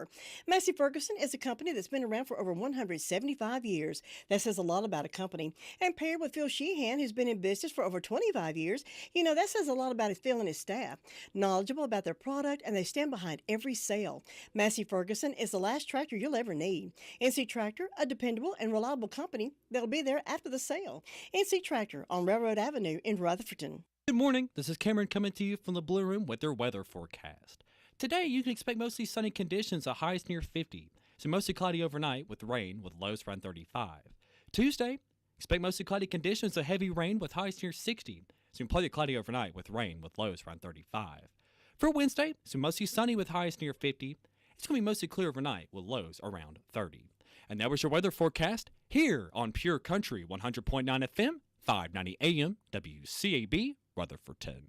store. Massey Ferguson is a company that's been around for over 175 years. That says a lot about a company. And paired with Phil Sheehan, who's been in business for over 25 years, that says a lot about his Phil and his staff. Knowledgeable about their product, and they stand behind every sale. Massey Ferguson is the last tractor you'll ever need. NC Tractor, a dependable and reliable company that'll be there after the sale. NC Tractor on Railroad Avenue in Rutherfordton. Good morning. This is Cameron coming to you from the Blue Room with their weather forecast. Today, you can expect mostly sunny conditions, a highs near 50. So mostly cloudy overnight with rain with lows around 35. Tuesday, expect mostly cloudy conditions, a heavy rain with highs near 60. So plenty cloudy overnight with rain with lows around 35. For Wednesday, so mostly sunny with highs near 50. It's going to be mostly clear overnight with lows around 30. And that was your weather forecast here on Pure Country 100.9 FM, 590 AM, WCAB, Rutherfordton.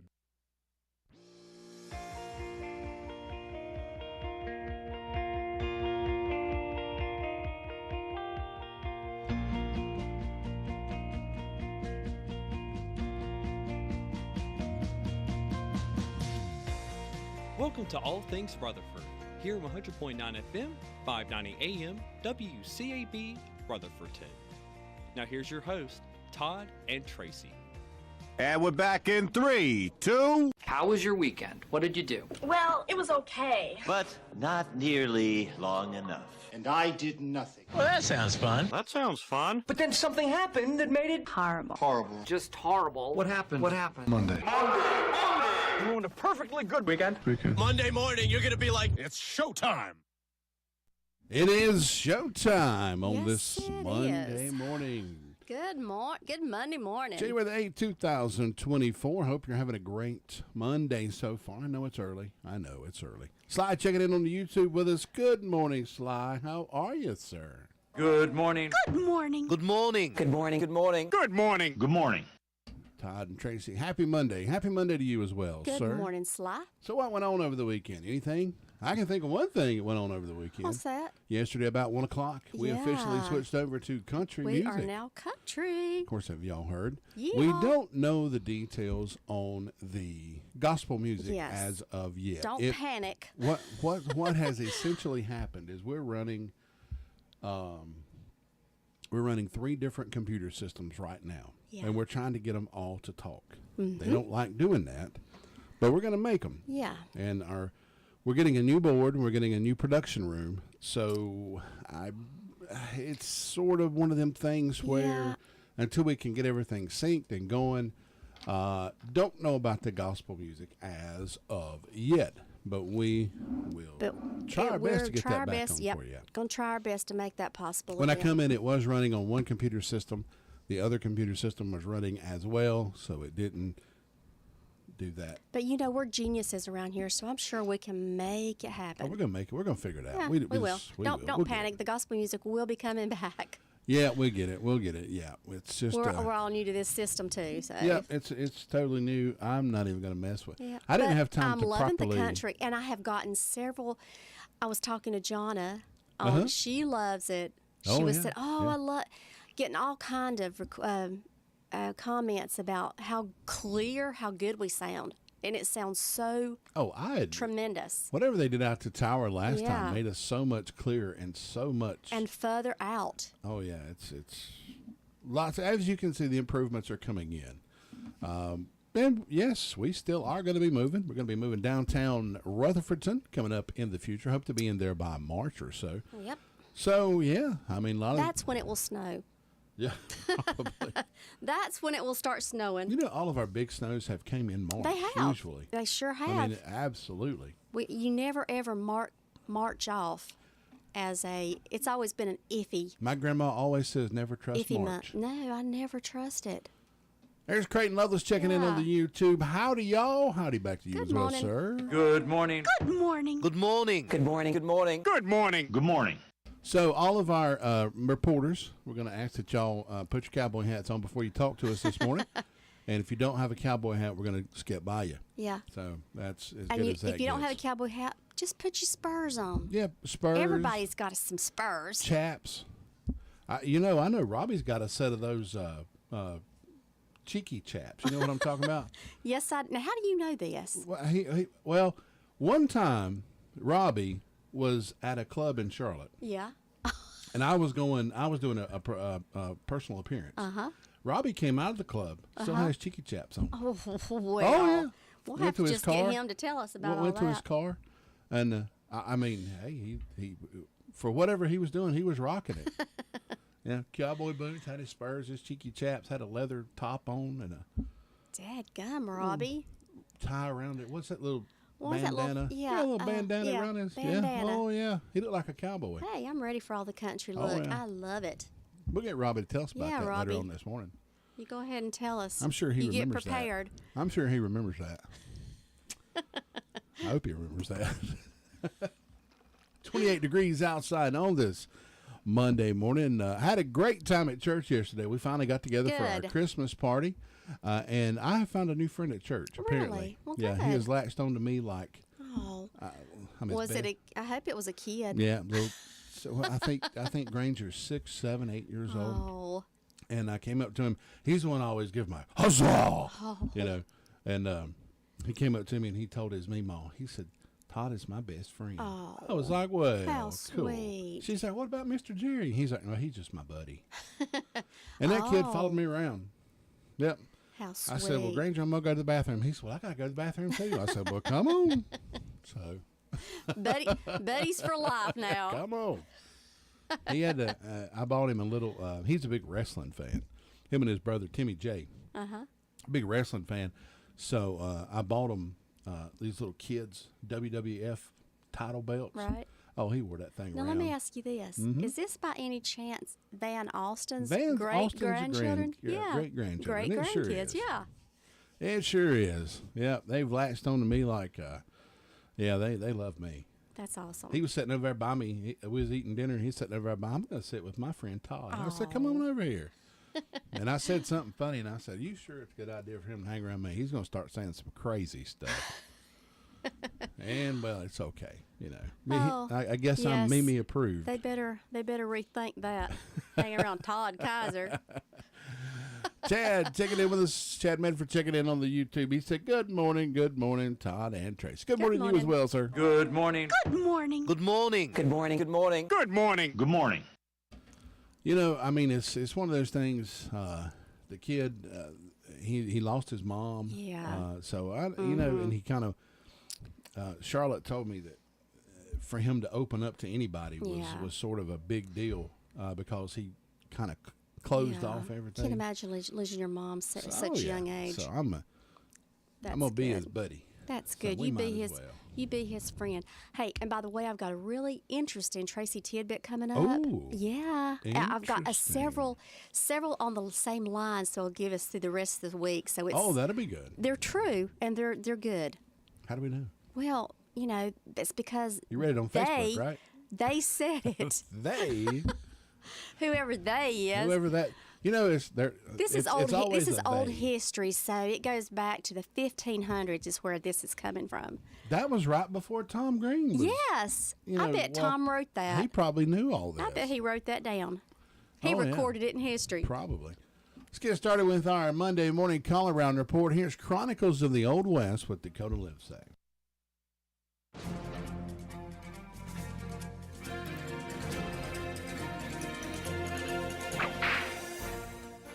Welcome to All Things Rutherford, here 100.9 FM, 590 AM, WCAB, Rutherfordton. Now here's your host, Todd and Tracy. And we're back in 3, 2. How was your weekend? What did you do? Well, it was okay. But not nearly long enough. And I did nothing. Well, that sounds fun. That sounds fun. But then something happened that made it Horrible. Horrible. just horrible. What happened? What happened? Monday. You ruined a perfectly good weekend. Monday morning, you're going to be like, It's showtime. It is showtime on Yes, this it Monday is. morning. Good Monday morning. January the 8th, 2024. Hope you're having a great Monday so far. I know it's early. Sly checking in on the YouTube with us. Good morning, Sly. How are you, sir? good morning. Good morning. Good morning. Good morning. Good morning. Good morning. Good morning. Todd and Tracy, happy Monday. Happy Monday to you as well, Good sir. morning, Sly. So what went on over the weekend? Anything? I can think of one thing that went on over the weekend. What's that? Yesterday about 1 o'clock, we officially Yeah. switched over to country We music. are now country. Of course, have y'all heard? Yeah. We don't know the details on the gospel music Yes. as of yet. Don't It- panic. What has essentially happened is we're running 3 different computer systems right now, Yeah. and we're trying to get them all to talk. Mm-hmm. They don't like doing that, but we're going to make them. Yeah. And we're getting a new board and we're getting a new production room. So it's sort of one of them things where Yeah. until we can get everything synced and going, don't know about the gospel music as of yet, but we will try our best to get that back on for you. Going to try our best to make that possible. When I again. come in, it was running on one computer system. The other computer system was running as well, so it didn't do that. But we're geniuses around here, so I'm sure we can make it happen. Oh, we're going to make it. We're going to figure it out. Yeah, We we will. Don't We'll get panic. it. The gospel music will be coming back. Yeah, we get it. We'll get it. Yeah, it's just We're all new to this system too, so yeah, it's totally new. I'm not even going to mess with. Yeah. I didn't But have time I'm to loving properly. the country, and I have gotten several. I was talking to Jonna. Uh-huh. She loves it. Oh, She was yeah, said, yeah. I love getting all kind of comments about how clear, how good we sound, and it sounds so tremendous. Whatever they did out to Tower last Yeah. time made us so much clearer and so much. And further out. Oh yeah, it's lots. As you can see, the improvements are coming in. And yes, we still are going to be moving. We're going to be moving downtown Rutherfordton coming up in the future. Hope to be in there by March or so. Yep. So yeah, I mean, That's when it will snow. Yeah, probably. That's when it will start snowing. All of our big snows have came in March. They have. Usually. They sure have. I mean, absolutely. You never ever march off as it's always been an iffy. My grandma always says never trust Iffy March. month. No, I never trust it. There's Creighton Loveless checking in on the YouTube. Howdy, y'all. Howdy back to you Good as well, morning. sir. Good morning. Good morning. Good morning. Good morning. Good morning. Good morning. Good morning. So all of our reporters, we're going to ask that y'all put your cowboy hats on before you talk to us this morning. And if you don't have a cowboy hat, we're going to skip by you. Yeah. So that's as And good as that if you don't have a gets. cowboy hat, just put your spurs on. Yeah, spurs. Everybody's got some spurs. Chaps. I know Robbie's got a set of those cheeky chaps. You know what I'm talking about? Yes, now how do you know this? Well, well, one time Robbie was at a club in Charlotte. Yeah. And I was doing a personal appearance. Robbie came out of the club, still had his cheeky chaps on. Oh, well. Oh, yeah. We'll Went have to to his just car. get him to tell us about all Went to his that. car, and I mean, hey, he for whatever he was doing, he was rocking it. Yeah, cowboy boots, had his spurs, his cheeky chaps, had a leather top on, and a Dadgum, Robbie. tie around it. What's that little What was that little- bandana? yeah, a little bandana yeah, around his. bandana. Yeah. Oh yeah, he looked like a cowboy. Hey, I'm ready for all the country Oh, look. yeah. I love it. We'll get Robbie to tell us about Yeah, that Robbie. later on this morning. You go ahead and tell us. I'm sure he you remembers get prepared. that. I'm sure he remembers that. I hope he remembers that. 28 degrees outside on this Monday morning. Had a great time at church yesterday. We finally got together for our Good. Christmas party, and I have found a new friend at church. Apparently, Really? Well, yeah, he good. has latched on to me like. Oh, I'm his was best- it? I hope it was a kid. Yeah, so I think Granger's 6, 7, 8 years old. Oh, And I came up to him. He's the one I always give my huzzah, you know. And he came up to me and he told his meemaw. He said, "Todd is my best friend." Oh, I was like, "Well, how cool." sweet. She's like, "What about Mr. Jerry?" He's like, "No, he's just my buddy." And that kid followed me around. Yep. how sweet. I said, "Well, Granger, I'm gonna go to the bathroom." He said, "Well, I gotta go to the bathroom too." I said, "Well, come on." So Buddies for life now. come on. He had to. I bought him a little. He's a big wrestling fan. Him and his brother Timmy J. Big wrestling fan. So I bought him these little kids WWF title belts. Right. Oh, he wore that thing Now around. let me ask you this: Is this by any chance Van Austin's Van great Austin's grandchildren? great grandchildren. Great It sure grandkids. is. Yeah. It sure is. Yeah, they've latched on to me like. Yeah, they love me. That's awesome. He was sitting over there by me. We was eating dinner. He's sitting over there by me. I'm going to sit with my friend Todd. And I said, "Come on over here." And I said something funny, and I said, "You sure it's a good idea for him to hang around me? He's going to start saying some crazy stuff." And, well, it's okay, you know. Oh, I guess yes. I'm Mimi approved. They better rethink that. Hanging around Todd Kaiser. Chad, checking in with us. Chad Medford checking in on the YouTube. He said, good morning, Todd and Tracy. Good morning to you as well, sir. Good morning. Good morning. Good morning. Good morning. Good morning. Good morning. Good morning. You know, I mean, it's one of those things. The kid, he lost his mom. Yeah. So you know, and he kind of. Charlotte told me that for him to open up to anybody was sort of a big deal because he kind of closed off everything. Can't imagine losing your mom at such a young age. So I'm That's gonna be good. his buddy. That's So good. we You might be as his well. you be his friend. Hey, and by the way, I've got a really interesting Tracy tidbit coming up. Oh, Yeah. I've got interesting. several on the same line, so it'll give us through the rest of the week. So it's that'll be good. they're true and they're good. How do we know? Well, you know, it's because You read it on Facebook, right? They said it. They, Whoever they is. whoever that, you know, is there. This is it's old. always This is a old they. history, so it goes back to the 1500s. Is where this is coming from. That was right before Tom Green was. Yes, you I know, bet well, Tom wrote that. He probably knew all this. I bet he wrote that down. He Oh, yeah. recorded it in history. Probably. Let's get started with our Monday morning call around report. Here's Chronicles of the Old West with Dakota Live say.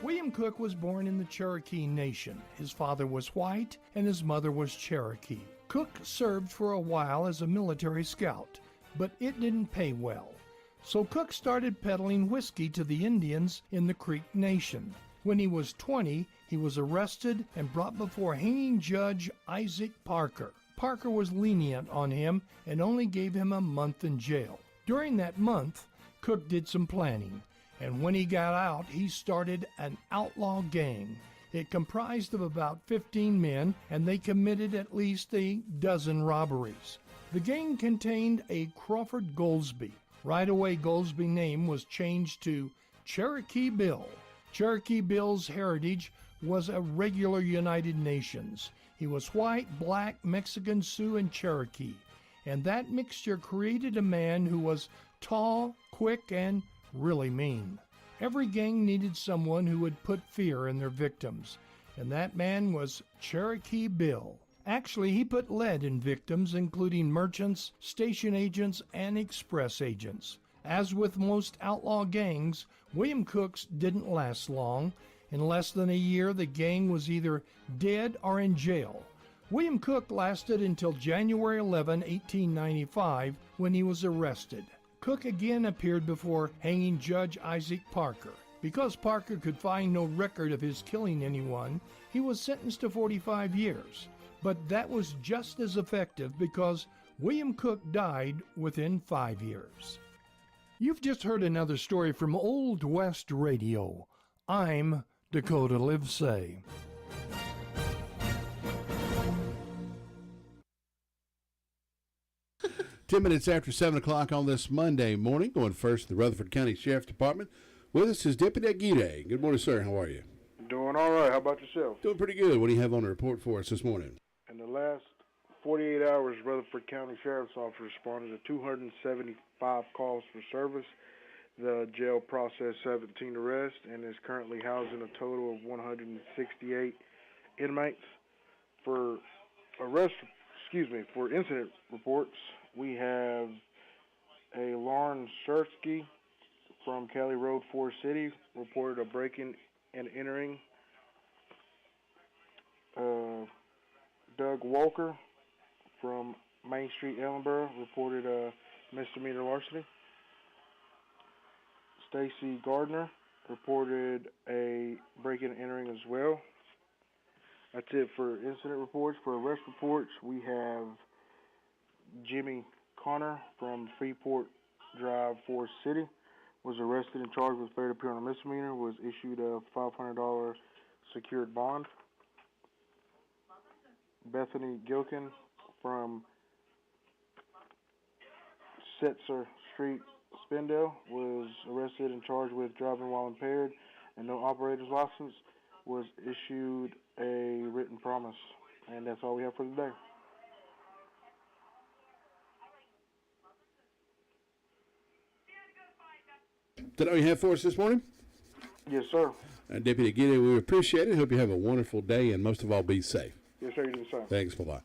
William Cook was born in the Cherokee Nation. His father was white and his mother was Cherokee. Cook served for a while as a military scout, but it didn't pay well. So Cook started peddling whiskey to the Indians in the Creek Nation. When he was 20, he was arrested and brought before hanging judge Isaac Parker. Parker was lenient on him and only gave him a month in jail. During that month, Cook did some planning, and when he got out, he started an outlaw gang. It comprised of about 15 men, and they committed at least a dozen robberies. The gang contained a Crawford Goldsby. Right away, Goldsby's name was changed to Cherokee Bill. Cherokee Bill's heritage was a regular United Nations. He was white, black, Mexican, Sioux, and Cherokee. And that mixture created a man who was tall, quick, and really mean. Every gang needed someone who would put fear in their victims, and that man was Cherokee Bill. Actually, he put lead in victims, including merchants, station agents, and express agents. As with most outlaw gangs, William Cook's didn't last long. In less than a year, the gang was either dead or in jail. William Cook lasted until January 11, 1895, when he was arrested. Cook again appeared before hanging Judge Isaac Parker. Because Parker could find no record of his killing anyone, he was sentenced to 45 years. But that was just as effective because William Cook died within 5 years. You've just heard another story from Old West Radio. I'm Dakota Livesay. 10 minutes after 7 o'clock on this Monday morning, going first to the Rutherford County Sheriff's Department. With us is Deputy Aguirre. Good morning, sir. How are you? Doing all right. How about yourself? Doing pretty good. What do you have on the report for us this morning? In the last 48 hours, Rutherford County Sheriff's Office responded to 275 calls for service. The jail processed 17 arrests and is currently housing a total of 168 inmates. For incident reports, we have a Lauren Shursky from Cali Road, Forest City, reported a breaking and entering. Doug Walker from Main Street, Ellenboro, reported a misdemeanor larceny. Stacy Gardner reported a break-in and entering as well. That's it for incident reports. For arrest reports, we have Jimmy Connor from Freeport Drive, Forest City, was arrested and charged with failure to appear on a misdemeanor, was issued a $500 secured bond. Bethany Gilkin from Setzer Street, Spindale, was arrested and charged with driving while impaired and no operator's license, was issued a written promise. And that's all we have for today. Is that all you have for us this morning? Yes, sir. Deputy Aguirre, we appreciate it. Hope you have a wonderful day and most of all, be safe. Yes, sir. You do the same. Thanks. Bye-bye.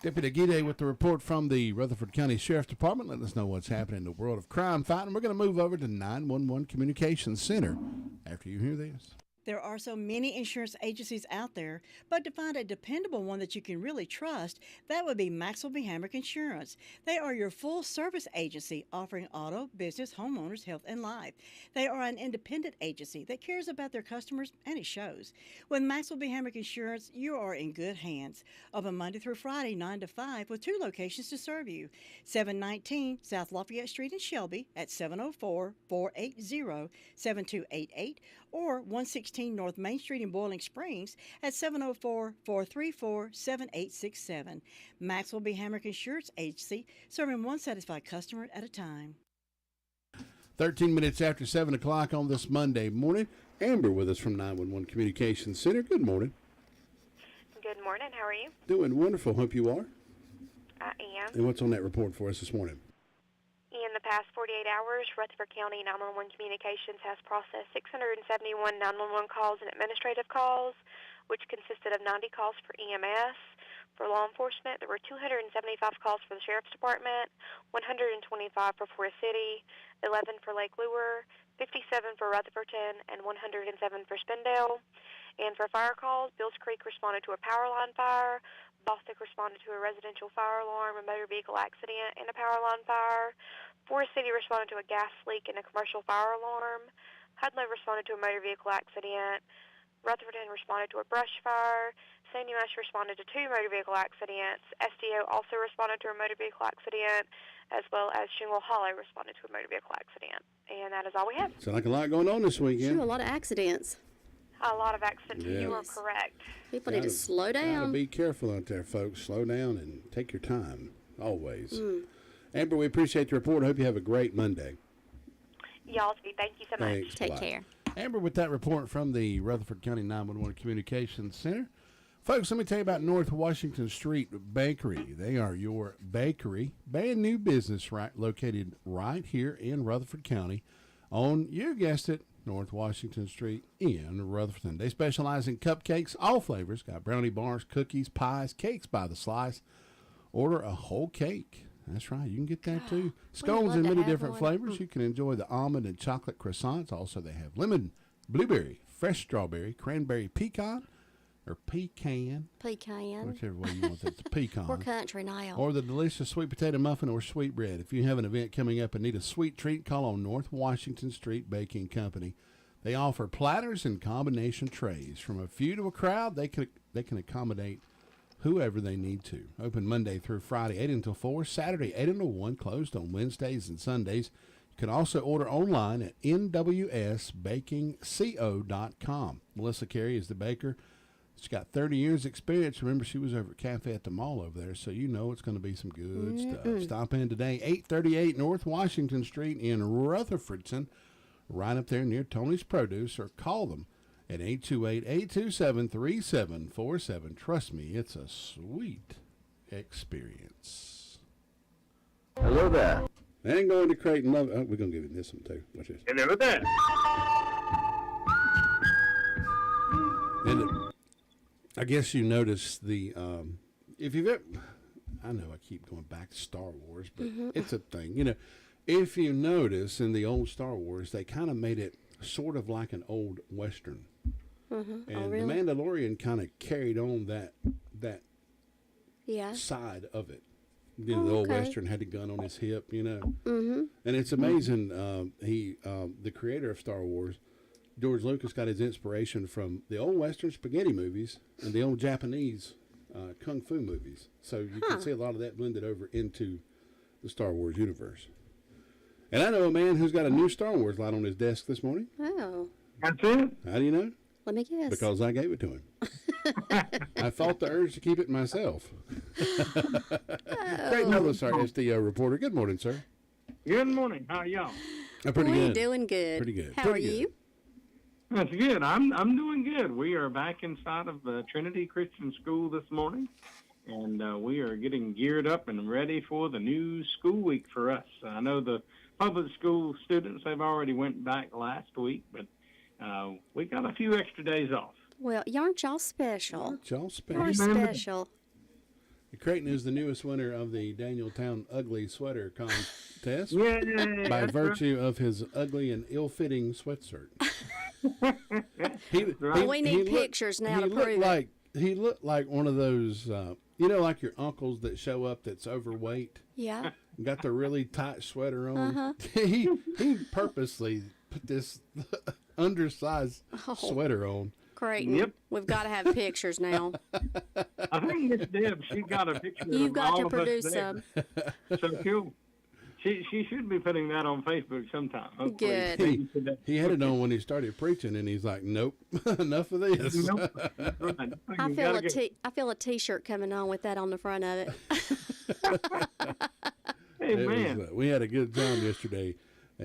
Deputy Aguirre with the report from the Rutherford County Sheriff's Department. Let us know what's happening in the world of crime fighting. We're going to move over to 911 Communications Center after you hear this. There are so many insurance agencies out there, but to find a dependable one that you can really trust, that would be Maxwell B. Hamrick Insurance. They are your full-service agency offering auto, business, homeowners, health, and life. They are an independent agency that cares about their customers, and it shows. With Maxwell B. Hamrick Insurance, you are in good hands. Open Monday through Friday, 9 to 5, with 2 locations to serve you. 719 South Lafayette Street in Shelby at 704-480-7288 or 116 North Main Street in Boiling Springs at 704-434-7867. Maxwell B. Hamrick Insurance Agency, serving one satisfied customer at a time. 13 minutes after 7 o'clock on this Monday morning. Amber with us from 911 Communications Center. Good morning. Good morning. How are you? Doing wonderful. Hope you are. I am. And what's on that report for us this morning? In the past 48 hours, Rutherford County 911 Communications has processed 671 911 calls and administrative calls, which consisted of 90 calls for EMS. For law enforcement, there were 275 calls for the Sheriff's Department, 125 for Forest City, 11 for Lake Lure, 57 for Rutherfordton, and 107 for Spindale. And for fire calls, Bills Creek responded to a power line fire, Bostic responded to a residential fire alarm, a motor vehicle accident, and a power line fire. Forest City responded to a gas leak and a commercial fire alarm. Hudlow responded to a motor vehicle accident. Rutherfordton responded to a brush fire. St. Eumesh responded to 2 motor vehicle accidents. SDO also responded to a motor vehicle accident, as well as Shingle Hollow responded to a motor vehicle accident. And that is all we have. Sounds like a lot going on this weekend. Sure, a lot of accidents. A lot of accidents. Yeah. You are correct. People need to slow down. Be careful out there, folks. Slow down and take your time, always. Amber, we appreciate the report. I hope you have a great Monday. Y'all too. Thank you so much. Thanks. Take Bye. care. Amber with that report from the Rutherford County 911 Communications Center. Folks, let me tell you about North Washington Street Bakery. They are your bakery, brand new business located right here in Rutherford County on, you guessed it, North Washington Street in Rutherford. They specialize in cupcakes, all flavors. Got brownie bars, cookies, pies, cakes by the slice. Order a whole cake. That's right. You can get that too. Scones in many different flavors. You can enjoy the almond and chocolate croissants. Also, they have lemon, blueberry, fresh strawberry, cranberry pecan, or pecan. Pecan. Whichever way you want it. It's pecan. We're country now. Or the delicious sweet potato muffin or sweet bread. If you have an event coming up and need a sweet treat, call on North Washington Street Baking Company. They offer platters and combination trays. From a few to a crowd, they can accommodate whoever they need to. Open Monday through Friday, 8 until 4. Saturday, 8 until 1. Closed on Wednesdays and Sundays. You can also order online at nwsbakingco.com. Melissa Carey is the baker. She's got 30 years experience. Remember, she was over at Cafe at the Mall over there, so you know it's going to be some good stuff. Stop in today, 838 North Washington Street in Rutherfordton, right up there near Tony's Produce, or call them at 828-827-3747. Trust me, it's a sweet experience. Hello there. And going to Creighton Love. Oh, we're going to give you this one too. Watch this. Hello there. And I guess you notice the, if you've ever, I know I keep going back to Star Wars, but it's a thing. You know, if you notice in the old Star Wars, they kind of made it sort of like an old Western. And The Mandalorian kind of carried on that side of it. You know, the old Western had a gun on his hip, you know. And it's amazing. The creator of Star Wars, George Lucas, got his inspiration from the old Western spaghetti movies and the old Japanese kung fu movies. So you can see a lot of that blended over into the Star Wars universe. And I know a man who's got a new Star Wars light on his desk this morning. Oh. That's it? How do you know? Let me guess. Because I gave it to him. I fought the urge to keep it myself. Craig Ellis, our SDO reporter. Good morning, sir. Good morning. How are y'all? Pretty good. Doing good. Pretty good. How are you? That's good. I'm doing good. We are back inside of Trinity Christian School this morning, and we are getting geared up and ready for the new school week for us. I know the public school students have already went back last week, but we got a few extra days off. Well, aren't y'all special? Aren't y'all special? You're special. Creighton is the newest winner of the Danieltown Ugly Sweater Contest Yay, by virtue of his ugly and ill-fitting sweatshirt. We need pictures now to prove it. He looked like one of those, you know, like your uncles that show up that's overweight. Yeah. Got the really tight sweater on. He purposely put this undersized sweater on. Creighton, Yep. We've got to have pictures now. I think Miss Deb, she got a picture You've of got all to of produce us there. some. So cool. She should be putting that on Facebook sometime. Hopefully. Good. He had it on when he started preaching, and he's like, nope, enough of this. Nope. Right. I feel a T-shirt coming on with that on the front of it. Hey, man. We had a good time yesterday.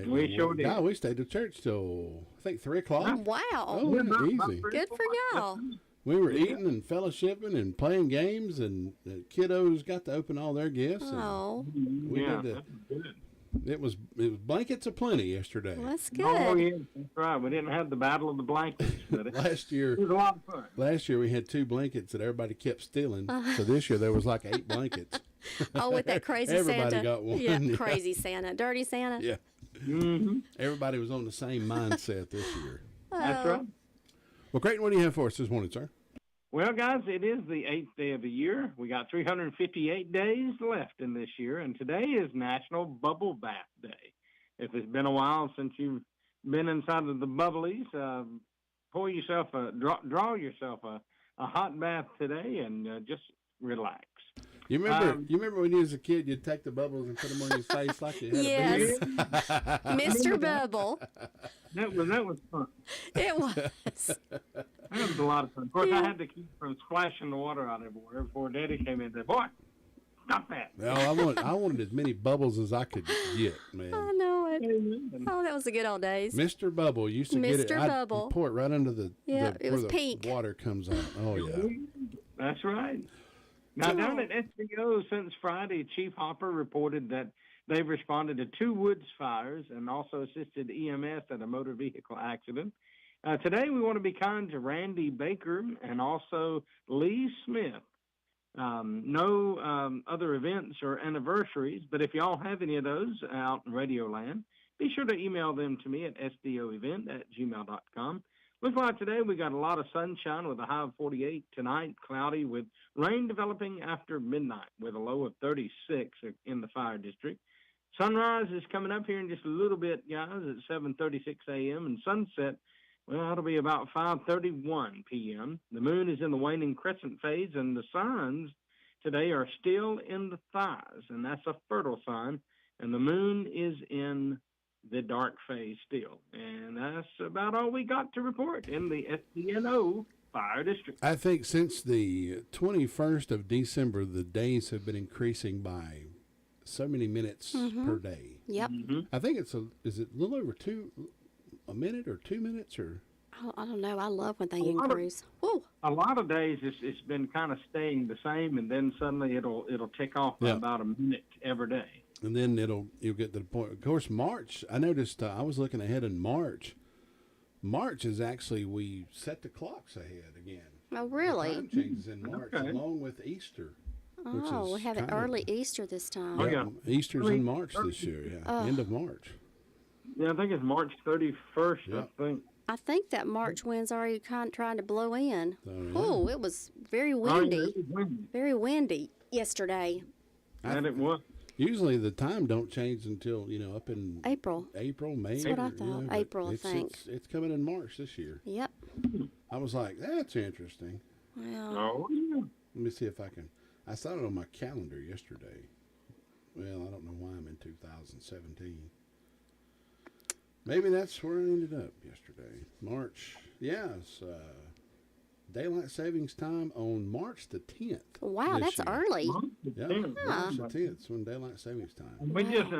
We sure did. God, we stayed at church till, I think, 3 o'clock. Wow. Oh, easy. Good for y'all. We were eating and fellowshipping and playing games, and the kiddos got to open all their gifts. Oh. We did it was blankets aplenty yesterday. Well, that's good. Oh, yeah, that's right. We didn't have the battle of the blankets. But Last year, it was a lot of fun. Last year we had 2 blankets that everybody kept stealing. So this year there was like 8 blankets. Oh, with that crazy Everybody Santa. got one. Yeah, crazy Santa. Dirty Santa. Yeah. Everybody was on the same mindset this year. That's right. Well, Creighton, what do you have for us this morning, sir? Well, guys, it is the 8th day of the year. We got 358 days left in this year, and today is National Bubble Bath Day. If it's been a while since you've been inside of the bubblies, pour yourself draw yourself a hot bath today and just relax. You remember when you was a kid, you'd take the bubbles and put them on your face like you had Yes. a beard? Mr. Bubble. That was fun. It was. That was a lot of fun. Of course, I had to keep from splashing the water out everywhere before Daddy came in and said, "Boy, stop that." Well, I wanted as many bubbles as I could get, man. I know it. Oh, that was the good old days. Mr. Bubble used to get it. Mr. Bubble. I'd pour it right under the it was where pink. the water comes out. Oh yeah. That's right. Now, down at SBO since Friday, Chief Hopper reported that They've responded to 2 woods fires and also assisted EMS at a motor vehicle accident. Today, we want to be kind to Randy Baker and also Lee Smith. No other events or anniversaries, but if y'all have any of those out in Radioland, be sure to email them to me at sdoevent@gmail.com. Looks like today we got a lot of sunshine with a high of 48. Tonight, cloudy with rain developing after midnight with a low of 36 in the fire district. Sunrise is coming up here in just a little bit, guys, at 7:36 a.m. and sunset, well, it'll be about 5:31 p.m. The moon is in the waning crescent phase, and the signs today are still in the thighs, and that's a fertile sign, and the moon is in the dark phase still. And that's about all we got to report in the SDNO Fire District. I think since the 21st of December, the days have been increasing by so many minutes per day. Yep. I think is it a little over a minute or 2 minutes or? I don't know. I love when they increase. A lot of days it's been kind of staying the same, and then suddenly it'll tick off by about a minute every day. And then you'll get to the point. Of course, March. I noticed. I was looking ahead in March. March is actually we set the clocks ahead again. Oh, really? The time changes in March, along with Easter. Oh, we have an early Easter this time. Yeah, Easter's in March this year. Yeah, end of March. Yeah, I think it's March 31st. Yep. I think that March wind's already trying to blow in. Oh, it was very windy. Very windy yesterday. And it was. Usually the time don't change until, up in April, May. That's what I thought. April, I think. It's coming in March this year. Yep. I was like, that's interesting. Well. Let me see if I can. I saw it on my calendar yesterday. Well, I don't know why I'm in 2017. Maybe that's where I ended up yesterday. March. Yes. Daylight savings time on March the 10th. Wow, that's early. Yeah, March the 10th is when daylight savings time. We just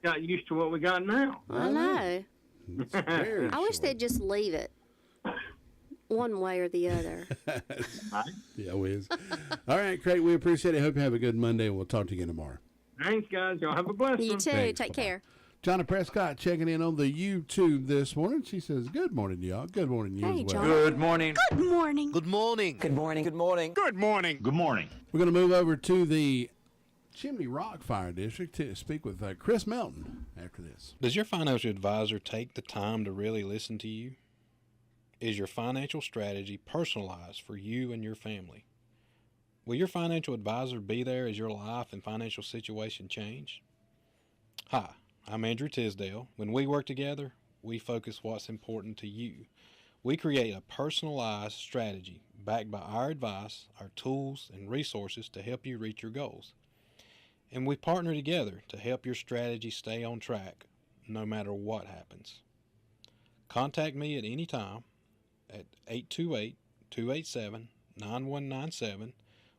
got used to what we got now. I know. I wish they'd just leave it one way or the other. Yeah, Wiz. All right, Craig, we appreciate it. Hope you have a good Monday, and we'll talk to you again tomorrow. Thanks, guys. Y'all have a blessed one. You too. Thanks. Take care. Jonna Prescott checking in on the YouTube this morning. She says, good morning, y'all. Good morning, you Hey, as well. Jonna. Good morning. Good morning. Good morning. Good morning. Good morning. Good morning. Good morning. We're going to move over to the Chimney Rock Fire District to speak with Chris Melton after this. Does your financial advisor take the time to really listen to you? Is your financial strategy personalized for you and your family? Will your financial advisor be there as your life and financial situation change? Hi, I'm Andrew Tisdale. When we work together, we focus what's important to you. We create a personalized strategy backed by our advice, our tools, and resources to help you reach your goals. And we partner together to help your strategy stay on track no matter what happens. Contact me at any time at 828-287-9197.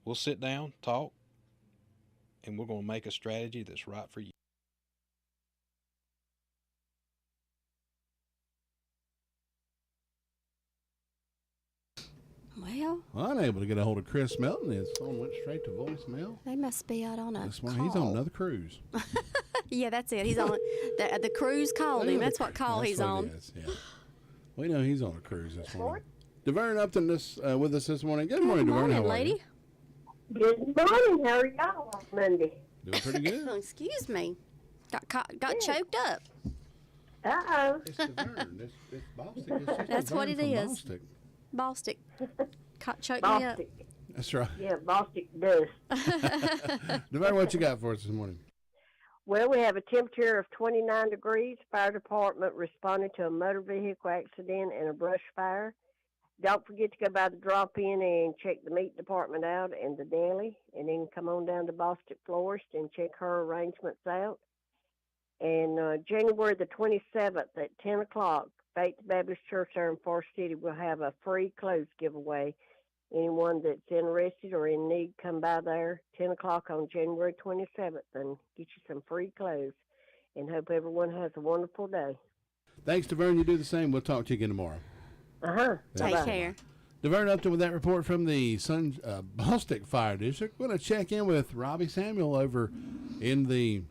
We'll sit down, talk, and we're going to make a strategy that's right for you. Well, unable to get a hold of Chris Melton. His phone went straight to voicemail. They must be out on a This morning, he's on another cruise. Yeah, that's it. He's on the cruise called him. That's what call he's on. It is, yeah. We know he's on a cruise this morning. DeVern Upton with us this morning. Good morning, DeVern. How are lady. you? Good morning. How are y'all on Monday? Doing pretty good. Excuse me. Got choked up. Uh-oh. It's DeVern. It's Bostic. It's That's what it is. Bostic. Choked me up. That's right. Yeah, Bostic does. DeVern, what you got for us this morning? Well, we have a temperature of 29 degrees. Fire department responded to a motor vehicle accident and a brush fire. Don't forget to go by the drop-in and check the meat department out and the deli, and then come on down to Bostic Florist and check her arrangements out. And January the 27th at 10 o'clock, Faith Baptist Church there in Forest City will have a free clothes giveaway. Anyone that's interested or in need, come by there 10 o'clock on January 27th and get you some free clothes. And hope everyone has a wonderful day. Thanks, DeVern. You do the same. We'll talk to you again tomorrow. Take care. DeVern Upton with that report from the Bostic Fire District. We're going to check in with Robbie Samuel over in the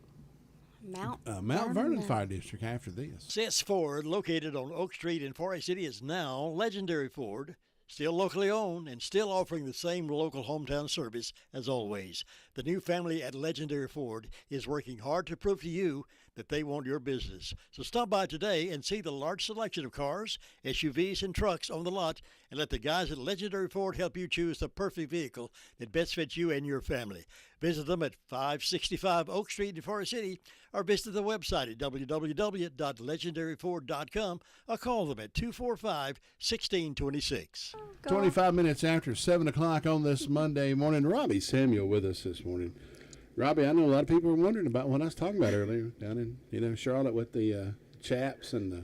Mount Vernon Fire District after this. Sis Ford, located on Oak Street in Forest City, is now Legendary Ford, still locally owned and still offering the same local hometown service as always. The new family at Legendary Ford is working hard to prove to you that they want your business. So stop by today and see the large selection of cars, SUVs, and trucks on the lot, and let the guys at Legendary Ford help you choose the perfect vehicle that best fits you and your family. Visit them at 565 Oak Street in Forest City, or visit the website at www.legendaryford.com, or call them at 245-1626. 25 minutes after 7 o'clock on this Monday morning. Robbie Samuel with us this morning. Robbie, I know a lot of people were wondering about what I was talking about earlier down in Charlotte with the chaps and the...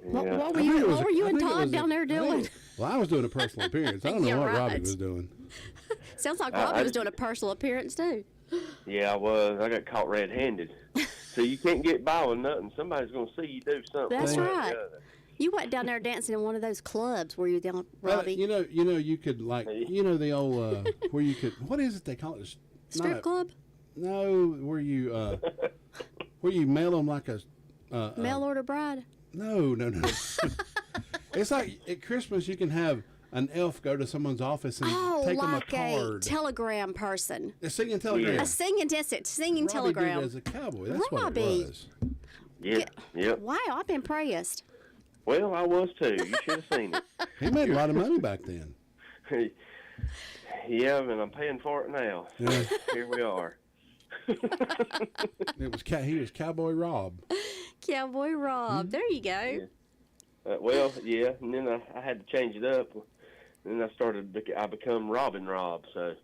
What were you and Todd down there doing? Well, I was doing a personal appearance. I don't know what Robbie was doing. Sounds like Robbie was doing a personal appearance, too. Yeah, I was. I got caught red-handed. So you can't get by with nothing. Somebody's going to see you do something. That's right. You went down there dancing in one of those clubs where you down, Robbie. You know, you could, like, the old, where you could, what is it they call it? Strip club? No, where you mail them like a... mail order bride? No. It's like at Christmas you can have an elf go to someone's office and take them a card. A telegram person. A singing telegram. A singing telegram. Robbie did as a cowboy. That's what it was. Yeah. Wow, I'm impressed. Well, I was too. You should have seen it. He made a lot of money back then. Yeah, and I'm paying for it now. Yeah. Here we are. He was Cowboy Rob. Cowboy Rob. There you go. Yeah. And then I had to change it up. And then I become Robin Rob. So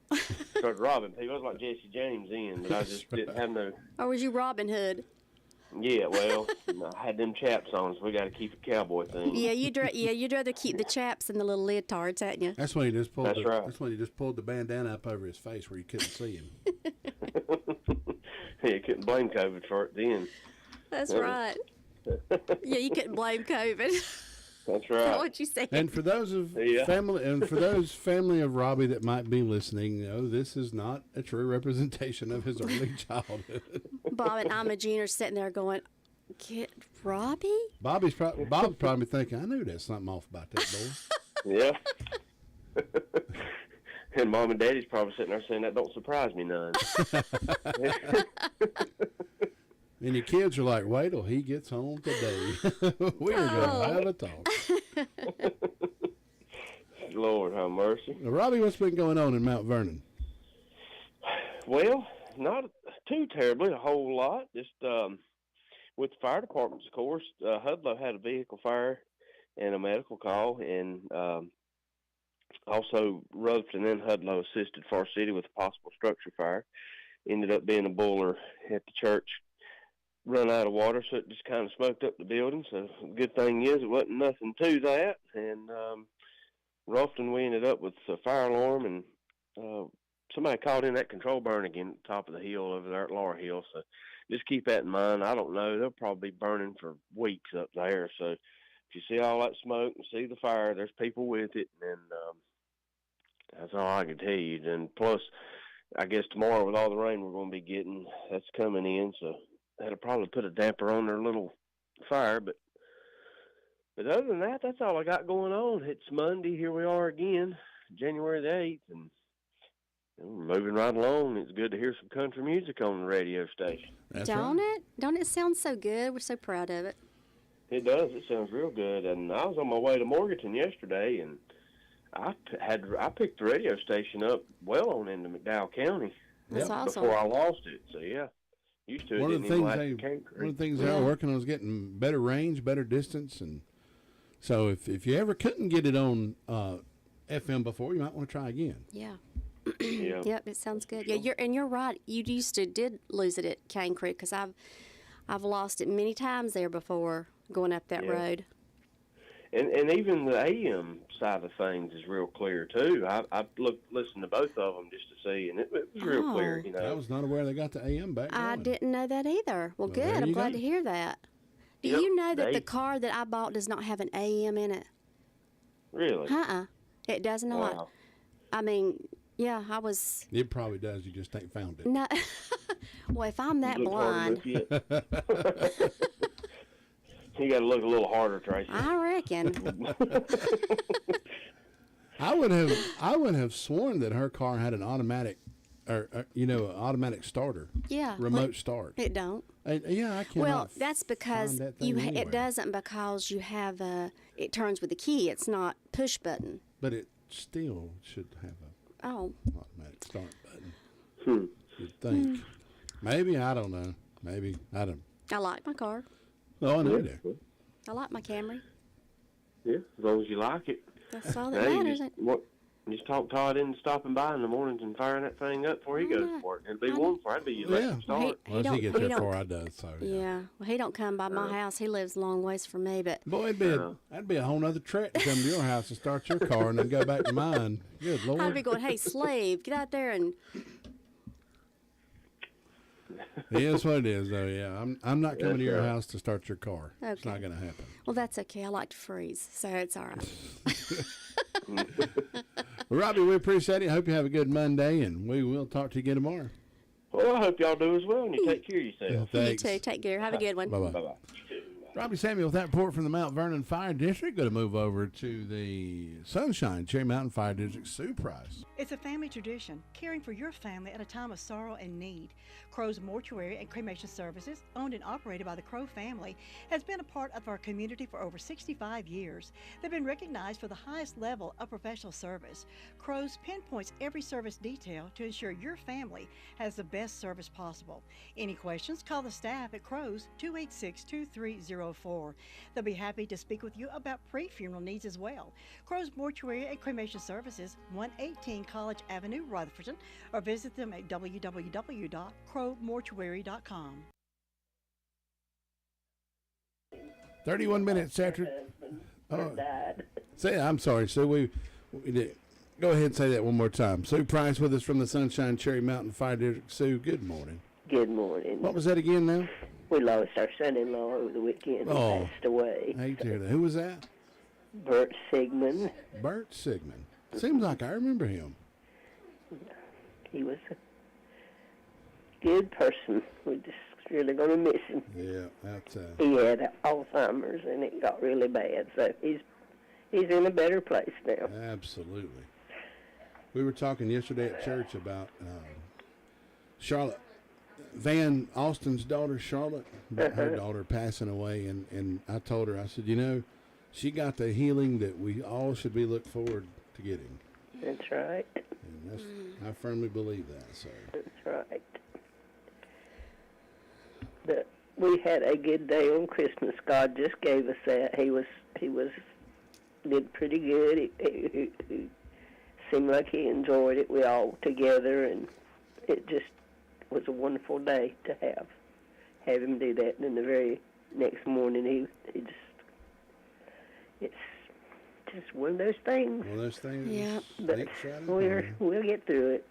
started robbing people. I was like Jesse James then, but I just didn't have no... Or was you Robin Hood? Yeah, well, I had them chaps on, so we got to keep a cowboy thing. Yeah, you'd rather keep the chaps and the little leotards, hadn't you? That's when he just pulled. Right. That's when he just pulled the bandana up over his face where you couldn't see him. Yeah, you couldn't blame COVID for it then. That's right. Yeah, you couldn't blame COVID. That's right. Is that what you said? And for those family of Robbie that might be listening, this is not a true representation of his early childhood. Bob and Imogene are sitting there going, "Get Robbie?" Bob's probably thinking, "I knew there's something off about that boy." Yeah. And Mom and Daddy's probably sitting there saying, "That don't surprise me none." And your kids are like, "Wait till he gets home today. We are going to have a talk." Lord have mercy. Now, Robbie, what's been going on in Mount Vernon? Well, not too terribly, a whole lot. Just with the fire departments, of course. Hudlow had a vehicle fire and a medical call, and also Rutherford and Hudlow assisted Forest City with a possible structure fire. Ended up being a boiler at the church run out of water, so it just kind of smoked up the building. So the good thing is it wasn't nothing to that. And Ralston, we ended up with a fire alarm, and somebody called in that control burn again at the top of the hill over there at Laura Hill. So just keep that in mind. I don't know. They'll probably be burning for weeks up there. So if you see all that smoke and see the fire, there's people with it. And that's all I can tell you. And plus, I guess tomorrow with all the rain we're going to be getting, that's coming in. So that'll probably put a damper on their little fire. But other than that, that's all I got going on. It's Monday. Here we are again, January the 8th. And we're moving right along. It's good to hear some country music on the radio station. Don't it? Don't it sound so good? We're so proud of it. It does. It sounds real good. And I was on my way to Morganton yesterday, and I picked the radio station up well on into McDowell County. That's awesome. Before I lost it. So, yeah. Used to it. One of the things they are working on is getting better range, better distance. And so if you ever couldn't get it on FM before, you might want to try again. Yeah. Yeah. Yep, it sounds good. Yeah, you're right. You did lose it at Cane Creek, because I've lost it many times there before going up that road. And even the AM side of things is real clear too. I listened to both of them just to see, and it was real clear. You know, I was not aware they got the AM back. I didn't know that either. Well, good. I'm glad to hear that. Do you know that the car that I bought does not have an AM in it? Really? It does not. Wow. I mean, yeah, I was. It probably does. You just ain't found it. No. Well, if I'm that You look hard blind, enough yet. You got to look a little harder, Tracy. I reckon. I would have sworn that her car had an automatic, or an automatic starter. Yeah. Remote start. It don't. Yeah, I can't. Well, that's because that thing anywhere. It doesn't because you have it turns with the key. It's not push button. But it still should have a automatic start button. You'd think. Maybe, I don't know. Maybe, I don't. I like my car. Oh, I know you do. I like my Camry. Yeah, as long as you like it. That's all that Hey, matters. just talk Todd into stopping by in the mornings and firing that thing up before he goes to work. It'll be warm before I'd be your left start. Once he gets there before I does, so. Yeah. Well, he don't come by my house. He lives a long ways from me, but. Boy, that'd be a whole nother trek to come to your house and start your car and then go back to mine. Good Lord. I'd be going, hey, slave, get out there and. It is what it is, though. Yeah, I'm not coming to your house to start your car. Okay. It's not going to happen. Well, that's okay. I like to freeze, so it's all right. Well, Robbie, we appreciate it. Hope you have a good Monday, and we will talk to you again tomorrow. Well, I hope y'all do as well, and you take care of yourself. Yeah, You too. Take care. Have a good one. Bye-bye. Bye-bye. Robbie Samuel with that report from the Mount Vernon Fire District. Going to move over to the Sunshine Cherry Mountain Fire District. Sue Price. It's a family tradition, caring for your family at a time of sorrow and need. Crow's Mortuary and Cremation Services, owned and operated by the Crow family, has been a part of our community for over 65 years. They've been recognized for the highest level of professional service. Crow's pinpoints every service detail to ensure your family has the best service possible. Any questions, call the staff at Crow's 286-2304. They'll be happy to speak with you about pre-funeral needs as well. Crow's Mortuary and Cremation Services, 118 College Avenue, Rutherford, or visit them at www.crowmortuary.com. 31 minutes after. I'm sorry, Sue. We did. Go ahead and say that one more time. Sue Price with us from the Sunshine Cherry Mountain Fire District. Sue, good morning. Good morning. What was that again now? We lost our son-in-law over the weekend. He passed away. I hate to hear that. Who was that? Bert Sigmund. Bert Sigmund. Seems like I remember him. He was a good person. We're just really going to miss him. Yeah, that's. He had Alzheimer's, and it got really bad. So he's in a better place now. Absolutely. We were talking yesterday at church about Charlotte Van Austin's daughter, Charlotte, her daughter passing away, and I told her, I said, she got the healing that we all should be look forward to getting. That's right. And I firmly believe that. So. That's right. But we had a good day on Christmas. God just gave us that. He did pretty good. He seemed like he enjoyed it. We all together, and it just was a wonderful day to have him do that. And then the very next morning, he just, it's just one of those things. One of those things. Yeah. But we'll get through it.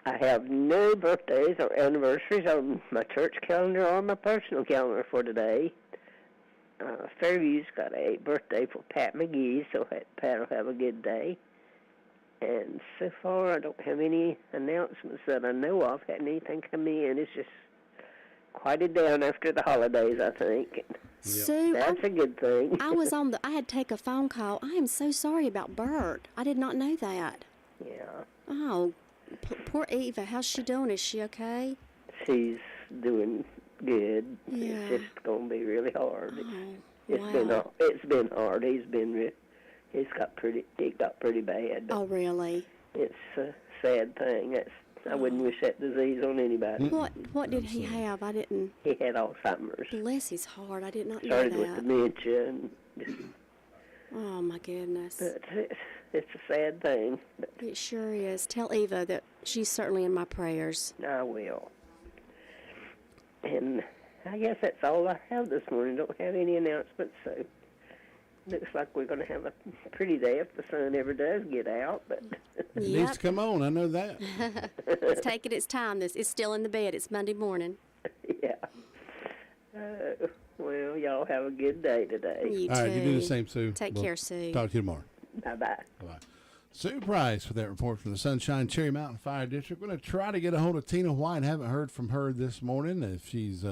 I have no birthdays or anniversaries on my church calendar or my personal calendar for today. Fairview's got a birthday for Pat McGee, so Pat will have a good day. And so far, I don't have any announcements that I know of. Hadn't anything come in. It's just quieted down after the holidays, I think. Sue, that's a good thing. I had to take a phone call. I am so sorry about Bert. I did not know that. Yeah. Oh, poor Eva. How's she doing? Is she okay? She's doing good. Yeah. It's just going to be really hard. It's been hard. It got pretty bad. Oh, really? It's a sad thing. I wouldn't wish that disease on anybody. What did he have? I didn't. He had Alzheimer's. Bless his heart. I did not know Started that. with dementia and. Oh my goodness. But it's a sad thing. It sure is. Tell Eva that she's certainly in my prayers. I will. And I guess that's all I have this morning. Don't have any announcements, so looks like we're going to have a pretty day if the sun ever does get out. But it needs to come on. I know that. It's taking its time. It's still in the bed. It's Monday morning. Yeah. Well, y'all have a good day today. You all right, too. you do the same, Sue. Take care, Sue. Talk to you tomorrow. Bye-bye. Bye-bye. Sue Price with that report from the Sunshine Cherry Mountain Fire District. We're going to try to get a hold of Tina White. Haven't heard from her this morning if she's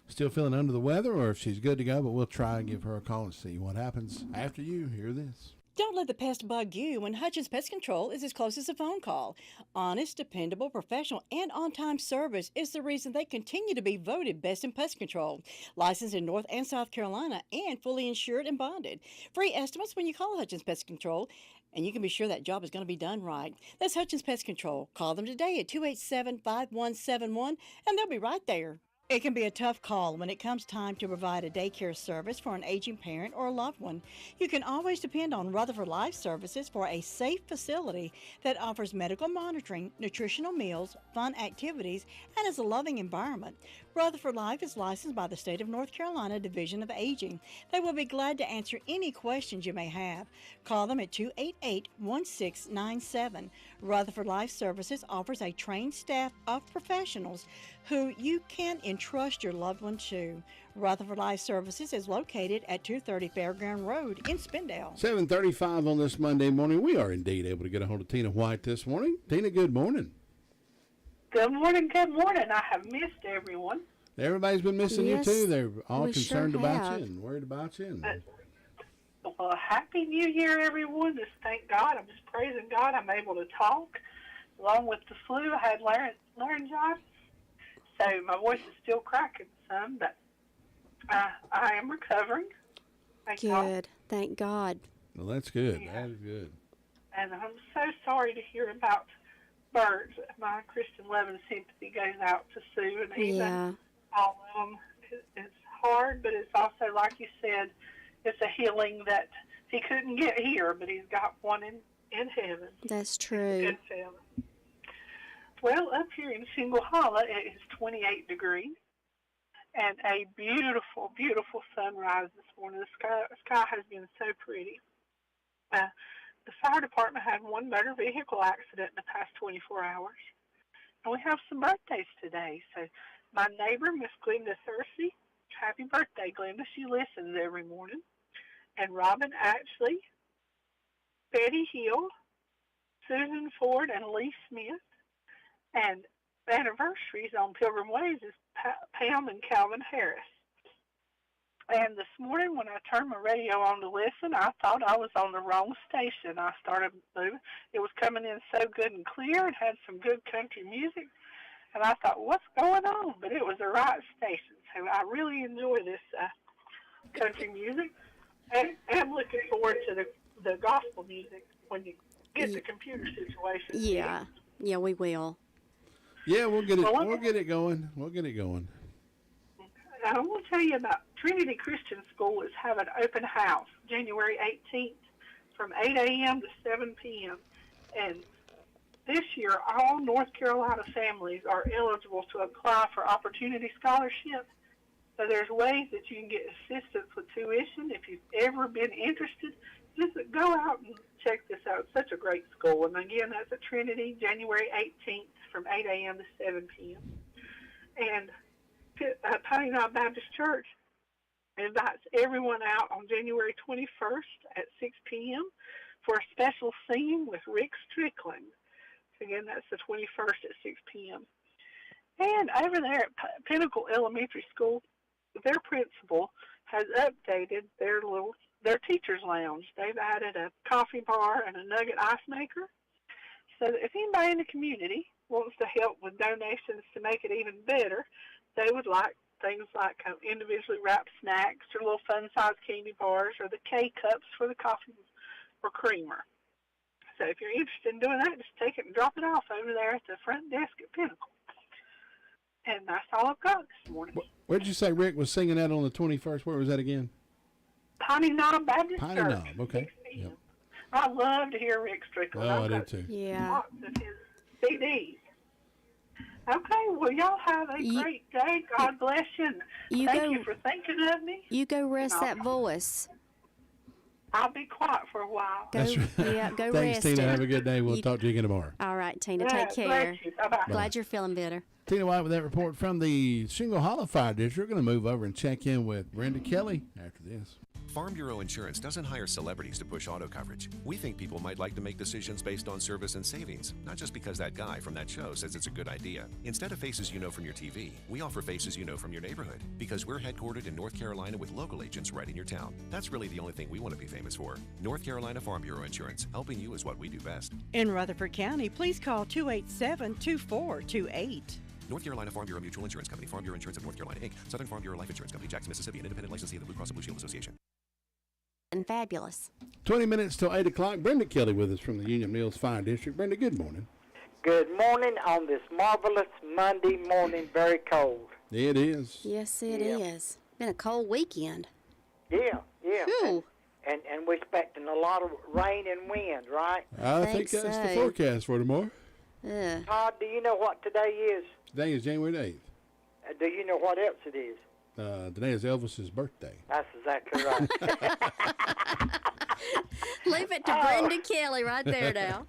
still feeling under the weather or if she's good to go, but we'll try and give her a call and see what happens after you hear this. Don't let the pest bug you when Hutchins Pest Control is as close as a phone call. Honest, dependable, professional, and on-time service is the reason they continue to be voted best in pest control. Licensed in North and South Carolina and fully insured and bonded. Free estimates when you call Hutchins Pest Control, and you can be sure that job is going to be done right. That's Hutchins Pest Control. Call them today at 287-5171, and they'll be right there. It can be a tough call when it comes time to provide a daycare service for an aging parent or a loved one. You can always depend on Rutherford Life Services for a safe facility that offers medical monitoring, nutritional meals, fun activities, and is a loving environment. Rutherford Life is licensed by the State of North Carolina Division of Aging. They will be glad to answer any questions you may have. Call them at 288-1697. Rutherford Life Services offers a trained staff of professionals who you can entrust your loved one to. Rutherford Life Services is located at 230 Fairground Road in Spindale. 7:35 on this Monday morning. We are indeed able to get a hold of Tina White this morning. Tina, good morning. Good morning, good morning. I have missed everyone. Everybody's been missing Yes, you, too. They're all we concerned sure about have. you and worried about you. And Well, Happy New Year, everyone. Just thank God. I'm just praising God I'm able to talk. Along with the flu, I had laryngitis, so my voice is still cracking some, but I am recovering. Thank God. Good. Thank God. well, that's good. Yeah. That is good. And I'm so sorry to hear about birds. My Christian love and sympathy goes out to Sue and even Yeah. all of them. It's hard, but it's also, like you said, it's a healing that he couldn't get here, but he's got one in heaven. That's true. Good feeling. Well, up here in Shingle Hollow, it is 28 degrees and a beautiful, beautiful sunrise this morning. The sky has been so pretty. The fire department had one motor vehicle accident in the past 24 hours. And we have some birthdays today. So my neighbor, Miss Glenda Thursey, happy birthday, Glenda. She listens every morning. And Robin Ashley, Betty Hill, Susan Ford, and Lee Smith. And anniversaries on Pilgrim Ways is Pam and Calvin Harris. And this morning when I turned my radio on to listen, I thought I was on the wrong station. I started moving. It was coming in so good and clear and had some good country music. And I thought, what's going on? But it was the right station. So I really enjoy this country music. And I'm looking forward to the gospel music when you get the computer situation. Yeah. Yeah, we will. Yeah, we'll get it. We'll get it going. We'll get it going. I want to tell you about Trinity Christian School is having an open house January 18th from 8 a.m. to 7 p.m. And this year, all North Carolina families are eligible to apply for Opportunity Scholarship. So there's ways that you can get assistance with tuition. If you've ever been interested, just go out and check this out. It's such a great school. And again, that's at Trinity, January 18th from 8 a.m. to 7 p.m. And Piney Knob Baptist Church invites everyone out on January 21st at 6 p.m. for a special singing with Rick Strickland. So again, that's the 21st at 6 p.m. And over there at Pinnacle Elementary School, their principal has updated their teacher's lounge. They've added a coffee bar and a nugget ice maker. So that if anybody in the community wants to help with donations to make it even better, they would like things like individually wrapped snacks or little fun-sized candy bars or the K-cups for the coffee or creamer. So if you're interested in doing that, just take it and drop it off over there at the front desk at Pinnacle. And that's all I've got this morning. Where did you say Rick was singing that on the 21st? Where was that again? Piney Knob Baptist Piney Church. Knob, okay. Yep. I love to hear Rick Strickland. Oh, I've I got do too. Yeah. lots of his CDs. Okay, well, y'all have a great day. God bless you. Thank you for thinking of me. You go rest that voice. I'll be quiet for a while. Go, yeah, go Thanks, rest. Tina. Have a good day. We'll talk to you again tomorrow. All right, Tina. Yeah, Take care. bless you. Bye-bye. Glad you're feeling better. Tina White with that report from the Shingle Hollow Fire District. We're going to move over and check in with Brenda Kelly after this. Farm Bureau Insurance doesn't hire celebrities to push auto coverage. We think people might like to make decisions based on service and savings, not just because that guy from that show says it's a good idea. Instead of faces you know from your TV, we offer faces you know from your neighborhood, because we're headquartered in North Carolina with local agents right in your town. That's really the only thing we want to be famous for. North Carolina Farm Bureau Insurance. Helping you is what we do best. In Rutherford County, please call 287-2428. North Carolina Farm Bureau Mutual Insurance Company, Farm Bureau Insurance of North Carolina, Inc., Southern Farm Bureau Life Insurance Company, Jackson, Mississippi, an independent licensee of the Blue Cross and Blue Shield Association. And fabulous. 20 minutes till 8 o'clock. Brenda Kelly with us from the Union Mills Fire District. Brenda, good morning. Good morning on this marvelous Monday morning, very cold. It is. Yes, it is. Been a cold weekend. Yeah. Whew. And we're expecting a lot of rain and wind, right? I think that's the forecast for tomorrow. Todd, do you know what today is? Today is January the 8th. Do you know what else it is? Today is Elvis's birthday. That's exactly right. Leave it to Brenda Kelly right there now.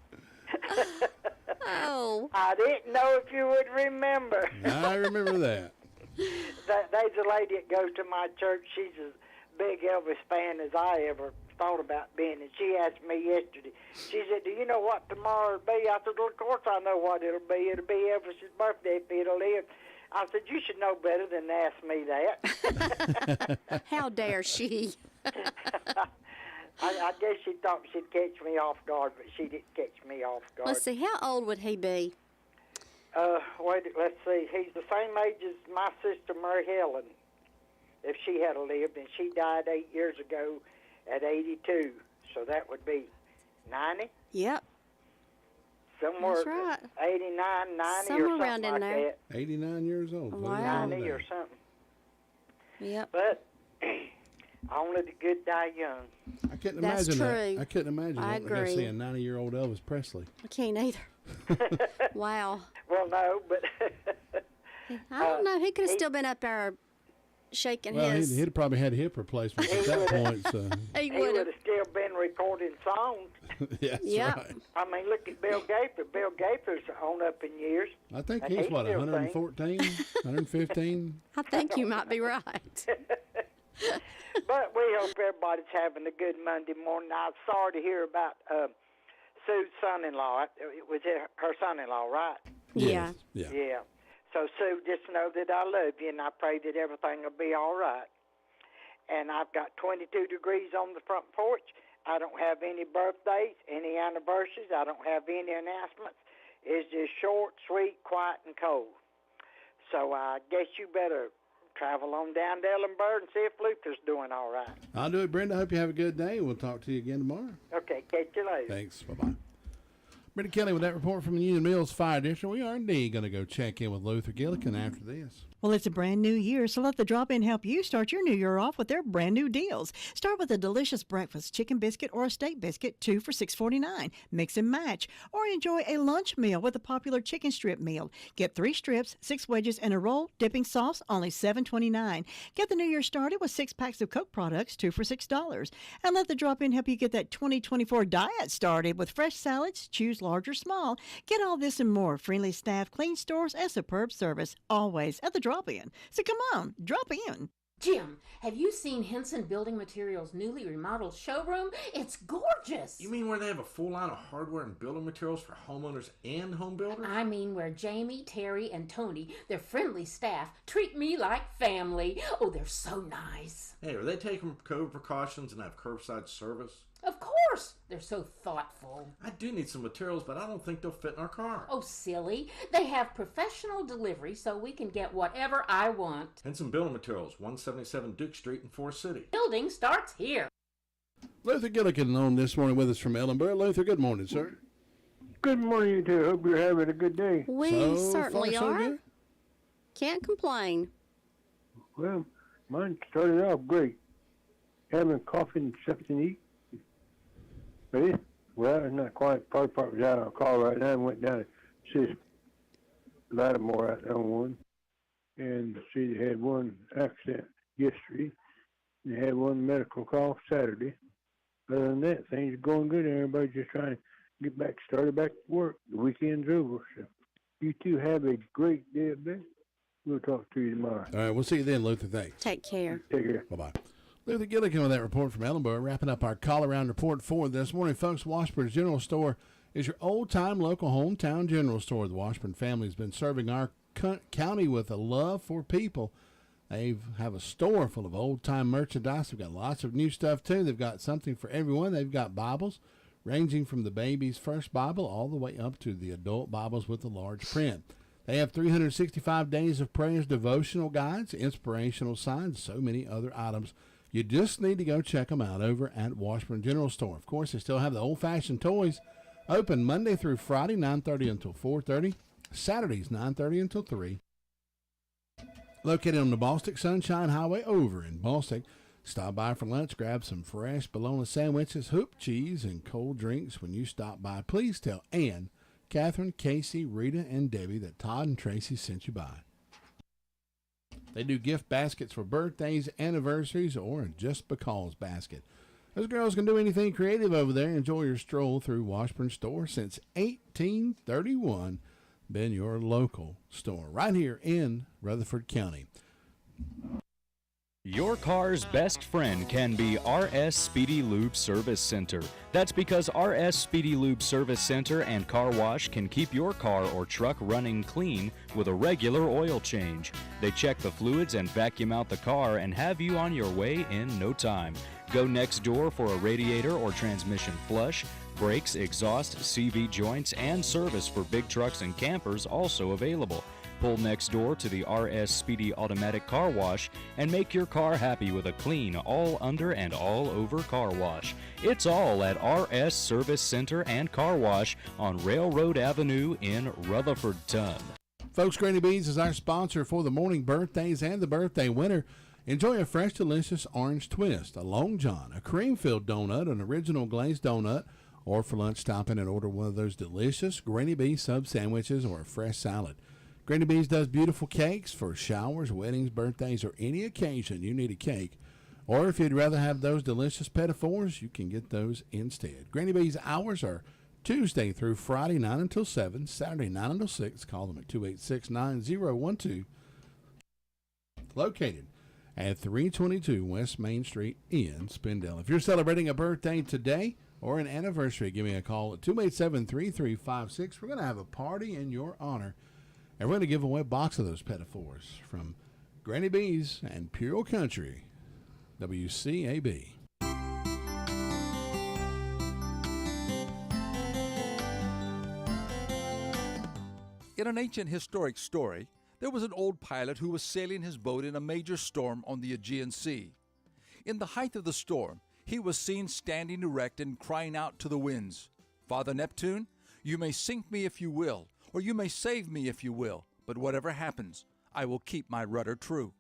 Oh. I didn't know if you would remember. I remember that. There's a lady that goes to my church. She's as big Elvis fan as I ever thought about being, and she asked me yesterday. She said, "Do you know what tomorrow will be?" I said, "Well, of course I know what it'll be. It'll be Elvis's birthday if he'll live." I said, "You should know better than to ask me that." How dare she? I guess she thought she'd catch me off guard, but she didn't catch me off guard. Let's see, how old would he be? Let's see. He's the same age as my sister Mary Helen, if she had lived, and she died 8 years ago at 82. So that would be 90? Yep. Somewhere That's right. 89, 90 Somewhere or something around in like there. that. 89 years old. Wow. 90 or something. Yep. But only the good die young. I couldn't That's imagine true. that. I couldn't imagine I wanting to go agree. see a 90-year-old Elvis Presley. I can't either. Wow. Well, no, but I don't know. He could have still been up there shaking Well, his... he'd probably had hip replacements at that point. So. he would have still been recording songs. That's Yep. right. I mean, look at Bill Gaither. Bill Gaither's on up in years. I think And he's, he what, still 114, 115? I think you might be right. But we hope everybody's having a good Monday morning. I was sorry to hear about Sue's son-in-law. It was her son-in-law, right? Yeah. Yeah. So, Sue, just know that I love you, and I pray that everything will be all right. And I've got 22 degrees on the front porch. I don't have any birthdays, any anniversaries. I don't have any announcements. It's just short, sweet, quiet, and cold. So I guess you better travel on down to Ellenburg and see if Luther's doing all right. I'll do it, Brenda. Hope you have a good day. We'll talk to you again tomorrow. Okay, catch you later. Thanks. Bye-bye. Brenda Kelly with that report from the Union Mills Fire District. We are indeed going to go check in with Luther Gillikin after this. Well, it's a brand new year, so let the drop-in help you start your new year off with their brand new deals. Start with a delicious breakfast chicken biscuit or a steak biscuit, 2 for $6.49. Mix and match. Or enjoy a lunch meal with a popular chicken strip meal. Get 3 strips, 6 wedges, and a roll, dipping sauce, only $7.29. Get the new year started with 6 packs of Coke products, 2 for $6. And let the drop-in help you get that 2024 diet started with fresh salads. Choose large or small. Get all this and more. Friendly staff, clean stores, and superb service. Always at the drop-in. So come on, drop in. Jim, have you seen Henson Building Materials' newly remodeled showroom? It's gorgeous. You mean where they have a full line of hardware and building materials for homeowners and home builders? I mean where Jamie, Terry, and Tony, their friendly staff, treat me like family. Oh, they're so nice. Hey, are they taking COVID precautions and have curbside service? Of course. They're so thoughtful. I do need some materials, but I don't think they'll fit in our car. Oh, silly. They have professional delivery so we can get whatever I want. Henson Building Materials, 177 Duke Street in Forest City. Building starts here. Luther Gillikin on this morning with us from Ellenburg. Luther, good morning, sir. Good morning, you two. Hope you're having a good day. We So certainly far, so are. good? Can't complain. Well, mine started off great. Having coffee and something to eat. But it's not quite. Fire department's out on a call right now. I went down to see Lattimore out there on one. And see they had one accident yesterday. They had one medical call Saturday. Other than that, things are going good. Everybody's just trying to get back started back to work. The weekend's over. So you two have a great day up there. We'll talk to you tomorrow. All right, we'll see you then, Luther. Thanks. Take care. Take care. Bye-bye. Luther Gilligan with that report from Ellenboro. Wrapping up our call-around report for this morning, folks. Washburn's General Store is your old-time local hometown general store. The Washburn family has been serving our county with a love for people. They have a store full of old-time merchandise. They've got lots of new stuff, too. They've got something for everyone. They've got Bibles, ranging from the baby's first Bible all the way up to the adult Bibles with the large print. They have 365 days of prayers, devotional guides, inspirational signs, so many other items. You just need to go check them out over at Washburn General Store. Of course, they still have the old-fashioned toys open Monday through Friday, 9:30 until 4:30. Saturdays, 9:30 until 3. Located on the Bostic Sunshine Highway over in Bostic. Stop by for lunch, grab some fresh bologna sandwiches, hoop cheese, and cold drinks when you stop by. Please tell Ann, Catherine, Casey, Rita, and Debbie that Todd and Tracy sent you by. They do gift baskets for birthdays, anniversaries, or a just because basket. Those girls can do anything creative over there. Enjoy your stroll through Washburn Store since 1831. Been your local store right here in Rutherford County. Your car's best friend can be RS Speedy Lube Service Center. That's because RS Speedy Lube Service Center and Car Wash can keep your car or truck running clean with a regular oil change. They check the fluids and vacuum out the car and have you on your way in no time. Go next door for a radiator or transmission flush, brakes, exhaust, CV joints, and service for big trucks and campers also available. Pull next door to the RS Speedy Automatic Car Wash and make your car happy with a clean, all under and all over car wash. It's all at RS Service Center and Car Wash on Railroad Avenue in Rutherfordton. Folks, Granny Beans is our sponsor for the morning birthdays and the birthday winter. Enjoy a fresh, delicious orange twist, a Long John, a cream-filled donut, an original glazed donut, or for lunch, stop in and order one of those delicious Granny Beans sub sandwiches or a fresh salad. Granny Beans does beautiful cakes for showers, weddings, birthdays, or any occasion you need a cake. Or if you'd rather have those delicious pettifours, you can get those instead. Granny Beans hours are Tuesday through Friday, 9 until 7, Saturday, 9 until 6. Call them at 286-9012. Located at 322 West Main Street in Spindale. If you're celebrating a birthday today or an anniversary, give me a call at 287-3356. We're going to have a party in your honor. And we're going to give away a box of those pettifours from Granny Bees and Pure Country, WCAB. In an ancient historic story, there was an old pilot who was sailing his boat in a major storm on the Aegean Sea. In the height of the storm, he was seen standing erect and crying out to the winds, "Father Neptune, you may sink me if you will, or you may save me if you will, but whatever happens, I will keep my rudder true."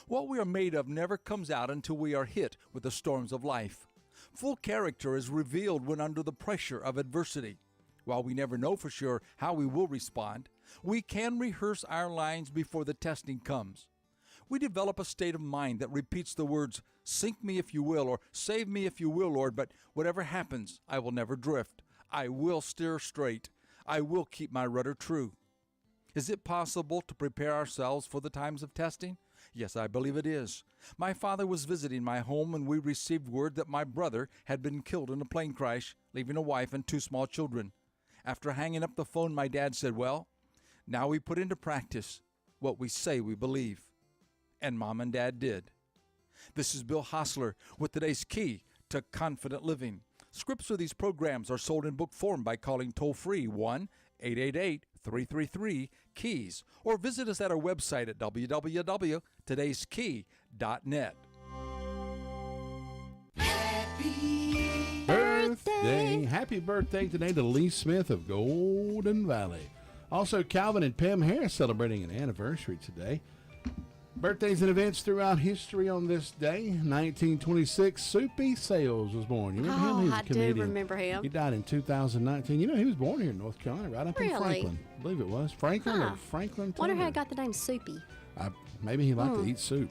What we are made of never comes out until we are hit with the storms of life. Full character is revealed when under the pressure of adversity. While we never know for sure how we will respond, we can rehearse our lines before the testing comes. We develop a state of mind that repeats the words, "Sink me if you will," or "Save me if you will, Lord, but whatever happens, I will never drift. I will steer straight. I will keep my rudder true." Is it possible to prepare ourselves for the times of testing? Yes, I believe it is. My father was visiting my home when we received word that my brother had been killed in a plane crash, leaving a wife and 2 small children. After hanging up the phone, my dad said, "Well, now we put into practice what we say we believe." And Mom and Dad did. This is Bill Hostler with today's key to confident living. Scripts for these programs are sold in book form by calling toll-free 1-888-333-KEYS or visit us at our website at www.todayskey.net. Birthday. Happy birthday today to Lee Smith of Golden Valley. Also, Calvin and Pam Harris celebrating an anniversary today. Birthdays and events throughout history on this day. 1926, Soupy Sales was born. You remember him? He was a comedian. Do remember him. He died in 2019. You know, he was born here in North Carolina, right up in Franklin. I believe it was. Franklin or Franklin. Wonder how he got the name Soupy. Maybe he liked to eat soup.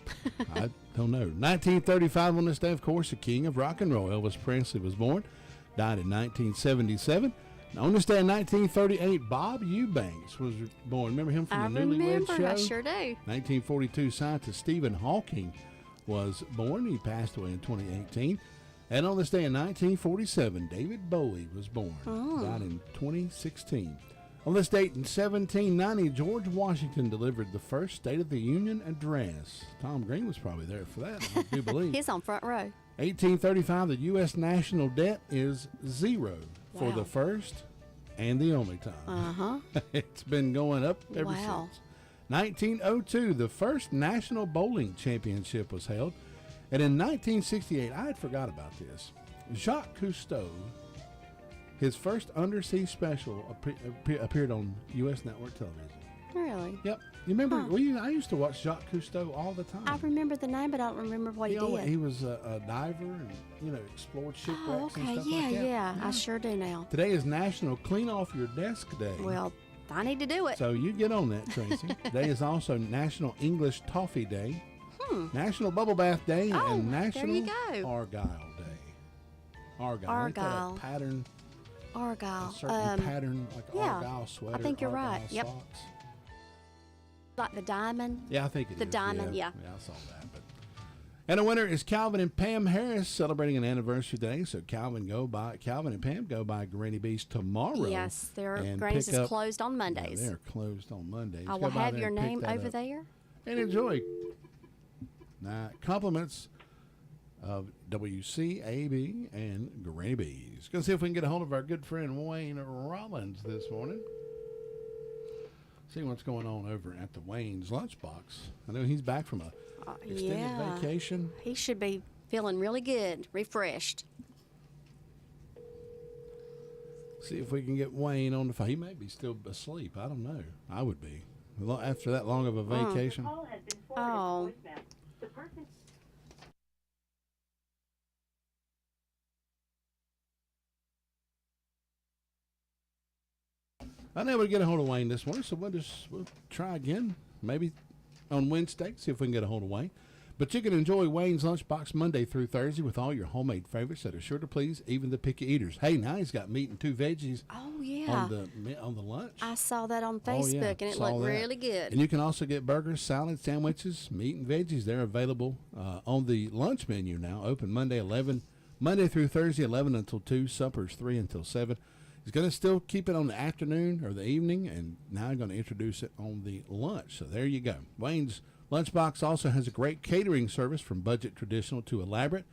I don't know. 1935 on this day, of course, the king of rock and roll, Elvis Presley, was born. Died in 1977. On this day in 1938, Bob Eubanks was born. Remember him from the Newlywed Show? I sure do. 1942, scientist Stephen Hawking was born. He passed away in 2018. And on this day in 1947, David Bowie was born. Died in 2016. On this date in 1790, George Washington delivered the first State of the Union address. Tom Green was probably there for that, I do believe. He's on front row. 1835, the U.S. national debt is zero for the first and the only time. It's been going up ever since. 1902, the first National Bowling Championship was held. And in 1968, I had forgot about this. Jacques Cousteau, his first undersea special appeared on U.S. network television. Really? Yep. You remember? I used to watch Jacques Cousteau all the time. I remember the name, but I don't remember what he did. He was a diver and, explored shipwrecks and stuff like that. Yeah, I sure do now. Today is National Clean Off Your Desk Day. Well, I need to do it. So you get on that, Tracy. Today is also National English Toffee Day, National Bubble Bath Day, and National Argyle Day. Argyle. Ain't that a pattern? Argyle. A certain pattern, like Argyle sweater. I think you're Argyle right. Yep. Socks. Like the diamond. Yeah, I think it is. The diamond, yeah. Yeah, I saw that. And the winner is Calvin and Pam Harris, celebrating an anniversary today. So Calvin and Pam go by Granny B's tomorrow. Yes, Granny's is closed on Mondays. Yeah, they're closed on Mondays. I will have your name over there. And enjoy. Now, compliments of WCAB and Granny B's. Going to see if we can get a hold of our good friend Wayne Rollins this morning. See what's going on over at the Wayne's Lunchbox. I know he's back from a extended vacation. He should be feeling really good, refreshed. See if we can get Wayne on the phone. He may be still asleep. I don't know. I would be. After that long of a vacation. Oh. Unable to get a hold of Wayne this morning, so we'll try again. Maybe on Wednesday, see if we can get a hold of Wayne. But you can enjoy Wayne's Lunchbox Monday through Thursday with all your homemade favorites that are sure to please even the picky eaters. Hey, now he's got meat and 2 veggies. Oh yeah. On the lunch. I saw that on Facebook and it looked really good. And you can also get burgers, salads, sandwiches, meat and veggies. They're available on the lunch menu now. Open Monday through Thursday 11 until 2. Suppers 3 until 7. He's going to still keep it on the afternoon or the evening, and now I'm going to introduce it on the lunch. So there you go. Wayne's Lunchbox also has a great catering service from budget traditional to elaborate.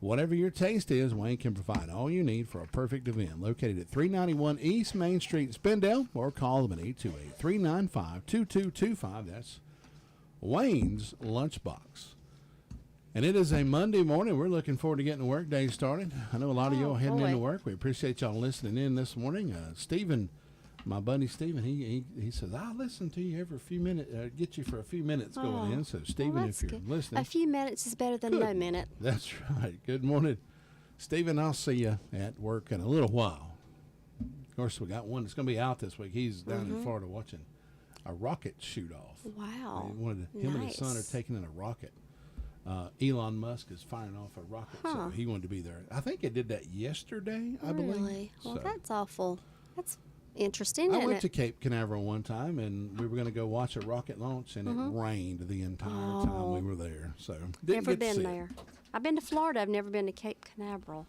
Whatever your taste is, Wayne can provide all you need for a perfect event. Located at 391 East Main Street in Spindale, or call them at 828-395-2225. That's Wayne's Lunchbox. And it is a Monday morning. We're looking forward to getting the work day started. I know a lot of you are heading into work. We appreciate y'all listening in this morning. Stephen, my buddy Stephen, he says, I'll listen to you every few minutes, get you for a few minutes going in. So, Stephen, if you're listening. A few minutes is better than no minute. That's right. Good morning. Stephen, I'll see you at work in a little while. Of course, we got one that's going to be out this week. He's down in Florida watching a rocket shoot off. Wow. Him and his son are taking in a rocket. Elon Musk is firing off a rocket, so he wanted to be there. I think it did that yesterday, I believe. Well, that's awful. That's interesting, I went to Cape Canaveral one time, and we were going to go watch a rocket launch, and it rained the entire time we were there. So never been there. I've been to Florida. I've never been to Cape Canaveral.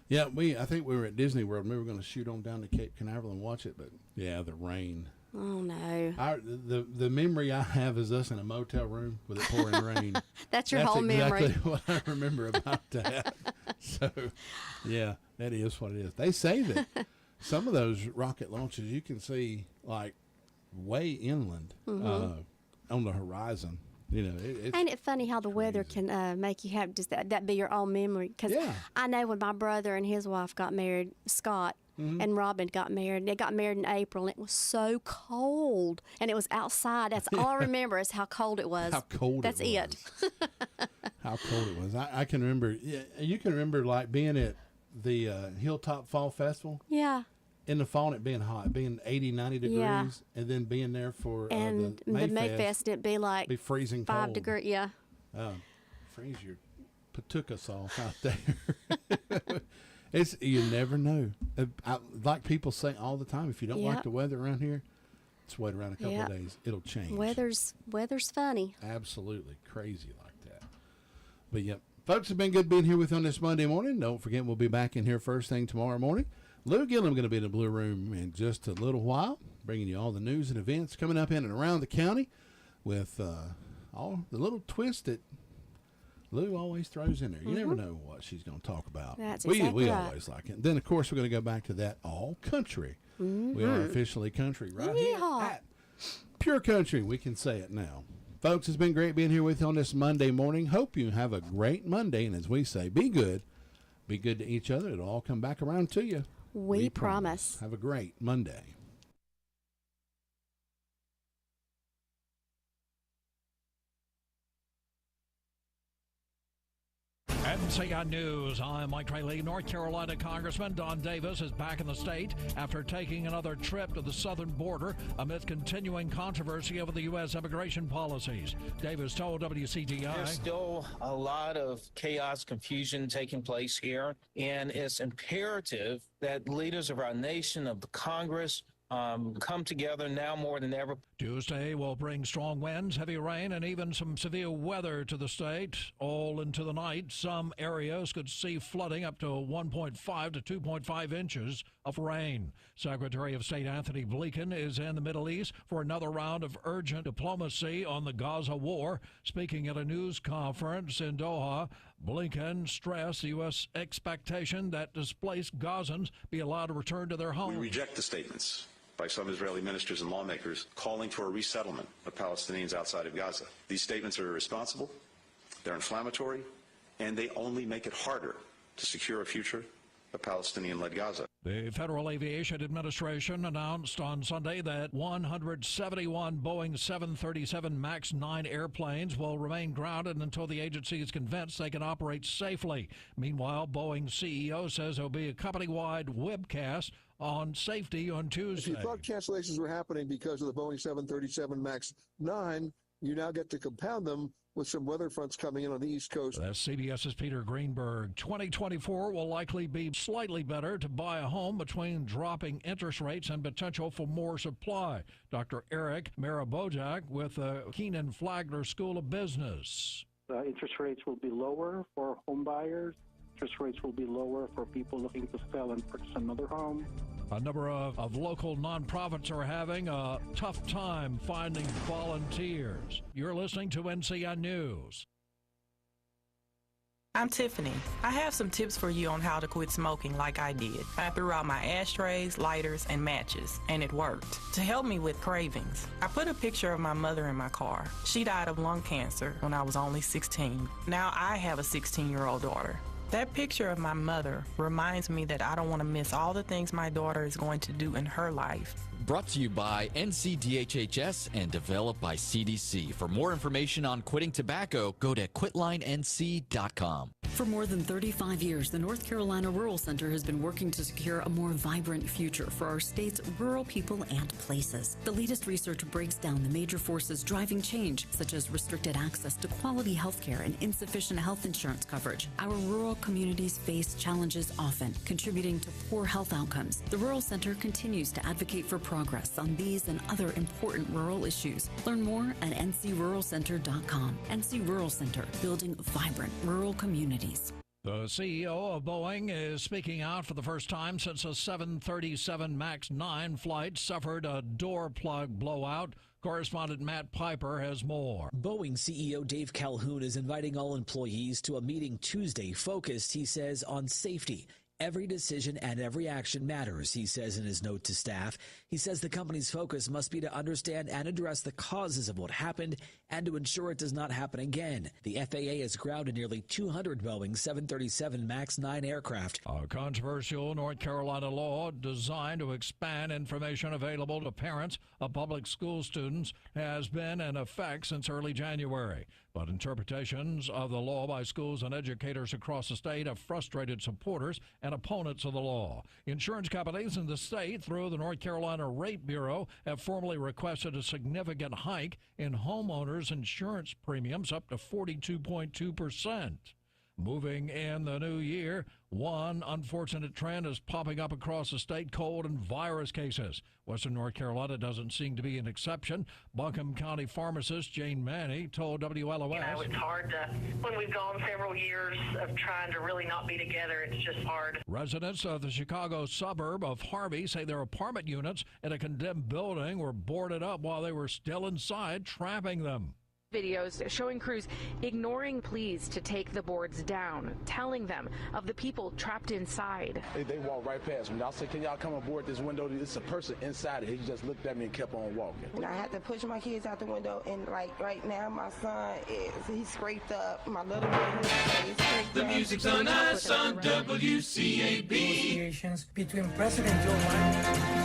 Yeah, I think we were at Disney World, and we were going to shoot on down to Cape Canaveral and watch it, but yeah, the rain. Oh no! The memory I have is us in a motel room with it pouring rain. That's whole memory. That's exactly what I remember about that. So, yeah, that is what it is. They say that some of those rocket launches you can see like way inland on the horizon. You know, ain't it funny how the weather can make you have just that be your own memory? Because I know when my brother and his wife got married, Scott. And Robin got married. And they got married in April, and it was so cold. And it was outside. That's all I remember is how cold it was. How cold That's it was. How cold it was. I can remember. Yeah, you can remember like being at the Hilltop Fall Festival. Yeah. In the fall, and it being hot, being 80, 90 degrees, and then being there for the Mayfest, it'd be like be freezing 5 degrees. Yeah. Freeze your patukas off out there. You never know. Like people say all the time, if you don't like the weather around here, just wait around a couple of days. It'll change. Weather's funny. Absolutely crazy like that. But yep, folks, it's been good being here with you on this Monday morning. Don't forget, we'll be back in here first thing tomorrow morning. Lou Gillum going to be in the Blue Room in just a little while, bringing you all the news and events coming up in and around the county with all the little twists that Lou always throws in there. You never know what she's going to talk about. That's we exactly right. always like it. Then, of course, we're going to go back to that all country. We are officially country right here at Pure Country. We can say it now. Folks, it's been great being here with you on this Monday morning. Hope you have a great Monday. And as we say, be good. Be good to each other. It'll all come back around to you. We promise. Have a great Monday. WCAB News. I'm Mike Trayley. North Carolina Congressman Don Davis is back in the state after taking another trip to the southern border amid continuing controversy over the U.S. immigration policies. Davis told WCTI. There's still a lot of chaos, confusion taking place here, and it's imperative that leaders of our nation, of the Congress, come together now more than ever. Tuesday will bring strong winds, heavy rain, and even some severe weather to the state. All into the night, some areas could see flooding up to 1.5 to 2.5 inches of rain. Secretary of State Anthony Blinken is in the Middle East for another round of urgent diplomacy on the Gaza war. Speaking at a news conference in Doha, Blinken stressed the U.S. expectation that displaced Gazans be allowed to return to their homes. We reject the statements by some Israeli ministers and lawmakers calling for a resettlement of Palestinians outside of Gaza. These statements are irresponsible, they're inflammatory, and they only make it harder to secure a future of Palestinian-led Gaza. The Federal Aviation Administration announced on Sunday that 171 Boeing 737 MAX 9 airplanes will remain grounded until the agency is convinced they can operate safely. Meanwhile, Boeing CEO says there will be a company-wide webcast on safety on Tuesday. If you thought cancellations were happening because of the Boeing 737 MAX 9, you now get to compound them with some weather fronts coming in on the East Coast. That's CBS's Peter Greenberg. 2024 will likely be slightly better to buy a home between dropping interest rates and potential for more supply. Dr. Eric Marabojak with the Keenan Flagler School of Business. Interest rates will be lower for home buyers. Interest rates will be lower for people looking to sell and purchase another home. A number of local nonprofits are having a tough time finding volunteers. You're listening to NCI News. I'm Tiffany. I have some tips for you on how to quit smoking like I did. I threw out my ashtrays, lighters, and matches, and it worked. To help me with cravings, I put a picture of my mother in my car. She died of lung cancer when I was only 16. Now I have a 16-year-old daughter. That picture of my mother reminds me that I don't want to miss all the things my daughter is going to do in her life. Brought to you by NCDHHS and developed by CDC. For more information on quitting tobacco, go to quitlinenc.com. For more than 35 years, the North Carolina Rural Center has been working to secure a more vibrant future for our state's rural people and places. The latest research breaks down the major forces driving change, such as restricted access to quality health care and insufficient health insurance coverage. Our rural communities face challenges often, contributing to poor health outcomes. The Rural Center continues to advocate for progress on these and other important rural issues. Learn more at ncruralcenter.com. NC Rural Center, building vibrant rural communities. The CEO of Boeing is speaking out for the first time since a 737 MAX 9 flight suffered a door plug blowout. Correspondent Matt Piper has more. Boeing CEO Dave Calhoun is inviting all employees to a meeting Tuesday focused, he says, on safety. Every decision and every action matters, he says in his note to staff. He says the company's focus must be to understand and address the causes of what happened and to ensure it does not happen again. The FAA has grounded nearly 200 Boeing 737 MAX 9 aircraft. A controversial North Carolina law designed to expand information available to parents of public school students has been in effect since early January. But interpretations of the law by schools and educators across the state have frustrated supporters and opponents of the law. Insurance companies in the state, through the North Carolina Rate Bureau, have formally requested a significant hike in homeowners' insurance premiums up to 42.2%. Moving in the new year, one unfortunate trend is popping up across the state: cold and virus cases. Western North Carolina doesn't seem to be an exception. Buncombe County pharmacist Jane Manny told WLOS. It's hard to, when we've gone several years of trying to really not be together, it's just hard. Residents of the Chicago suburb of Harvey say their apartment units in a condemned building were boarded up while they were still inside, trapping them. Videos showing crews ignoring pleas to take the boards down, telling them of the people trapped inside. They walked right past me. I said, can y'all come aboard this window? It's a person inside it. He just looked at me and kept on walking. And I had to push my kids out the window, and like right now, my son he's scraped up. My little boy, he's scraped the up. music's on us on WCAB. Negotiations between President Joe Biden.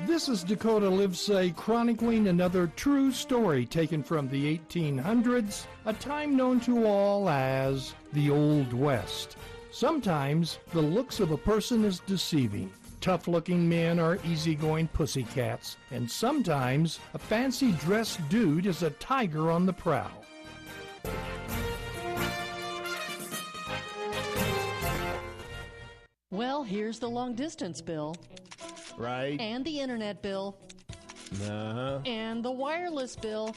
This is Dakota Livesay chronicling another true story taken from the 1800s, a time known to all as the Old West. Sometimes the looks of a person is deceiving. Tough-looking men are easygoing pussycats, and sometimes a fancy-dressed dude is a tiger on the prowl. Well, here's the long-distance bill. Right. And the internet bill. Uh-huh. And the wireless bill.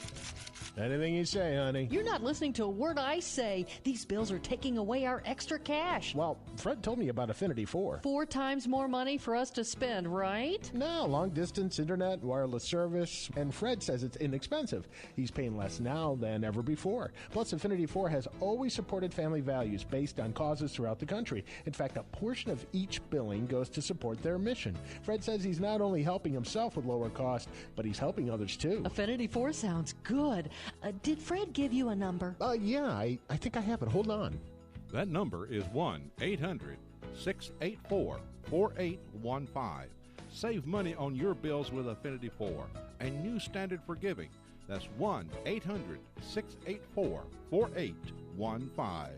Anything you say, honey. You're not listening to a word I say. These bills are taking away our extra cash. Well, Fred told me about Affinity 4. 4 times more money for us to spend, right? No, long-distance internet, wireless service, and Fred says it's inexpensive. He's paying less now than ever before. Plus, Affinity 4 has always supported family values based on causes throughout the country. In fact, a portion of each billing goes to support their mission. Fred says he's not only helping himself with lower cost, but he's helping others too. Affinity 4 sounds good. Did Fred give you a number? Yeah, I think I have it. Hold on. That number is 1-800-684-4815. Save money on your bills with Affinity 4, a new standard for giving. That's 1-800-684-4815.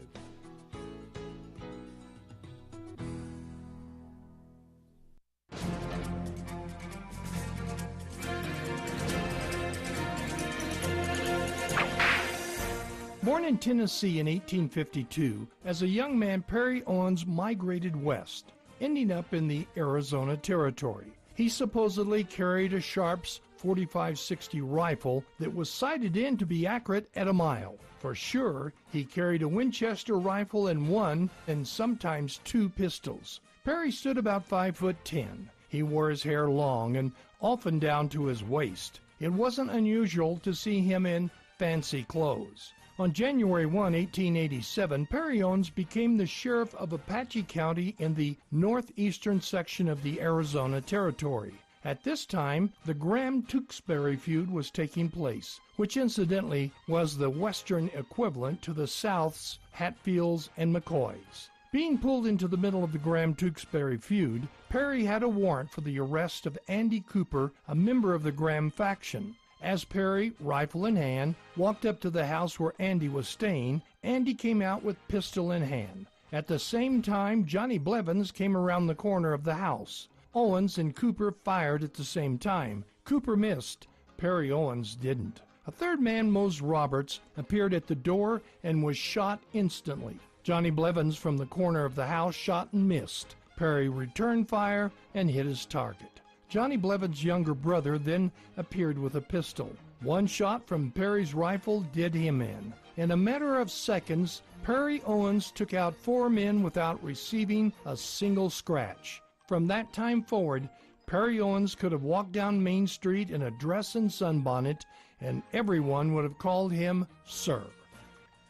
Born in Tennessee in 1852, as a young man, Perry Owens migrated west, ending up in the Arizona Territory. He supposedly carried a Sharps 45-60 rifle that was sighted in to be accurate at a mile. For sure, he carried a Winchester rifle and 1 and sometimes 2 pistols. Perry stood about 5'10". He wore his hair long and often down to his waist. It wasn't unusual to see him in fancy clothes. On January 1, 1887, Perry Owens became the sheriff of Apache County in the northeastern section of the Arizona Territory. At this time, the Graham-Tewksbury feud was taking place, which incidentally was the western equivalent to the South's Hatfields and McCoys. Being pulled into the middle of the Graham-Tewksbury feud, Perry had a warrant for the arrest of Andy Cooper, a member of the Graham faction. As Perry, rifle in hand, walked up to the house where Andy was staying, Andy came out with pistol in hand. At the same time, Johnny Blevins came around the corner of the house. Owens and Cooper fired at the same time. Cooper missed. Perry Owens didn't. A third man, Mose Roberts, appeared at the door and was shot instantly. Johnny Blevins from the corner of the house shot and missed. Perry returned fire and hit his target. Johnny Blevins' younger brother then appeared with a pistol. One shot from Perry's rifle did him in. In a matter of seconds, Perry Owens took out 4 men without receiving a single scratch. From that time forward, Perry Owens could have walked down Main Street in a dress and sunbonnet, and everyone would have called him Sir.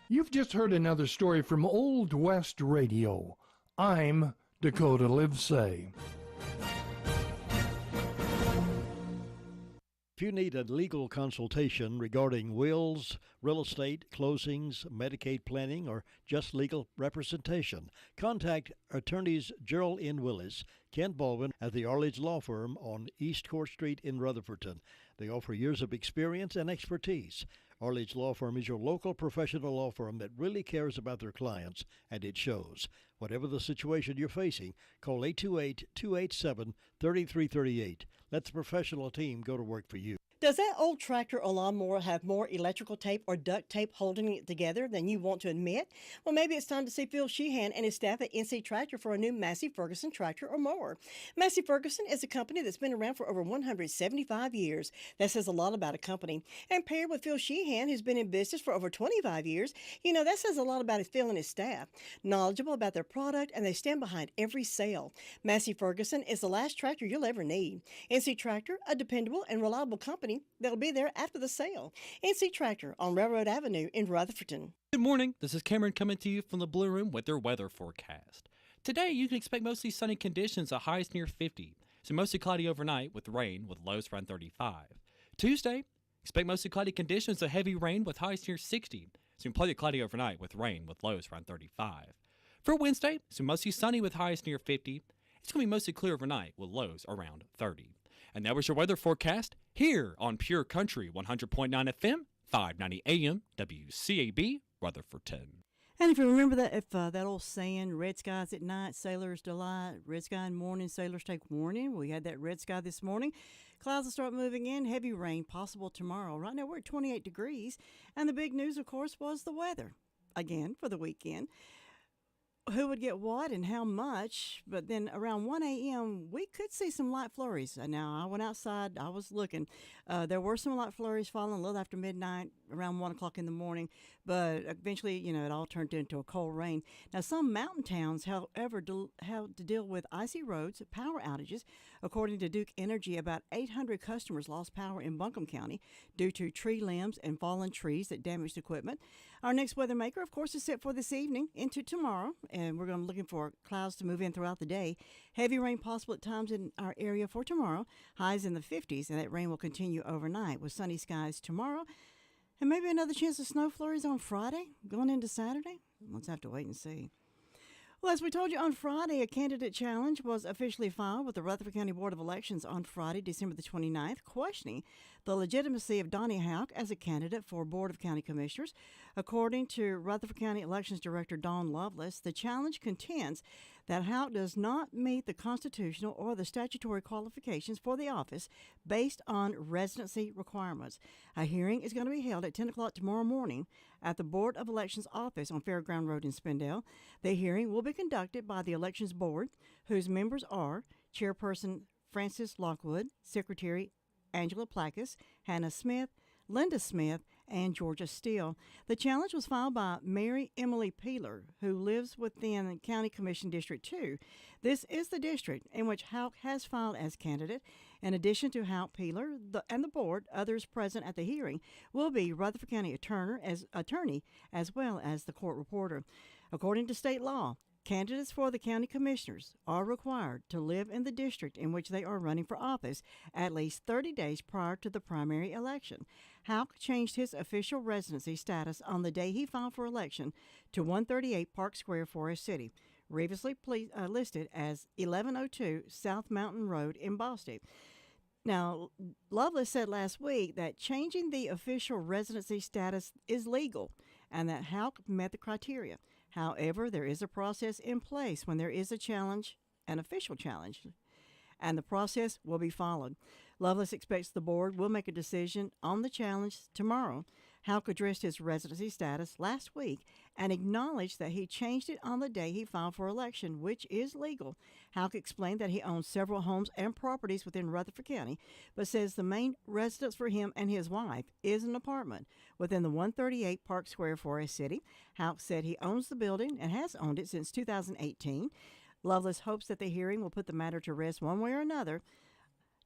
You've just heard another story from Old West Radio. I'm Dakota Livesay. If you need a legal consultation regarding wills, real estate, closings, Medicaid planning, or just legal representation, contact attorneys Gerald N. Willis, Kent Baldwin at the Arledge Law Firm on East Court Street in Rutherfordton. They offer years of experience and expertise. Arledge Law Firm is your local professional law firm that really cares about their clients, and it shows. Whatever the situation you're facing, call 828-287-3338. Let the professional team go to work for you. Does that old tractor or lawnmower have more electrical tape or duct tape holding it together than you want to admit? Well, maybe it's time to see Phil Sheehan and his staff at NC Tractor for a new Massey Ferguson tractor or mower. Massey Ferguson is a company that's been around for over 175 years. That says a lot about a company. And paired with Phil Sheehan, who's been in business for over 25 years, that says a lot about his Phil and his staff. Knowledgeable about their product, and they stand behind every sale. Massey Ferguson is the last tractor you'll ever need. NC Tractor, a dependable and reliable company that'll be there after the sale. NC Tractor on Railroad Avenue in Rutherfordton. Good morning. This is Cameron coming to you from the Blue Room with their weather forecast. Today, you can expect mostly sunny conditions at highs near 50. So mostly cloudy overnight with rain with lows around 35. Tuesday, expect mostly cloudy conditions, a heavy rain with highs near 60. So plenty cloudy overnight with rain with lows around 35. For Wednesday, so mostly sunny with highs near 50. It's going to be mostly clear overnight with lows around 30. And that was your weather forecast here on Pure Country 100.9 FM, 590 AM, WCAB, Rutherfordton. And if you remember that old saying, red skies at night, sailors delight, red sky in the morning, sailors take warning. We had that red sky this morning. Clouds will start moving in, heavy rain possible tomorrow. Right now we're at 28 degrees. And the big news, of course, was the weather, again, for the weekend. Who would get what and how much, but then around 1 a.m. we could see some light flurries. Now, I went outside, I was looking. There were some light flurries falling a little after midnight, around 1 o'clock in the morning, but eventually, it all turned into a cold rain. Now, some mountain towns, however, had to deal with icy roads, power outages. According to Duke Energy, about 800 customers lost power in Buncombe County due to tree limbs and fallen trees that damaged equipment. Our next weather maker, of course, is set for this evening into tomorrow, and we're going to be looking for clouds to move in throughout the day. Heavy rain possible at times in our area for tomorrow, highs in the 50s, and that rain will continue overnight with sunny skies tomorrow, and maybe another chance of snow flurries on Friday, going into Saturday. Let's have to wait and see. Well, as we told you on Friday, a candidate challenge was officially filed with the Rutherford County Board of Elections on Friday, December the 29th, questioning the legitimacy of Donnie Houck as a candidate for Board of County Commissioners. According to Rutherford County Elections Director Dawn Lovelace, the challenge contends that Houck does not meet the constitutional or the statutory qualifications for the office based on residency requirements. A hearing is going to be held at 10 o'clock tomorrow morning at the Board of Elections office on Fairground Road in Spindale. The hearing will be conducted by the Elections Board, whose members are Chairperson Francis Lockwood, Secretary Angela Placus, Hannah Smith, Linda Smith, and Georgia Steele. The challenge was filed by Mary Emily Peeler, who lives within County Commission District 2. This is the district in which Houck has filed as candidate. In addition to Houck, Peeler, and the board, others present at the hearing will be Rutherford County attorney as well as the court reporter. According to state law, candidates for the county commissioners are required to live in the district in which they are running for office at least 30 days prior to the primary election. Houck changed his official residency status on the day he filed for election to 138 Park Square, Forest City, previously listed as 1102 South Mountain Road in Boston. Now, Lovelace said last week that changing the official residency status is legal and that Houck met the criteria. However, there is a process in place when there is a challenge, an official challenge, and the process will be followed. Lovelace expects the board will make a decision on the challenge tomorrow. Houck addressed his residency status last week and acknowledged that he changed it on the day he filed for election, which is legal. Houck explained that he owns several homes and properties within Rutherford County, but says the main residence for him and his wife is an apartment within the 138 Park Square, Forest City. Houck said he owns the building and has owned it since 2018. Lovelace hopes that the hearing will put the matter to rest one way or another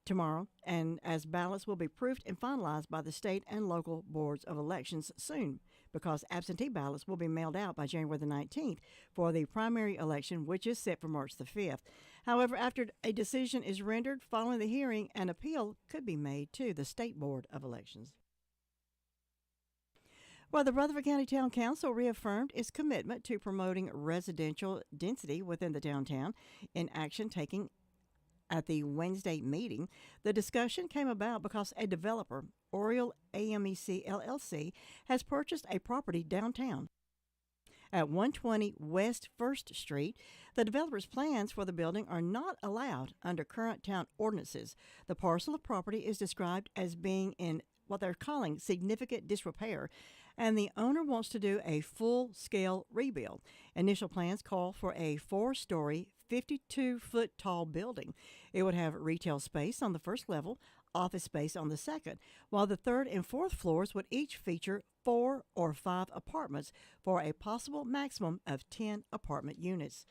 tomorrow, and as ballots will be proofed and finalized by the state and local boards of elections soon, because absentee ballots will be mailed out by January the 19th for the primary election, which is set for March the 5th. However, after a decision is rendered following the hearing, an appeal could be made to the State Board of Elections. Well, the Rutherford County Town Council reaffirmed its commitment to promoting residential density within the downtown in action taking at the Wednesday meeting. The discussion came about because a developer, Oriole AMEC LLC, has purchased a property downtown. at 120 West 1st Street. The developer's plans for the building are not allowed under current town ordinances. The parcel of property is described as being in what they're calling significant disrepair, and the owner wants to do a full-scale rebuild. Initial plans call for a 4-story, 52-foot tall building. It would have retail space on the first level, office space on the second, while the third and fourth floors would each feature 4 or 5 apartments for a possible maximum of 10 apartment units.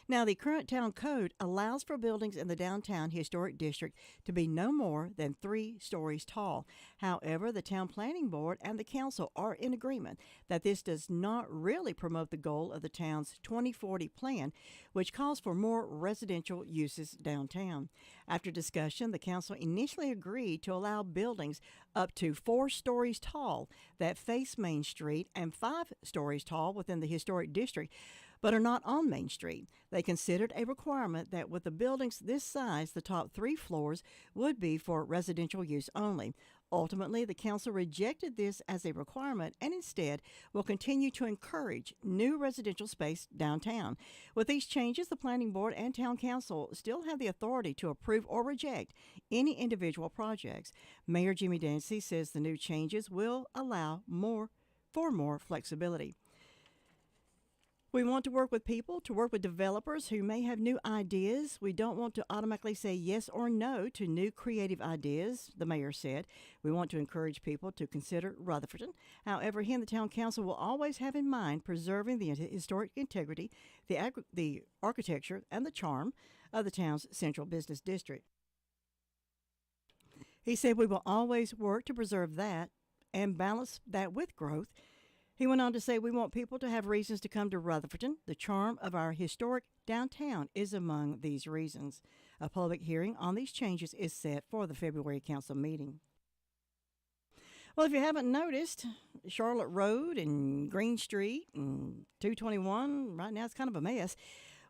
Now, the current town code allows for buildings in the downtown historic district to be no more than 3 stories tall. However, the town planning board and the council are in agreement that this does not really promote the goal of the town's 2040 plan, which calls for more residential uses downtown. After discussion, the council initially agreed to allow buildings up to 4 stories tall that face Main Street and 5 stories tall within the historic district, but are not on Main Street. They considered a requirement that with the buildings this size, the top 3 floors would be for residential use only. Ultimately, the council rejected this as a requirement and instead will continue to encourage new residential space downtown. With these changes, the planning board and town council still have the authority to approve or reject any individual projects. Mayor Jimmy Dancy says the new changes will allow more flexibility. We want to work with people, to work with developers who may have new ideas. We don't want to automatically say yes or no to new creative ideas, the mayor said. We want to encourage people to consider Rutherford. However, he and the town council will always have in mind preserving the historic integrity, the architecture, and the charm of the town's central business district. He said we will always work to preserve that and balance that with growth. He went on to say, we want people to have reasons to come to Rutherford. The charm of our historic downtown is among these reasons. A public hearing on these changes is set for the February council meeting. Well, if you haven't noticed, Charlotte Road and Green Street and 221, right now it's kind of a mess.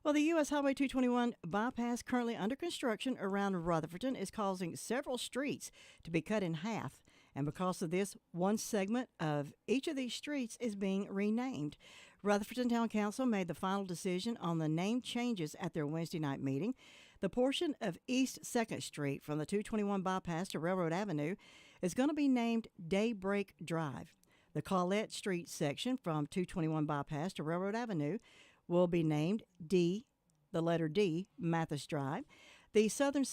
Well, the U.S. Highway 221 bypass currently under construction around Rutherford is causing several streets to be cut in half. And because of this, one segment of each of these streets is being renamed. Rutherford Town Council made the final decision on the name changes at their Wednesday night meeting. The portion of East 2nd Street from the 221 bypass to Railroad Avenue is going to be named Daybreak Drive. The Collette Street section from 221 bypass to Railroad Avenue will be named the letter D, Mathis Drive. The southern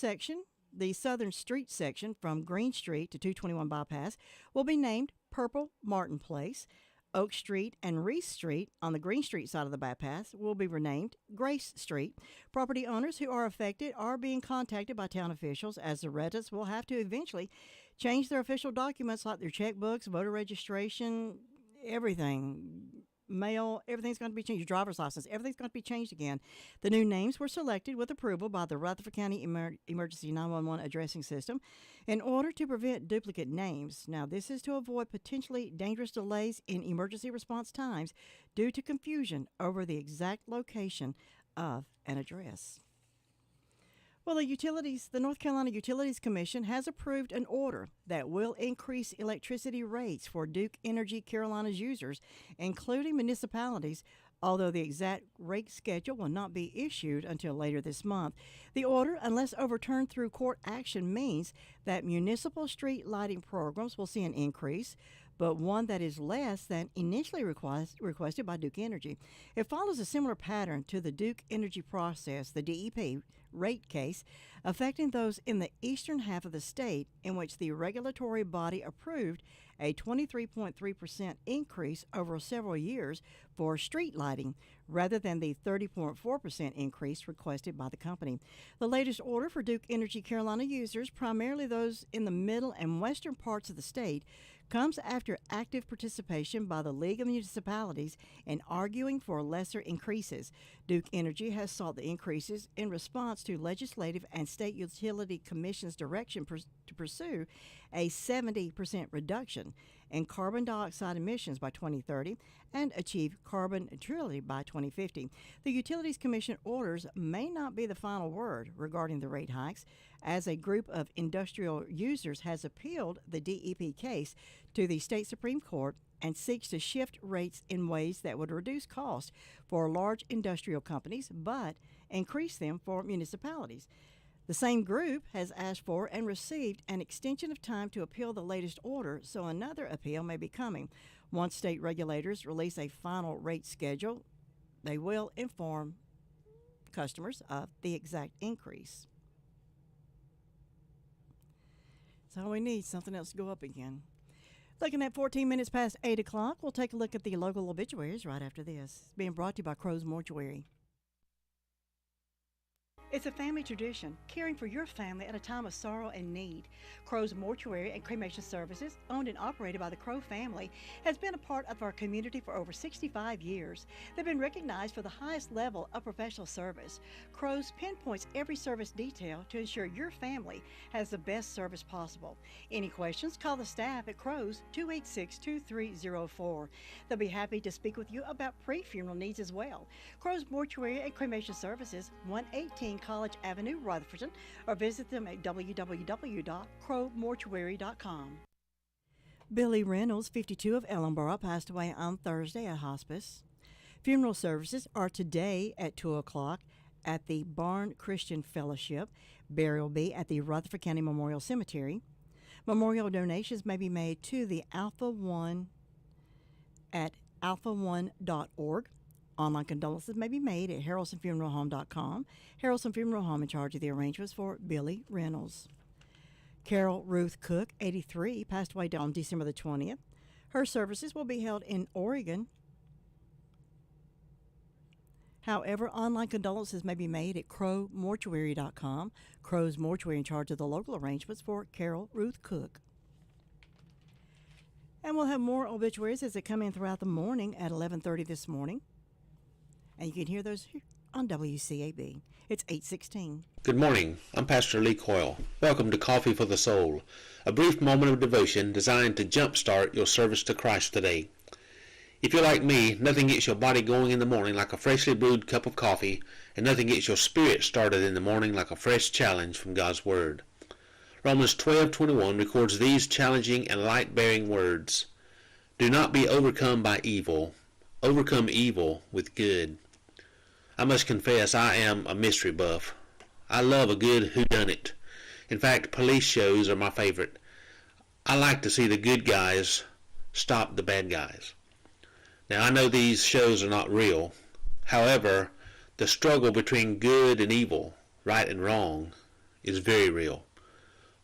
street section from Green Street to 221 bypass will be named Purple Martin Place. Oak Street and Reese Street on the Green Street side of the bypass will be renamed Grace Street. Property owners who are affected are being contacted by town officials, as the residents will have to eventually change their official documents like their checkbooks, voter registration, everything. Mail, everything's going to be changed. Your driver's license, everything's going to be changed again. The new names were selected with approval by the Rutherford County Emergency 911 addressing system in order to prevent duplicate names. Now, this is to avoid potentially dangerous delays in emergency response times due to confusion over the exact location of an address. Well, the North Carolina Utilities Commission has approved an order that will increase electricity rates for Duke Energy Carolinas users, including municipalities, although the exact rate schedule will not be issued until later this month. The order, unless overturned through court action, means that municipal street lighting programs will see an increase, but one that is less than initially requested by Duke Energy. It follows a similar pattern to the Duke Energy process, the DEP rate case, affecting those in the eastern half of the state, in which the regulatory body approved a 23.3% increase over several years for street lighting, rather than the 30.4% increase requested by the company. The latest order for Duke Energy Carolina users, primarily those in the middle and western parts of the state, comes after active participation by the League of Municipalities in arguing for lesser increases. Duke Energy has sought the increases in response to legislative and state utility commission's direction to pursue a 70% reduction in carbon dioxide emissions by 2030 and achieve carbon neutrality by 2050. The Utilities Commission orders may not be the final word regarding the rate hikes, as a group of industrial users has appealed the DEP case to the state Supreme Court and seeks to shift rates in ways that would reduce costs for large industrial companies but increase them for municipalities. The same group has asked for and received an extension of time to appeal the latest order, so another appeal may be coming. Once state regulators release a final rate schedule, they will inform customers of the exact increase. That's all we need, something else to go up again. Looking at 14 minutes past 8 o'clock, we'll take a look at the local obituaries right after this. It's being brought to you by Crow's Mortuary. It's a family tradition, caring for your family at a time of sorrow and need. Crow's Mortuary and Cremation Services, owned and operated by the Crow family, has been a part of our community for over 65 years. They've been recognized for the highest level of professional service. Crow's pinpoints every service detail to ensure your family has the best service possible. Any questions, call the staff at Crow's 286-2304. They'll be happy to speak with you about pre-funeral needs as well. Crow's Mortuary and Cremation Services, 118 College Avenue, Rutherford, or visit them at www.crowmortuary.com. Billy Reynolds, 52, of Ellenboro, passed away on Thursday at hospice. Funeral services are today at 2 o'clock at the Barn Christian Fellowship. Burial will be at the Rutherford County Memorial Cemetery. Memorial donations may be made to the Alpha One at alpha1.org. Online condolences may be made at harrelsonfuneralhome.com. Harrelson Funeral Home in charge of the arrangements for Billy Reynolds. Carol Ruth Cook, 83, passed away on December the 20th. Her services will be held in Oregon. However, online condolences may be made at crowmortuary.com. Crow's Mortuary in charge of the local arrangements for Carol Ruth Cook. And we'll have more obituaries as they come in throughout the morning at 11:30 this morning. And you can hear those here on WCAB. It's 8:16. Good morning. I'm Pastor Lee Coyle. Welcome to Coffee for the Soul, a brief moment of devotion designed to jumpstart your service to Christ today. If you're like me, nothing gets your body going in the morning like a freshly brewed cup of coffee, and nothing gets your spirit started in the morning like a fresh challenge from God's Word. Romans 12:21 records these challenging and light-bearing words: "Do not be overcome by evil. Overcome evil with good." I must confess I am a mystery buff. I love a good whodunit. In fact, police shows are my favorite. I like to see the good guys stop the bad guys. Now, I know these shows are not real. However, the struggle between good and evil, right and wrong, is very real.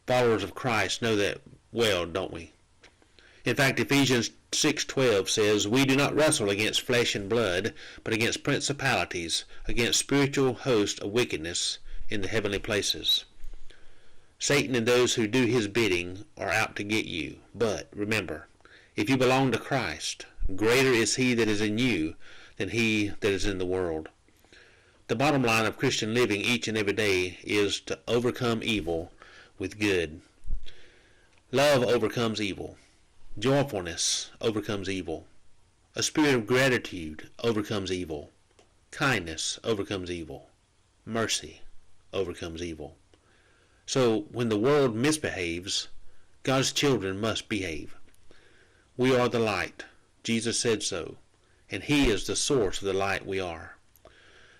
Followers of Christ know that well, don't we? In fact, Ephesians 6:12 says, "We do not wrestle against flesh and blood, but against principalities, against spiritual hosts of wickedness in the heavenly places." Satan and those who do his bidding are out to get you. But remember, if you belong to Christ, greater is he that is in you than he that is in the world. The bottom line of Christian living each and every day is to overcome evil with good. Love overcomes evil. Joyfulness overcomes evil. A spirit of gratitude overcomes evil. Kindness overcomes evil. Mercy overcomes evil. So when the world misbehaves, God's children must behave. We are the light. Jesus said so, and he is the source of the light we are.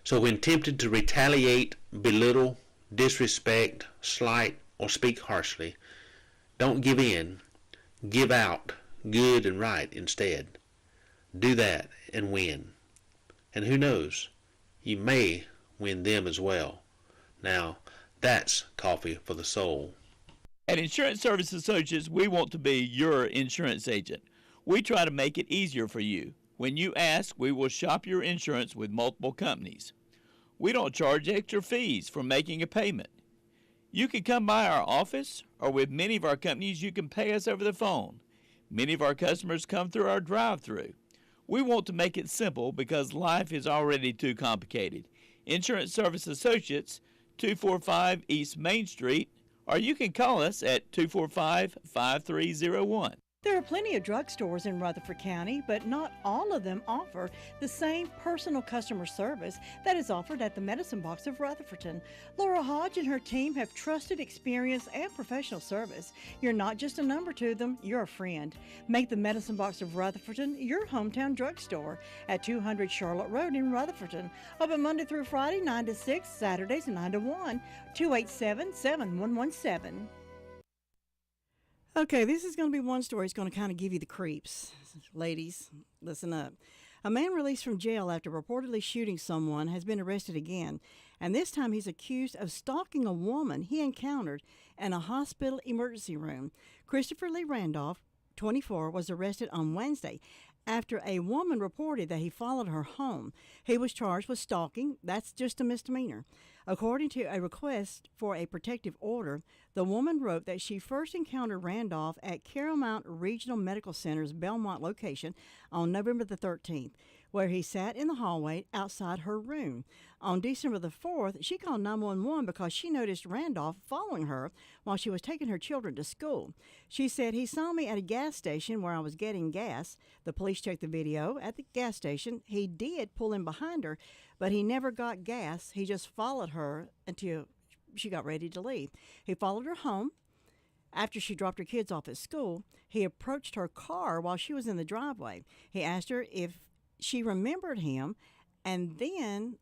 So when tempted to retaliate, belittle, disrespect, slight, or speak harshly, don't give in. Give out good and right instead. Do that and win. And who knows, you may win them as well. Now, that's coffee for the soul. At Insurance Service Associates, we want to be your insurance agent. We try to make it easier for you. When you ask, we will shop your insurance with multiple companies. We don't charge extra fees for making a payment. You can come by our office, or with many of our companies, you can pay us over the phone. Many of our customers come through our drive-thru. We want to make it simple because life is already too complicated. Insurance Service Associates, 245 East Main Street, or you can call us at 245-5301. There are plenty of drugstores in Rutherford County, but not all of them offer the same personal customer service that is offered at the Medicine Box of Rutherfordton. Laura Hodge and her team have trusted experience and professional service. You're not just a number to them, you're a friend. Make the Medicine Box of Rutherfordton your hometown drugstore at 200 Charlotte Road in Rutherfordton. Open Monday through Friday, 9 to 6, Saturdays 9 to 1, 287-7117. Okay, this is going to be one story. It's going to kind of give you the creeps. Ladies, listen up. A man released from jail after reportedly shooting someone has been arrested again, and this time he's accused of stalking a woman he encountered in a hospital emergency room. Christopher Lee Randolph, 24, was arrested on Wednesday after a woman reported that he followed her home. He was charged with stalking. That's just a misdemeanor. According to a request for a protective order, the woman wrote that she first encountered Randolph at Carrollmount Regional Medical Center's Belmont location on November the 13th, where he sat in the hallway outside her room. On December the 4th, she called 911 because she noticed Randolph following her while she was taking her children to school. She said, "He saw me at a gas station where I was getting gas." The police checked the video. At the gas station, he did pull in behind her, but he never got gas. He just followed her until she got ready to leave. He followed her home. After she dropped her kids off at school, he approached her car while she was in the driveway. He asked her if she remembered him, and then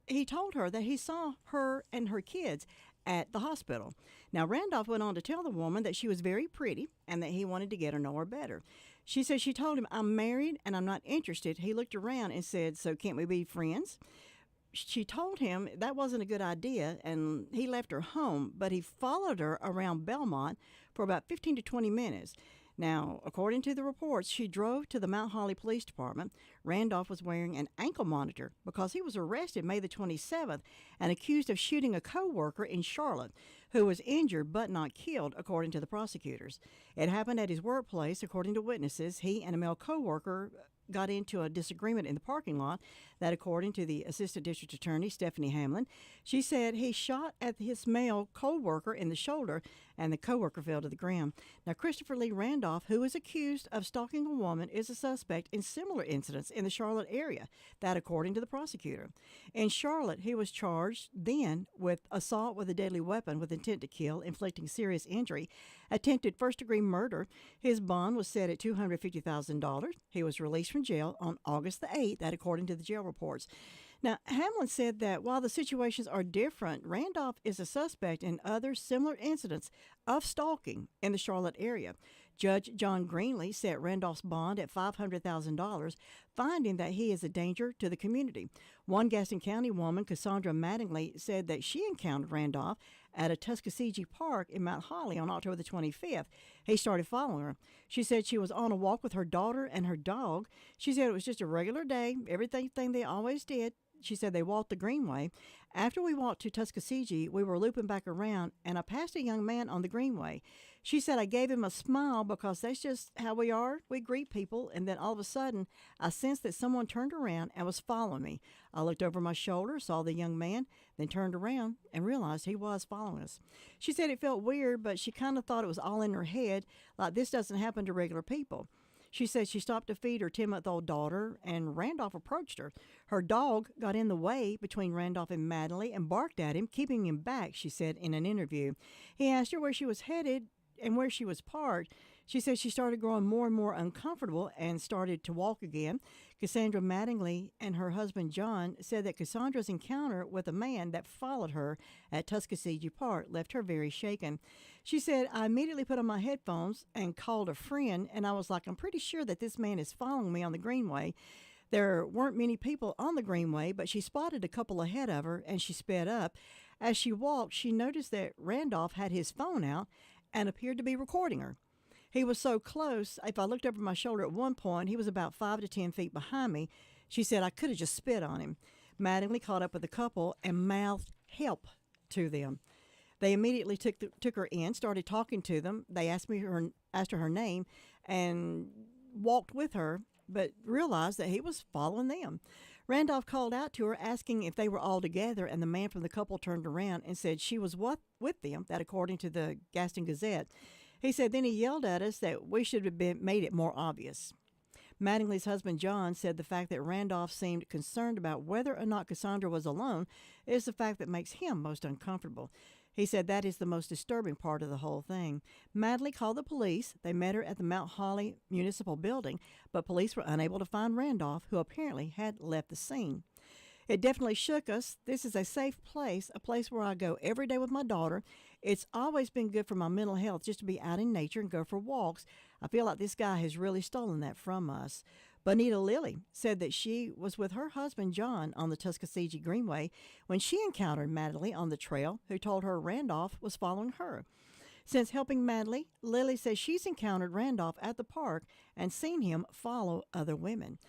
he told her that he saw her and her kids at the hospital. Now, Randolph went on to tell the woman that she was very pretty and that he wanted to get to know her better. She said she told him, "I'm married and I'm not interested." He looked around and said, "So can't we be friends?" She told him that wasn't a good idea, and he left her home, but he followed her around Belmont for about 15 to 20 minutes. Now, according to the reports, she drove to the Mount Holly Police Department. Randolph was wearing an ankle monitor because he was arrested May the 27th and accused of shooting a co-worker in Charlotte who was injured but not killed, according to the prosecutors. It happened at his workplace, according to witnesses. He and a male co-worker got into a disagreement in the parking lot. That, according to the Assistant District Attorney, Stephanie Hamlin, she said he shot at his male co-worker in the shoulder, and the co-worker fell to the ground. Now, Christopher Lee Randolph, who is accused of stalking a woman, is a suspect in similar incidents in the Charlotte area. That, according to the prosecutor. In Charlotte, he was charged then with assault with a deadly weapon with intent to kill, inflicting serious injury, attempted first-degree murder. His bond was set at $250,000. He was released from jail on August the 8th, that according to the jail reports. Now, Hamlin said that while the situations are different, Randolph is a suspect in other similar incidents of stalking in the Charlotte area. Judge John Greenlee set Randolph's bond at $500,000, finding that he is a danger to the community. One Gaston County woman, Cassandra Mattingly, said that she encountered Randolph at a Tuskegee Park in Mount Holly on October the 25th. He started following her. She said she was on a walk with her daughter and her dog. She said it was just a regular day, everything they always did. She said they walked the Greenway. After we walked to Tuskegee, we were looping back around, and I passed a young man on the Greenway. She said I gave him a smile because that's just how we are. We greet people, and then all of a sudden, I sensed that someone turned around and was following me. I looked over my shoulder, saw the young man, then turned around and realized he was following us. She said it felt weird, but she kind of thought it was all in her head, like this doesn't happen to regular people. She said she stopped to feed her 10-month-old daughter, and Randolph approached her. Her dog got in the way between Randolph and Mattingly and barked at him, keeping him back, she said in an interview. He asked her where she was headed and where she was parked. She said she started growing more and more uncomfortable and started to walk again. Cassandra Mattingly and her husband John said that Cassandra's encounter with a man that followed her at Tuskegee Park left her very shaken. She said, I immediately put on my headphones and called a friend, and I was like, I'm pretty sure that this man is following me on the Greenway. There weren't many people on the Greenway, but she spotted a couple ahead of her, and she sped up. As she walked, she noticed that Randolph had his phone out and appeared to be recording her. He was so close, if I looked over my shoulder at one point, he was about 5 to 10 feet behind me. She said I could have just spit on him. Mattingly caught up with the couple and mouthed help to them. They immediately took her in, started talking to them. They asked her her name and walked with her, but realized that he was following them. Randolph called out to her, asking if they were all together, and the man from the couple turned around and said she was with them, that according to the Gaston Gazette. He said then he yelled at us that we should have made it more obvious. Mattingly's husband, John, said the fact that Randolph seemed concerned about whether or not Cassandra was alone is the fact that makes him most uncomfortable. He said that is the most disturbing part of the whole thing. Mattingly called the police. They met her at the Mount Holly Municipal Building, but police were unable to find Randolph, who apparently had left the scene. It definitely shook us. This is a safe place, a place where I go every day with my daughter. It's always been good for my mental health just to be out in nature and go for walks. I feel like this guy has really stolen that from us. Bonita Lilly said that she was with her husband, John, on the Tuskegee Greenway when she encountered Mattingly on the trail, who told her Randolph was following her. Since helping Mattingly, Lilly says she's encountered Randolph at the park and seen him follow other women.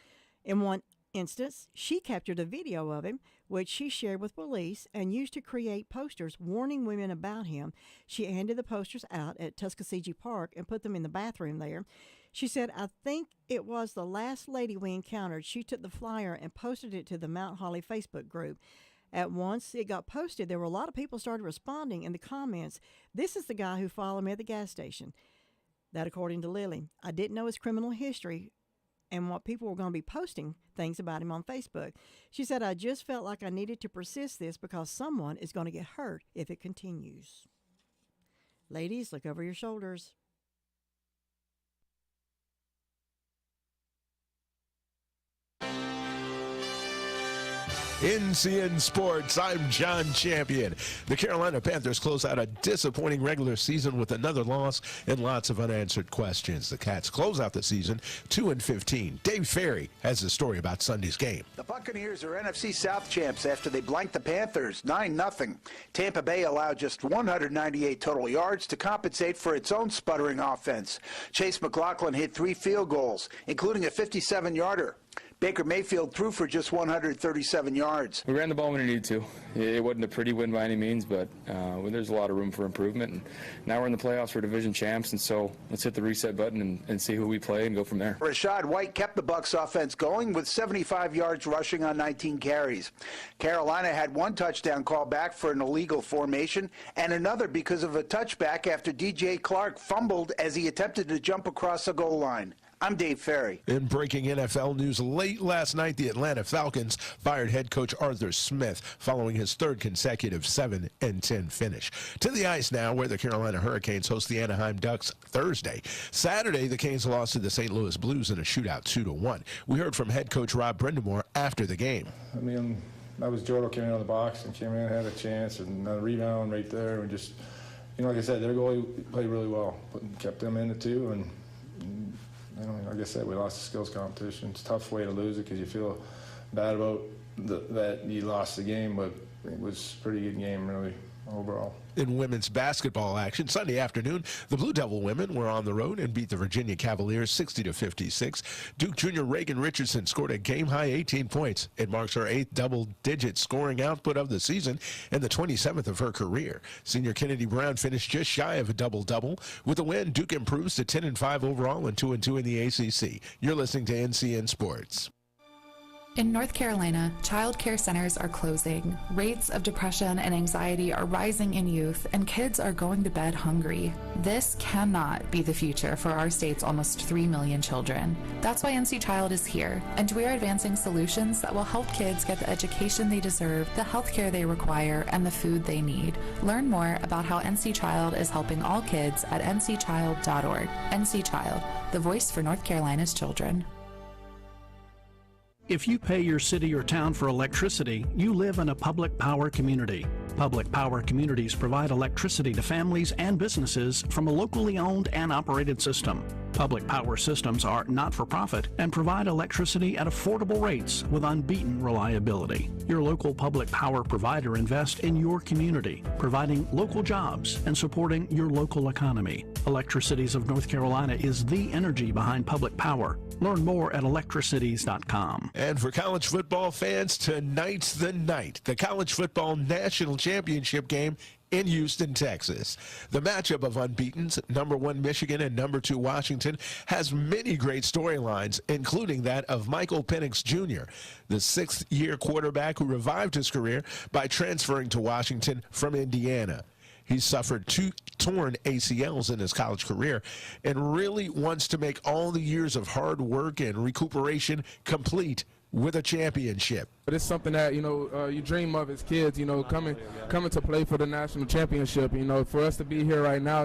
In one instance, she captured a video of him, which she shared with police and used to create posters warning women about him. She handed the posters out at Tuskegee Park and put them in the bathroom there. She said, I think it was the last lady we encountered. She took the flyer and posted it to the Mount Holly Facebook group. At once it got posted, there were a lot of people started responding in the comments. This is the guy who followed me at the gas station. That according to Lily. I didn't know his criminal history and what people were going to be posting things about him on Facebook. She said, I just felt like I needed to persist this because someone is going to get hurt if it continues. Ladies, look over your shoulders. NCN Sports, I'm John Champion. The Carolina Panthers close out a disappointing regular season with another loss and lots of unanswered questions. The Cats close out the season 2-15. Dave Ferry has the story about Sunday's game. The Buccaneers are NFC South champs after they blanked the Panthers 9-0. Tampa Bay allowed just 198 total yards to compensate for its own sputtering offense. Chase McLaughlin hit 3 field goals, including a 57-yarder. Baker Mayfield threw for just 137 yards. We ran the ball when we needed to. It wasn't a pretty win by any means, but there's a lot of room for improvement. And now we're in the playoffs for division champs, and so let's hit the reset button and see who we play and go from there. Rashad White kept the Bucs offense going with 75 yards rushing on 19 carries. Carolina had 1 touchdown call back for an illegal formation and another because of a touchback after DJ Clark fumbled as he attempted to jump across the goal line. I'm Dave Ferry. In breaking NFL news, late last night, the Atlanta Falcons fired head coach Arthur Smith following his 3rd consecutive 7-10 finish. To the ice now, where the Carolina Hurricanes host the Anaheim Ducks Thursday. Saturday, the Canes lost to the St. Louis Blues in a shootout 2-1. We heard from head coach Rob Brindamore after the game. I mean, that was Jordo came in on the box and came in, had a chance, and a rebound right there. And just, like I said, their goalie played really well, kept them in the 2, and like I said, we lost the skills competition. It's a tough way to lose it because you feel bad about that you lost the game, but it was a pretty good game, really, overall. In women's basketball action, Sunday afternoon, the Blue Devil women were on the road and beat the Virginia Cavaliers 60-56. Duke junior Reagan Richardson scored a game-high 18 points. It marks her 8th double-digit scoring output of the season and the 27th of her career. Senior Kennedy Brown finished just shy of a double-double. With a win, Duke improves to 10-5 overall and 2-2 in the ACC. You're listening to NCN Sports. In North Carolina, child care centers are closing. Rates of depression and anxiety are rising in youth, and kids are going to bed hungry. This cannot be the future for our state's almost 3 million children. That's why NC Child is here, and we are advancing solutions that will help kids get the education they deserve, the health care they require, and the food they need. Learn more about how NC Child is helping all kids at ncchild.org. NC Child, the voice for North Carolina's children. If you pay your city or town for electricity, you live in a public power community. Public power communities provide electricity to families and businesses from a locally owned and operated system. Public power systems are not-for-profit and provide electricity at affordable rates with unbeaten reliability. Your local public power provider invests in your community, providing local jobs and supporting your local economy. Electricities of North Carolina is the energy behind public power. Learn more at electricities.com. And for college football fans, tonight's the night. The College Football National Championship game in Houston, Texas. The matchup of unbeatens, number 1 Michigan and number 2 Washington, has many great storylines, including that of Michael Penix Jr., the 6th-year quarterback who revived his career by transferring to Washington from Indiana. He suffered 2 torn ACLs in his college career and really wants to make all the years of hard work and recuperation complete with a championship. But it's something that, you dream of as kids, coming to play for the national championship. For us to be here right now,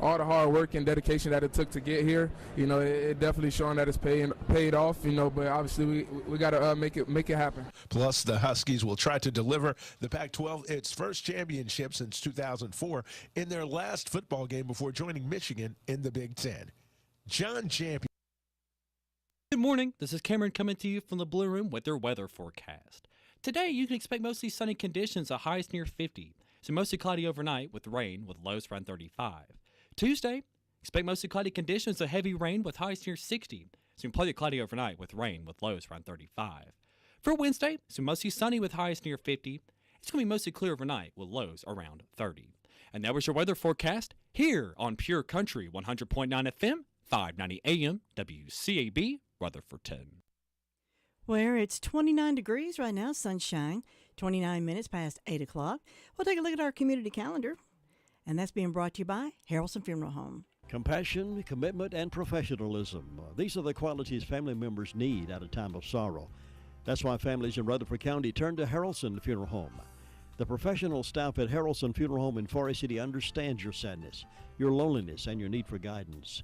all the hard work and dedication that it took to get here, it definitely showing that it's paid off, but obviously we got to make it happen. Plus, the Huskies will try to deliver the Pac-12 its first championship since 2004 in their last football game before joining Michigan in the Big Ten. John Champion. Good morning. This is Cameron coming to you from the Blue Room with their weather forecast. Today, you can expect mostly sunny conditions, a highs near 50. So mostly cloudy overnight with rain with lows around 35. Tuesday, expect mostly cloudy conditions, a heavy rain with highs near 60. So plenty of cloudy overnight with rain with lows around 35. For Wednesday, so mostly sunny with highs near 50. It's going to be mostly clear overnight with lows around 30. And that was your weather forecast here on Pure Country 100.9 FM, 590 AM, WCAB. Rutherfordton. Where it's 29 degrees right now, sunshine, 29 minutes past 8 o'clock. We'll take a look at our community calendar, and that's being brought to you by Harrelson Funeral Home. Compassion, commitment, and professionalism. These are the qualities family members need at a time of sorrow. That's why families in Rutherford County turn to Harrelson Funeral Home. The professional staff at Harrelson Funeral Home in Forest City understands your sadness, your loneliness, and your need for guidance.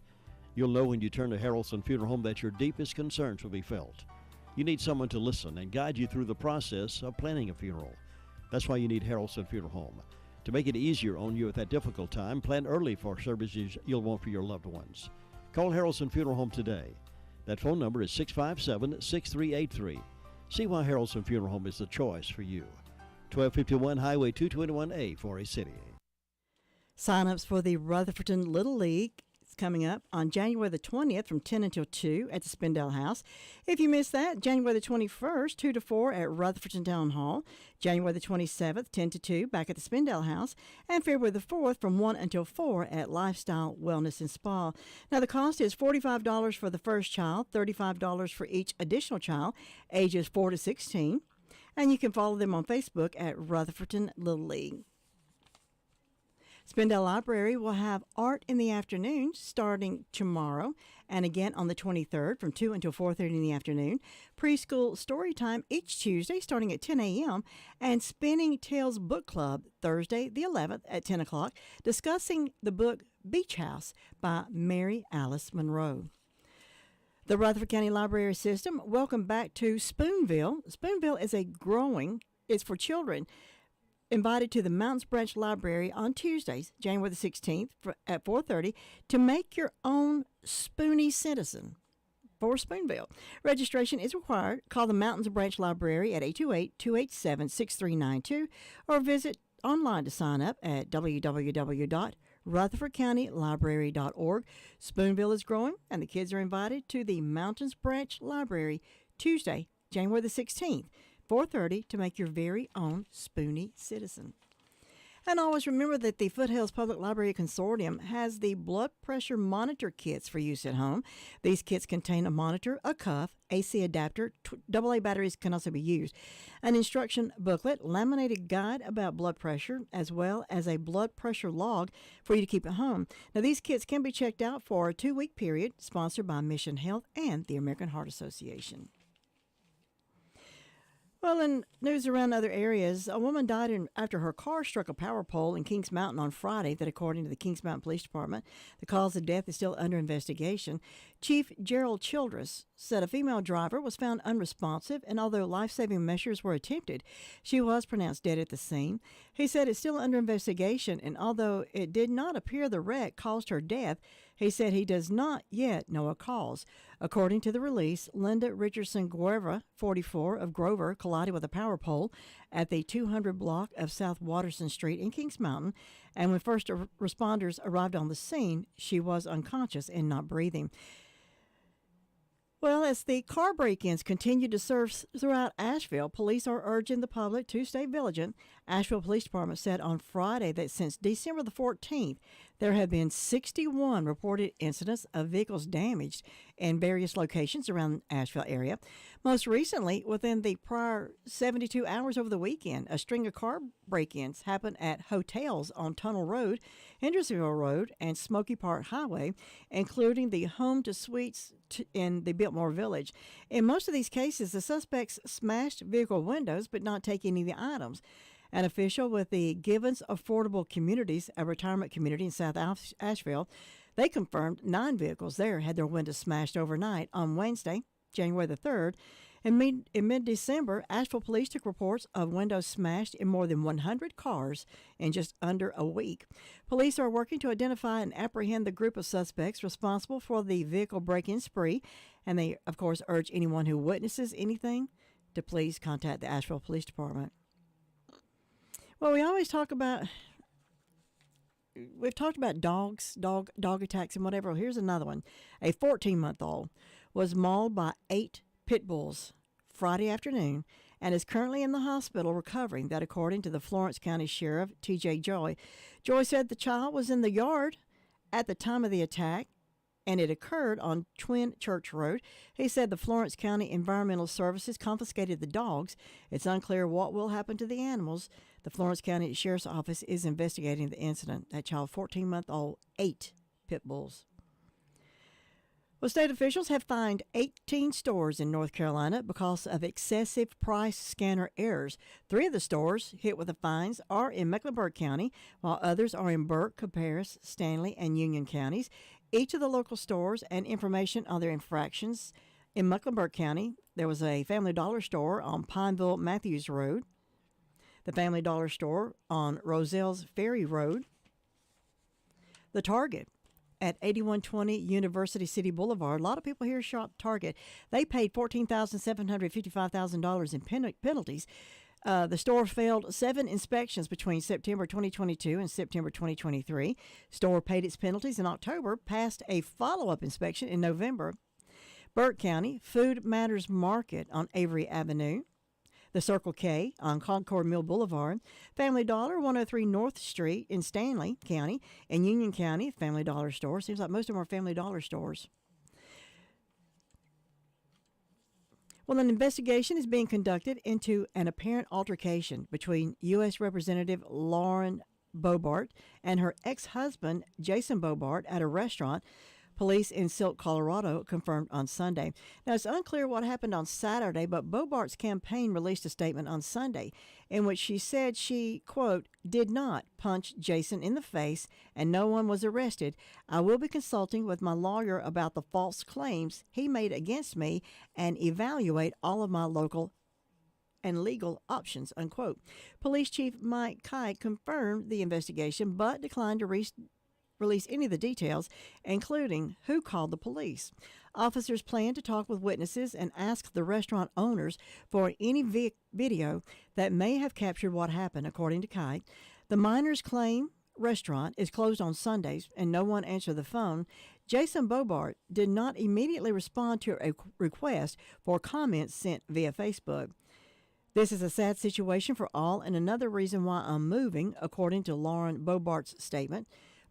You'll know when you turn to Harrelson Funeral Home that your deepest concerns will be felt. You need someone to listen and guide you through the process of planning a funeral. That's why you need Harrelson Funeral Home. To make it easier on you at that difficult time, plan early for services you'll want for your loved ones. Call Harrelson Funeral Home today. That phone number is 657-6383. See why Harrelson Funeral Home is the choice for you. 1251 Highway 221A, Forest City. Sign-ups for the Rutherfordton Little League coming up on January the 20th from 10 until 2 at the Spindell House. If you missed that, January the 21st, 2 to 4 at Rutherfordton Town Hall. January the 27th, 10 to 2 back at the Spindell House. And February the 4th from 1 until 4 at Lifestyle Wellness and Spa. Now the cost is $45 for the first child, $35 for each additional child, ages 4 to 16. And you can follow them on Facebook at Rutherfordton Little League. Spindell Library will have art in the afternoon starting tomorrow and again on the 23rd from 2 until 4:30 in the afternoon. Preschool story time each Tuesday starting at 10 a.m. and Spinning Tales Book Club Thursday the 11th at 10 o'clock discussing the book Beach House by Mary Alice Monroe. The Rutherford County Library System, welcome back to Spoonville. Spoonville is for children. Invited to the Mountains Branch Library on Tuesdays, January the 16th at 4:30 to make your own Spoonie citizen for Spoonville. Registration is required. Call the Mountains Branch Library at 828-287-6392 or visit online to sign up at www.rutherfordcountylibrary.org. Spoonville is growing, and the kids are invited to the Mountains Branch Library Tuesday, January the 16th. 4:30 to make your very own Spoonie citizen. And always remember that the Foothills Public Library Consortium has the blood pressure monitor kits for use at home. These kits contain a monitor, a cuff, AC adapter, AA batteries can also be used, an instruction booklet, laminated guide about blood pressure, as well as a blood pressure log for you to keep at home. Now, these kits can be checked out for a 2-week period, sponsored by Mission Health and the American Heart Association. Well, in news around other areas, a woman died after her car struck a power pole in Kings Mountain on Friday, that according to the Kings Mountain Police Department. The cause of death is still under investigation. Chief Gerald Childress said a female driver was found unresponsive, and although life-saving measures were attempted, she was pronounced dead at the scene. He said it's still under investigation, and although it did not appear the wreck caused her death, he said he does not yet know a cause. According to the release, Linda Richardson Guerra, 44, of Grover, collided with a power pole at the 200 block of South Watterson Street in Kings Mountain, and when first responders arrived on the scene, she was unconscious and not breathing. Well, as the car break-ins continue to surge throughout Asheville, police are urging the public to stay vigilant Asheville Police Department said on Friday that since December the 14th, there have been 61 reported incidents of vehicles damaged in various locations around the Asheville area. Most recently, within the prior 72 hours over the weekend, a string of car break-ins happened at hotels on Tunnel Road, Hendersonville Road, and Smoky Park Highway, including the Home to Suites in the Biltmore Village. In most of these cases, the suspects smashed vehicle windows but not take any of the items. An official with the Givens Affordable Communities, a retirement community in South Asheville, they confirmed 9 vehicles there had their windows smashed overnight on Wednesday, January the 3rd. In mid-December, Asheville police took reports of windows smashed in more than 100 cars in just under a week. Police are working to identify and apprehend the group of suspects responsible for the vehicle break-in spree, and they, of course, urge anyone who witnesses anything to please contact the Asheville Police Department. Well, we've talked about dogs, dog attacks and whatever. Here's another one. A 14-month-old was mauled by 8 pit bulls Friday afternoon and is currently in the hospital recovering. That according to the Florence County Sheriff, T.J. Joy. Joy said the child was in the yard at the time of the attack, and it occurred on Twin Church Road. He said the Florence County Environmental Services confiscated the dogs. It's unclear what will happen to the animals. The Florence County Sheriff's Office is investigating the incident. That child, 14-month-old, 8 pit bulls. Well, state officials have fined 18 stores in North Carolina because of excessive price scanner errors. 3 of the stores hit with the fines are in Mecklenburg County, while others are in Burke, Cabarrus, Stanley, and Union counties. Each of the local stores and information on their infractions. In Mecklenburg County, there was a Family Dollar store on Pineville Matthews Road, the Family Dollar store on Roselle's Ferry Road, the Target at 8120 University City Boulevard. A lot of people here shop Target. They paid $14,755,000 in penalties. The store failed 7 inspections between September 2022 and September 2023. Store paid its penalties in October, passed a follow-up inspection in November. Burke County, Food Matters Market on Avery Avenue, the Circle K on Concord Mill Boulevard, Family Dollar, 103 North Street in Stanley County, and Union County, Family Dollar store. Seems like most of them are Family Dollar stores. Well, an investigation is being conducted into an apparent altercation between U.S. Representative Lauren Boebert and her ex-husband, Jason Boebert, at a restaurant. Police in Silk, Colorado, confirmed on Sunday. Now, it's unclear what happened on Saturday, but Boebert's campaign released a statement on Sunday in which she said she, quote, did not punch Jason in the face and no one was arrested. I will be consulting with my lawyer about the false claims he made against me and evaluate all of my local and legal options, unquote. Police Chief Mike Kite confirmed the investigation but declined to release any of the details, including who called the police. Officers plan to talk with witnesses and ask the restaurant owners for any video that may have captured what happened, according to Kite. The Miners Claim restaurant is closed on Sundays and no one answered the phone. Jason Boebert did not immediately respond to a request for comments sent via Facebook. This is a sad situation for all and another reason why I'm moving, according to Lauren Boebert's statement.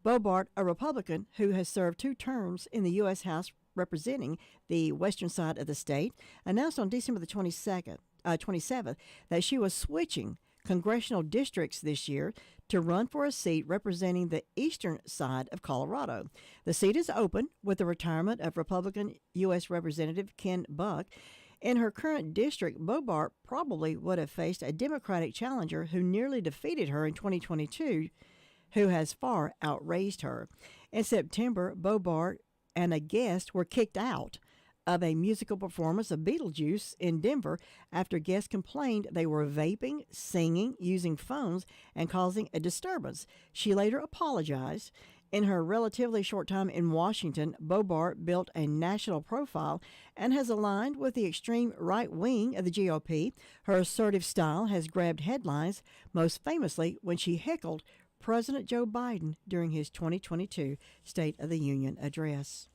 Boebert, a Republican who has served 2 terms in the U.S. House representing the western side of the state, announced on December the 27th that she was switching congressional districts this year to run for a seat representing the eastern side of Colorado. The seat is open with the retirement of Republican U.S. Representative Ken Buck. In her current district, Boebert probably would have faced a Democratic challenger who nearly defeated her in 2022, who has far outraised her. In September, Boebert and a guest were kicked out of a musical performance of Beetlejuice in Denver after guests complained they were vaping, singing, using phones, and causing a disturbance. She later apologized. In her relatively short time in Washington, Boebert built a national profile and has aligned with the extreme right wing of the GOP. Her assertive style has grabbed headlines, most famously when she heckled President Joe Biden during his 2022 State of the Union address.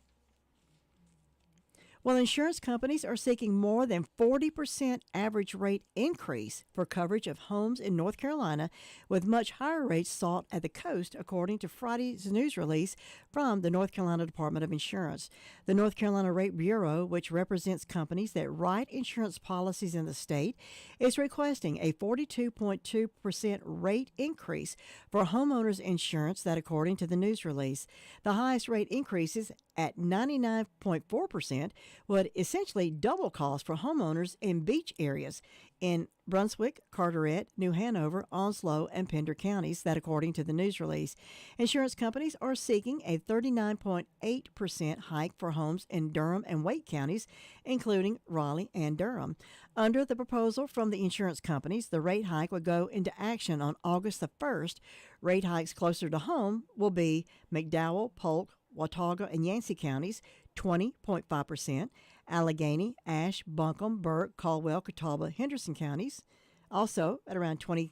Well, insurance companies are seeking more than 40% average rate increase for coverage of homes in North Carolina, with much higher rates sought at the coast, according to Friday's news release from the North Carolina Department of Insurance. The North Carolina Rate Bureau, which represents companies that write insurance policies in the state, is requesting a 42.2% rate increase for homeowners insurance, that according to the news release. The highest rate increases at 99.4% would essentially double cost for homeowners in beach areas in Brunswick, Carteret, New Hanover, Onslow, and Pender counties, that according to the news release. Insurance companies are seeking a 39.8% hike for homes in Durham and Wake counties, including Raleigh and Durham. Under the proposal from the insurance companies, the rate hike would go into action on August the 1st. Rate hikes closer to home will be McDowell, Polk, Watauga, and Yancey counties, 20.5%, Allegheny, Ashe, Buncombe, Burke, Caldwell, Catawba, Henderson counties, also at around 23%,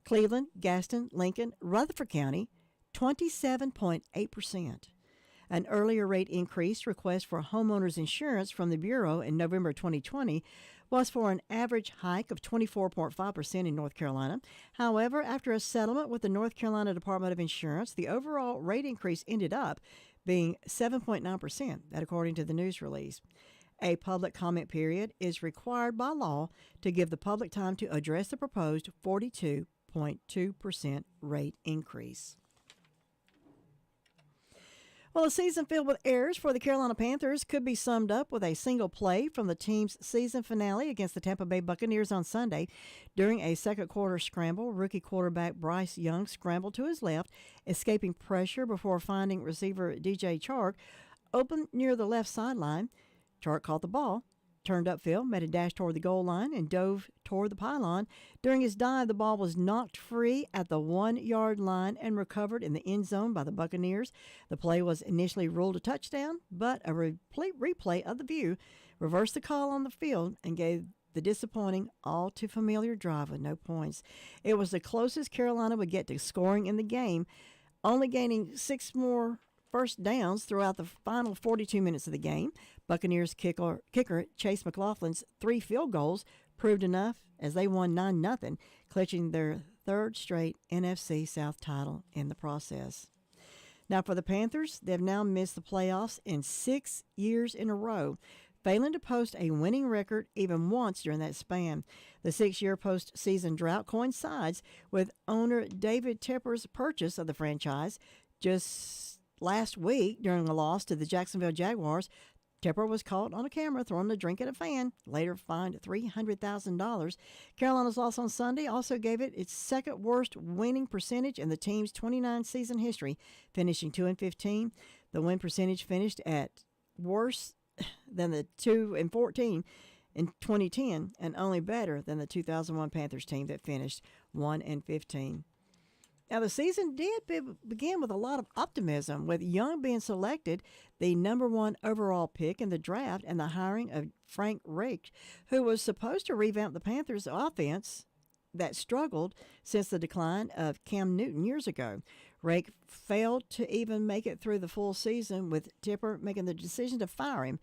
Cleveland, Gaston, Lincoln, Rutherford County, 27.8%. An earlier rate increase request for homeowners insurance from the Bureau in November 2020 was for an average hike of 24.5% in North Carolina. However, after a settlement with the North Carolina Department of Insurance, the overall rate increase ended up being 7.9%, that according to the news release. A public comment period is required by law to give the public time to address the proposed 42.2% rate increase. Well, a season filled with errors for the Carolina Panthers could be summed up with a single play from the team's season finale against the Tampa Bay Buccaneers on Sunday. During a second quarter scramble, rookie quarterback Bryce Young scrambled to his left, escaping pressure before finding receiver DJ Chark open near the left sideline. Chark caught the ball, turned upfield, made a dash toward the goal line, and dove toward the pylon. During his dive, the ball was knocked free at the 1-yard line and recovered in the end zone by the Buccaneers. The play was initially ruled a touchdown, but a replay of the view reversed the call on the field and gave the disappointing, all-too-familiar drive with no points. It was the closest Carolina would get to scoring in the game, only gaining 6 more first downs throughout the final 42 minutes of the game. Buccaneers kicker Chase McLaughlin's 3 field goals proved enough as they won 9-0, clinching their third straight NFC South title in the process. Now for the Panthers, they've now missed the playoffs in 6 years in a row, failing to post a winning record even once during that span. The 6-year postseason drought coincides with owner David Tepper's purchase of the franchise. Just last week, during a loss to the Jacksonville Jaguars, Tepper was caught on a camera throwing a drink at a fan, later fined $300,000. Carolina's loss on Sunday also gave it its second worst winning percentage in the team's 29-season history, finishing 2-15. The win percentage finished at worse than the 2-14 in 2010, and only better than the 2001 Panthers team that finished 1-15. Now, the season did begin with a lot of optimism, with Young being selected the number 1 overall pick in the draft and the hiring of Frank Reich, who was supposed to revamp the Panthers' offense that struggled since the decline of Cam Newton years ago. Reich failed to even make it through the full season, with Tepper making the decision to fire him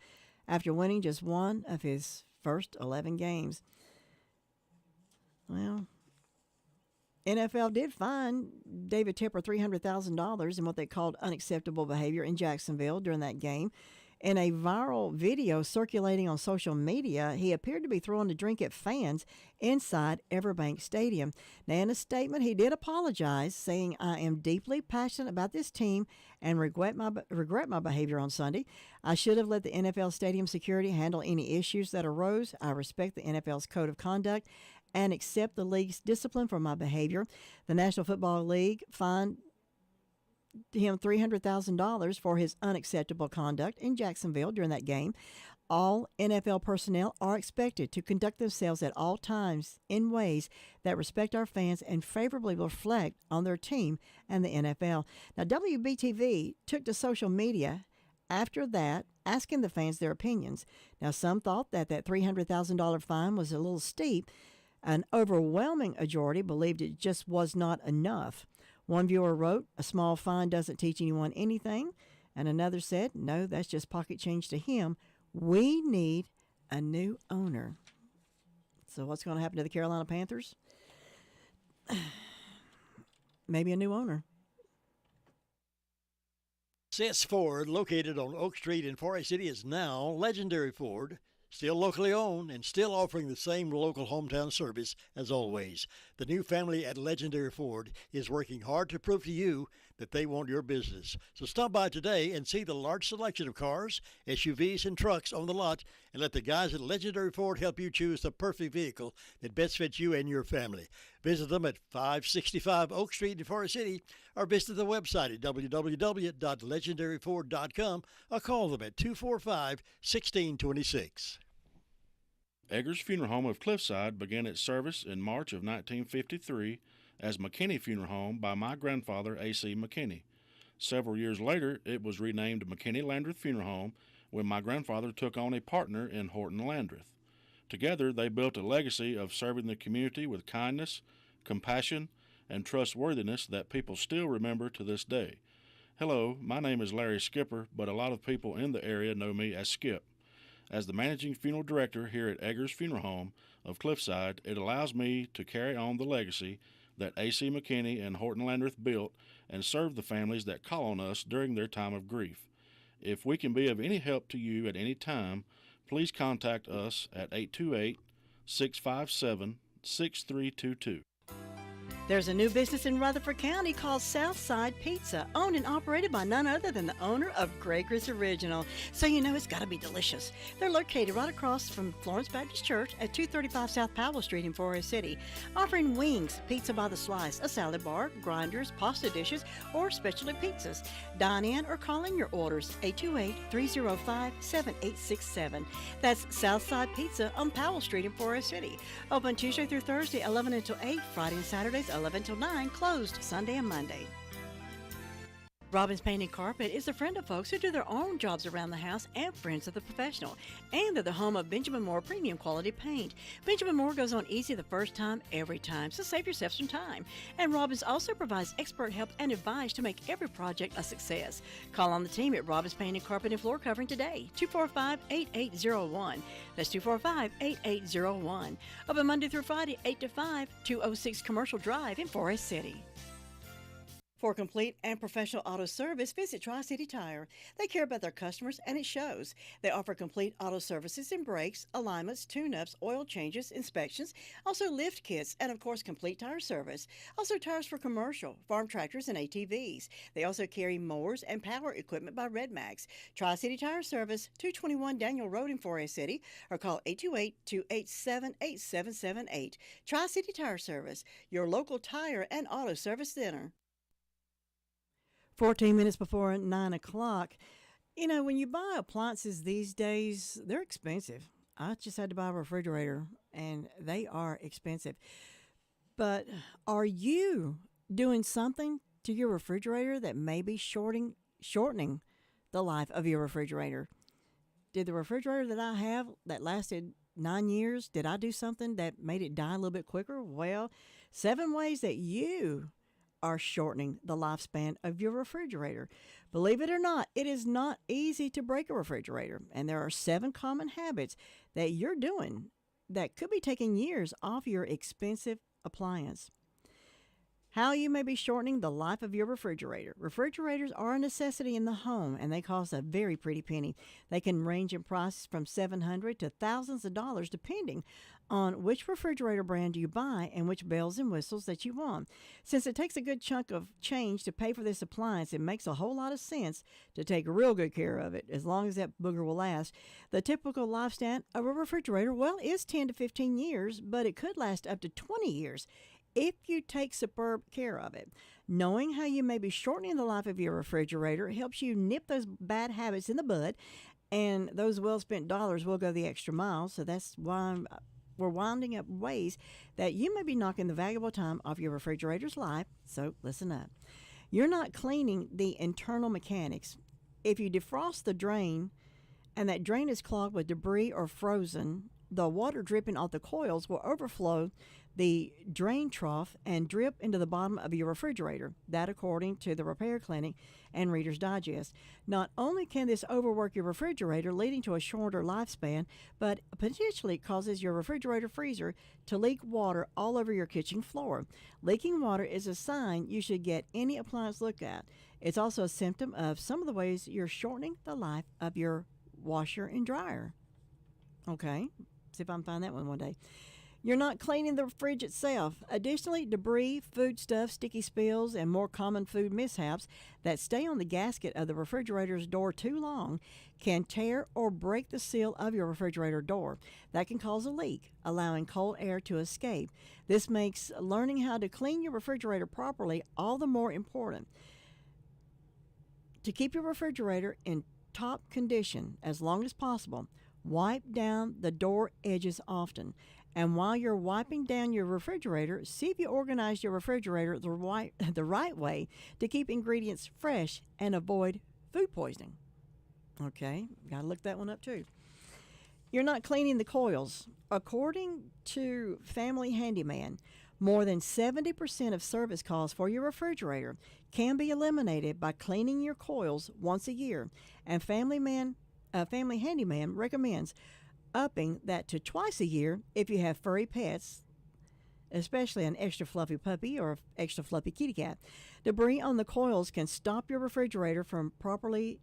after winning just one of his first 11 games. Well, NFL did fine David Tepper $300,000 in what they called unacceptable behavior in Jacksonville during that game. In a viral video circulating on social media, he appeared to be throwing a drink at fans inside Everbank Stadium. Now, in a statement, he did apologize, saying, "I am deeply passionate about this team and regret my behavior on Sunday. I should have let the NFL stadium security handle any issues that arose. I respect the NFL's code of conduct and accept the league's discipline for my behavior." The National Football League fined him $300,000 for his unacceptable conduct in Jacksonville during that game. All NFL personnel are expected to conduct themselves at all times in ways that respect our fans and favorably reflect on their team and the NFL. Now, WBTV took to social media after that, asking the fans their opinions. Now, some thought that $300,000 fine was a little steep. An overwhelming majority believed it just was not enough. One viewer wrote, "A small fine doesn't teach anyone anything." And another said, no, that's just pocket change to him. We need a new owner. So what's going to happen to the Carolina Panthers? Maybe a new owner. Sis Ford, located on Oak Street in Forest City, is now Legendary Ford, still locally owned and still offering the same local hometown service as always. The new family at Legendary Ford is working hard to prove to you that they want your business. So stop by today and see the large selection of cars, SUVs, and trucks on the lot, and let the guys at Legendary Ford help you choose the perfect vehicle that best fits you and your family. Visit them at 565 Oak Street in Forest City, or visit the website at www.legendaryford.com, or call them at 245-1626. Eggers Funeral Home of Cliffside began its service in March of 1953 as McKinney Funeral Home by my grandfather, A.C. McKinney. Several years later, it was renamed McKinney Landreth Funeral Home when my grandfather took on a partner in Horton Landreth. Together, they built a legacy of serving the community with kindness, compassion, and trustworthiness that people still remember to this day. Hello, my name is Larry Skipper, but a lot of people in the area know me as Skip. As the managing funeral director here at Eggers Funeral Home of Cliffside, it allows me to carry on the legacy that A.C. McKinney and Horton Landreth built and serve the families that call on us during their time of grief. If we can be of any help to you at any time, please contact us at 828-657-6322. There's a new business in Rutherford County called Southside Pizza, owned and operated by none other than the owner of Gregor's Original. So you know it's got to be delicious. They're located right across from Florence Baptist Church at 235 South Powell Street in Forest City, offering wings, pizza by the slice, a salad bar, grinders, pasta dishes, or specialty pizzas. Dine in or call in your orders, 828-305-7867. That's Southside Pizza on Powell Street in Forest City. Open Tuesday through Thursday, 11 until 8, Friday and Saturdays, 11 till 9, closed Sunday and Monday. Robbins Painting Carpet is a friend of folks who do their own jobs around the house and friends of the professional. And they're the home of Benjamin Moore Premium Quality Paint. Benjamin Moore goes on easy the first time, every time, so save yourself some time. And Robbins also provides expert help and advice to make every project a success. Call on the team at Robbins Painting Carpet and Floor Covering today, 245-8801. That's 245-8801. Open Monday through Friday, 8 to 5, 206 Commercial Drive in Forest City. For complete and professional auto service, visit Tri-City Tire. They care about their customers, and it shows. They offer complete auto services in brakes, alignments, tune-ups, oil changes, inspections, also lift kits, and of course, complete tire service. Also tires for commercial, farm tractors, and ATVs. They also carry mowers and power equipment by Red Max. Tri-City Tire Service, 221 Daniel Road in Forest City, or call 828-287-8778. Tri-City Tire Service, your local tire and auto service center. 14 minutes before 9 o'clock. You know, when you buy appliances these days, they're expensive. I just had to buy a refrigerator, and they are expensive. But are you doing something to your refrigerator that may be shortening the life of your refrigerator? Did the refrigerator that I have that lasted 9 years, did I do something that made it die a little bit quicker? Well, 7 ways that you are shortening the lifespan of your refrigerator. Believe it or not, it is not easy to break a refrigerator, and there are 7 common habits that you're doing that could be taking years off your expensive appliance. How you may be shortening the life of your refrigerator. Refrigerators are a necessity in the home, and they cost a very pretty penny. They can range in prices from $700 to thousands of dollars depending on which refrigerator brand you buy and which bells and whistles that you want. Since it takes a good chunk of change to pay for this appliance, it makes a whole lot of sense to take real good care of it, as long as that booger will last. The typical lifespan of a refrigerator, well, is 10 to 15 years, but it could last up to 20 years if you take superb care of it. Knowing how you may be shortening the life of your refrigerator helps you nip those bad habits in the bud, and those well-spent dollars will go the extra mile. So that's why we're winding up ways that you may be knocking the valuable time off your refrigerator's life. So listen up. You're not cleaning the internal mechanics. If you defrost the drain and that drain is clogged with debris or frozen, the water dripping off the coils will overflow the drain trough and drip into the bottom of your refrigerator. That according to the Repair Clinic and Reader's Digest. Not only can this overwork your refrigerator, leading to a shorter lifespan, but potentially causes your refrigerator freezer to leak water all over your kitchen floor. Leaking water is a sign you should get any appliance looked at. It's also a symptom of some of the ways you're shortening the life of your washer and dryer. Okay, see if I can find that one day. You're not cleaning the fridge itself. Additionally, debris, foodstuffs, sticky spills, and more common food mishaps that stay on the gasket of the refrigerator's door too long can tear or break the seal of your refrigerator door. That can cause a leak, allowing cold air to escape. This makes learning how to clean your refrigerator properly all the more important. To keep your refrigerator in top condition as long as possible, wipe down the door edges often. And while you're wiping down your refrigerator, see if you organize your refrigerator the right way to keep ingredients fresh and avoid food poisoning. Okay, got to look that one up too. You're not cleaning the coils. According to Family Handyman, more than 70% of service costs for your refrigerator can be eliminated by cleaning your coils once a year. And Family Handyman recommends upping that to twice a year if you have furry pets, especially an extra fluffy puppy or extra fluffy kitty cat. Debris on the coils can stop your refrigerator from properly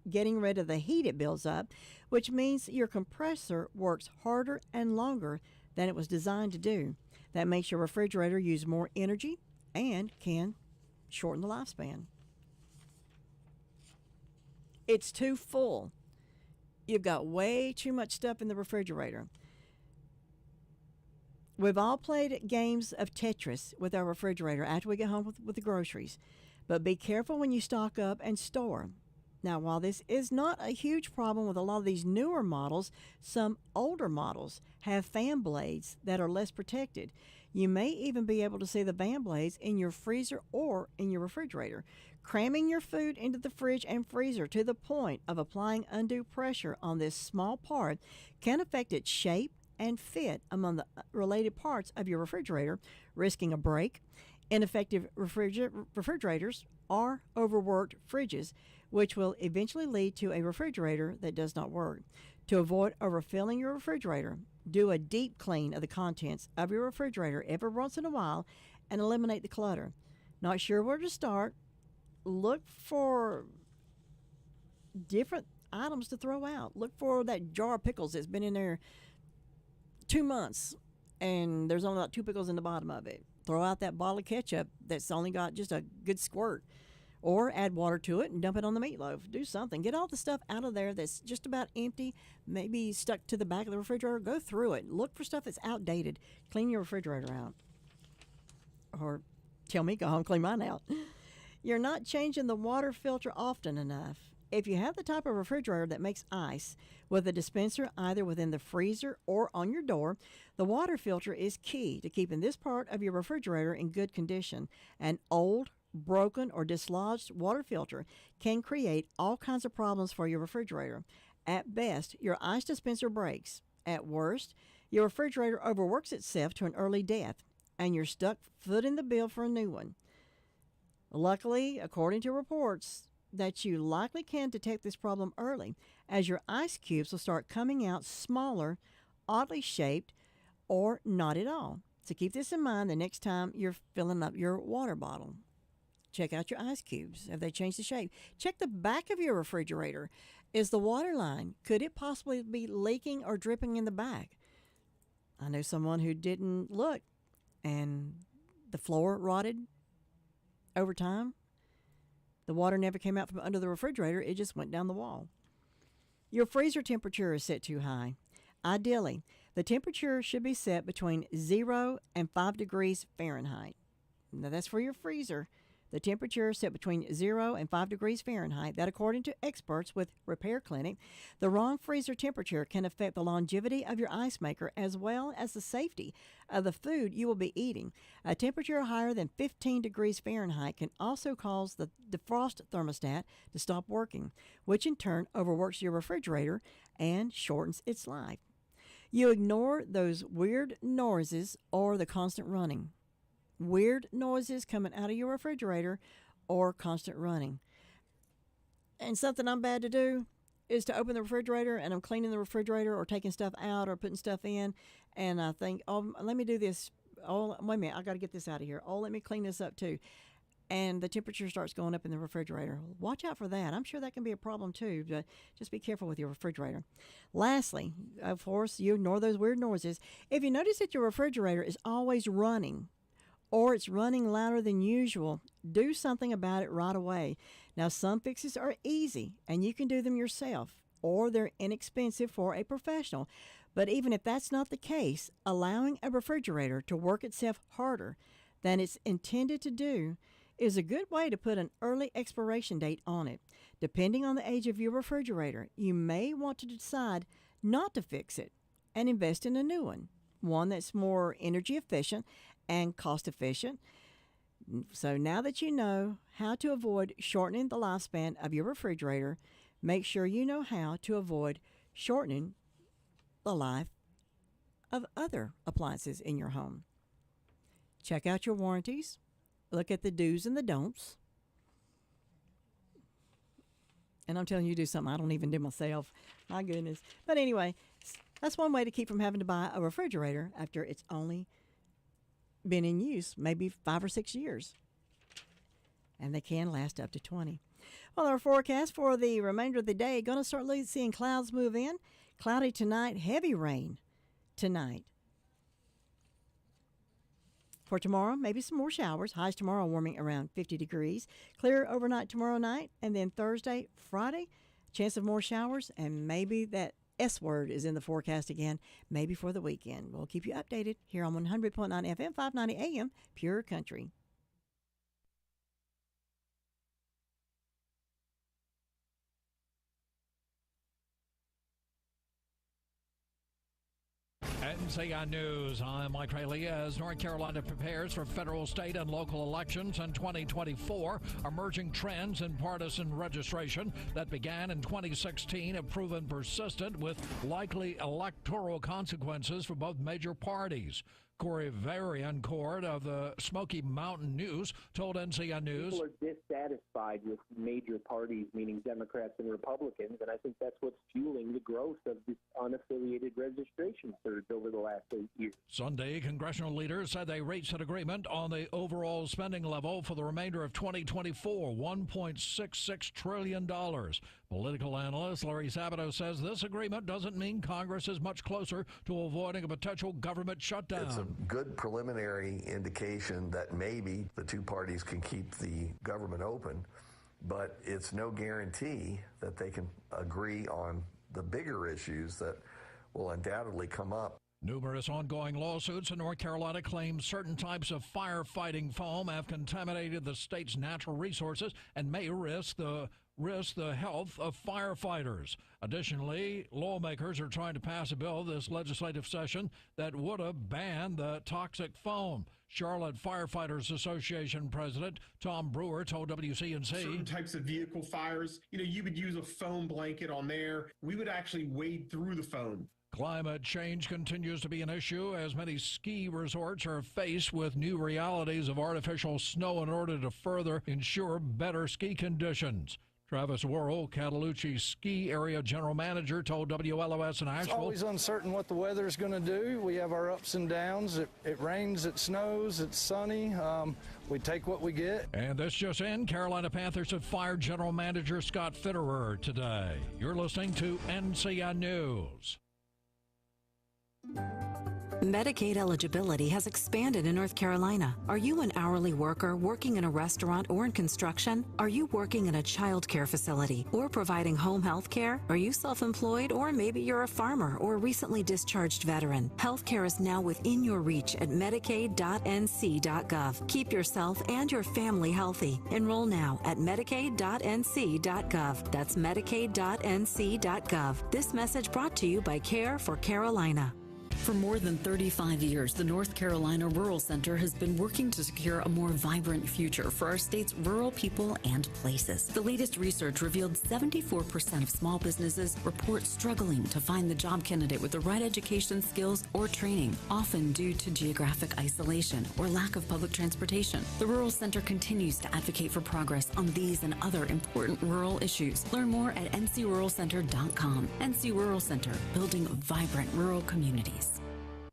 getting rid of the heat it builds up, which means your compressor works harder and longer than it was designed to do. That makes your refrigerator use more energy and can shorten the lifespan. It's too full. You've got way too much stuff in the refrigerator. We've all played games of Tetris with our refrigerator after we get home with the groceries. But be careful when you stock up and store. Now, while this is not a huge problem with a lot of these newer models, some older models have fan blades that are less protected. You may even be able to see the fan blades in your freezer or in your refrigerator. Cramming your food into the fridge and freezer to the point of applying undue pressure on this small part can affect its shape and fit among the related parts of your refrigerator, risking a break. Ineffective refrigerators or overworked fridges, which will eventually lead to a refrigerator that does not work. To avoid overfilling your refrigerator, do a deep clean of the contents of your refrigerator every once in a while and eliminate the clutter. Not sure where to start? Look for different items to throw out. Look for that jar of pickles that's been in there 2 months and there's only about 2 pickles in the bottom of it. Throw out that bottle of ketchup that's only got just a good squirt. Or add water to it and dump it on the meatloaf. Do something. Get all the stuff out of there that's just about empty, maybe stuck to the back of the refrigerator. Go through it. Look for stuff that's outdated. Clean your refrigerator out. Or tell me, go home, clean mine out. You're not changing the water filter often enough. If you have the type of refrigerator that makes ice with a dispenser either within the freezer or on your door, the water filter is key to keeping this part of your refrigerator in good condition. An old, broken, or dislodged water filter can create all kinds of problems for your refrigerator. At best, your ice dispenser breaks. At worst, your refrigerator overworks itself to an early death, and you're stuck footing the bill for a new one. Luckily, according to reports, that you likely can detect this problem early, as your ice cubes will start coming out smaller, oddly shaped, or not at all. So keep this in mind the next time you're filling up your water bottle. Check out your ice cubes. Have they changed the shape? Check the back of your refrigerator. Is the water line, could it possibly be leaking or dripping in the back? I know someone who didn't look, and the floor rotted over time. The water never came out from under the refrigerator. It just went down the wall. Your freezer temperature is set too high. Ideally, the temperature should be set between 0 and 5 degrees Fahrenheit. Now, that's for your freezer. The temperature is set between 0 and 5 degrees Fahrenheit. That, according to experts with Repair Clinic, the wrong freezer temperature can affect the longevity of your ice maker as well as the safety of the food you will be eating. A temperature higher than 15 degrees Fahrenheit can also cause the defrost thermostat to stop working, which in turn overworks your refrigerator and shortens its life. You ignore those weird noises or the constant running. Weird noises coming out of your refrigerator or constant running. And something I'm bad to do is to open the refrigerator and I'm cleaning the refrigerator or taking stuff out or putting stuff in, and I think, oh, let me do this. Oh, wait a minute, I got to get this out of here. Oh, let me clean this up too. And the temperature starts going up in the refrigerator. Watch out for that. I'm sure that can be a problem too, but just be careful with your refrigerator. Lastly, of course, you ignore those weird noises. If you notice that your refrigerator is always running or it's running louder than usual, do something about it right away. Now, some fixes are easy and you can do them yourself, or they're inexpensive for a professional. But even if that's not the case, allowing a refrigerator to work itself harder than it's intended to do is a good way to put an early expiration date on it. Depending on the age of your refrigerator, you may want to decide not to fix it and invest in a new one that's more energy efficient and cost efficient. So now that you know how to avoid shortening the lifespan of your refrigerator, make sure you know how to avoid shortening the life of other appliances in your home. Check out your warranties. Look at the do's and the don'ts. And I'm telling you to do something I don't even do myself. My goodness. But anyway, that's one way to keep from having to buy a refrigerator after it's only been in use maybe 5 or 6 years. And they can last up to 20. Well, our forecast for the remainder of the day, going to start seeing clouds move in. Cloudy tonight, heavy rain tonight. For tomorrow, maybe some more showers. Highs tomorrow warming around 50 degrees. Clear overnight tomorrow night. And then Thursday, Friday, chance of more showers. And maybe that S word is in the forecast again, maybe for the weekend. We'll keep you updated here on 100.9 FM, 590 AM, Pure Country. NCI News, I'm Mike Rayleigh. As North Carolina prepares for federal, state, and local elections in 2024, emerging trends in partisan registration that began in 2016 have proven persistent, with likely electoral consequences for both major parties. Corey Variancourt of the Smoky Mountain News told NCI News, people are dissatisfied with major parties, meaning Democrats and Republicans, and I think that's what's fueling the growth of this unaffiliated registration surge over the last 8 years. Sunday, congressional leaders said they reached an agreement on the overall spending level for the remainder of 2024, $1.66 trillion. Political analyst Larry Sabato says this agreement doesn't mean Congress is much closer to avoiding a potential government shutdown. It's a good preliminary indication that maybe the two parties can keep the government open, but it's no guarantee that they can agree on the bigger issues that will undoubtedly come up. Numerous ongoing lawsuits in North Carolina claim certain types of firefighting foam have contaminated the state's natural resources and may risk the health of firefighters. Additionally, lawmakers are trying to pass a bill this legislative session that would have banned the toxic foam. Charlotte Firefighters Association President Tom Brewer told WCNC, certain types of vehicle fires, you would use a foam blanket on there. We would actually wade through the foam. Climate change continues to be an issue as many ski resorts are faced with new realities of artificial snow in order to further ensure better ski conditions. Travis Worrell, Cataloochee Ski Area General Manager, told WLOS in Asheville, it's always uncertain what the weather is going to do. We have our ups and downs. It rains, it snows, it's sunny. We take what we get. And this just in, Carolina Panthers have fired General Manager Scott Fitterer today. You're listening to NCI News. Medicaid eligibility has expanded in North Carolina. Are you an hourly worker working in a restaurant or in construction? Are you working in a child care facility or providing home health care? Are you self-employed, or maybe you're a farmer or a recently discharged veteran? Health care is now within your reach at medicaid.nc.gov. Keep yourself and your family healthy. Enroll now at medicaid.nc.gov. That's medicaid.nc.gov. This message brought to you by Care for Carolina. For more than 35 years, the North Carolina Rural Center has been working to secure a more vibrant future for our state's rural people and places. The latest research revealed 74% of small businesses report struggling to find the job candidate with the right education, skills, or training, often due to geographic isolation or lack of public transportation. The Rural Center continues to advocate for progress on these and other important rural issues. Learn more at ncruralcenter.com. NC Rural Center, building vibrant rural communities.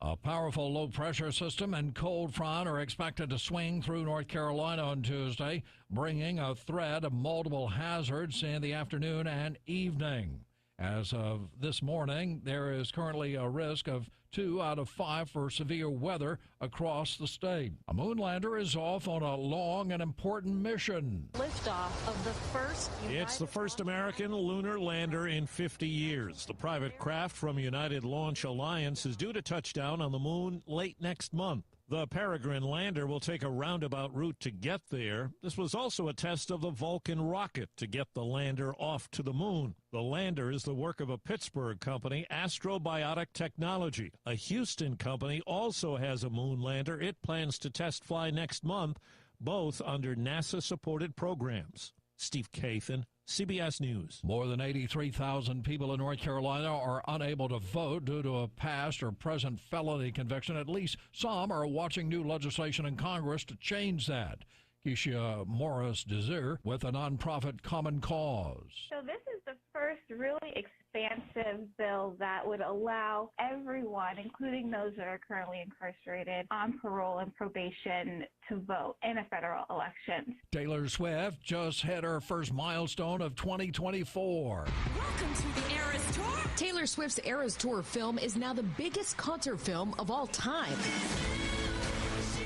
A powerful low-pressure system and cold front are expected to swing through North Carolina on Tuesday, bringing a threat of multiple hazards in the afternoon and evening. As of this morning, there is currently a risk of 2 out of 5 for severe weather across the state. A moon lander is off on a long and important mission. Liftoff of the first It's the first American lunar lander in 50 years. The private craft from United Launch Alliance is due to touch down on the moon late next month. The Peregrine lander will take a roundabout route to get there. This was also a test of the Vulcan rocket to get the lander off to the moon. The lander is the work of a Pittsburgh company, Astrobiotic Technology. A Houston company also has a moon lander it plans to test fly next month, both under NASA-supported programs. Steve Kathan, CBS News. More than 83,000 people in North Carolina are unable to vote due to a past or present felony conviction. At least some are watching new legislation in Congress to change that. Keisha Morris-Desir with a nonprofit Common Cause. So this is the first really expansive bill that would allow everyone, including those that are currently incarcerated on parole and probation, to vote in a federal election. Taylor Swift just hit her first milestone of 2024. Welcome to the Eras Tour. Taylor Swift's Eras Tour film is now the biggest concert film of all time.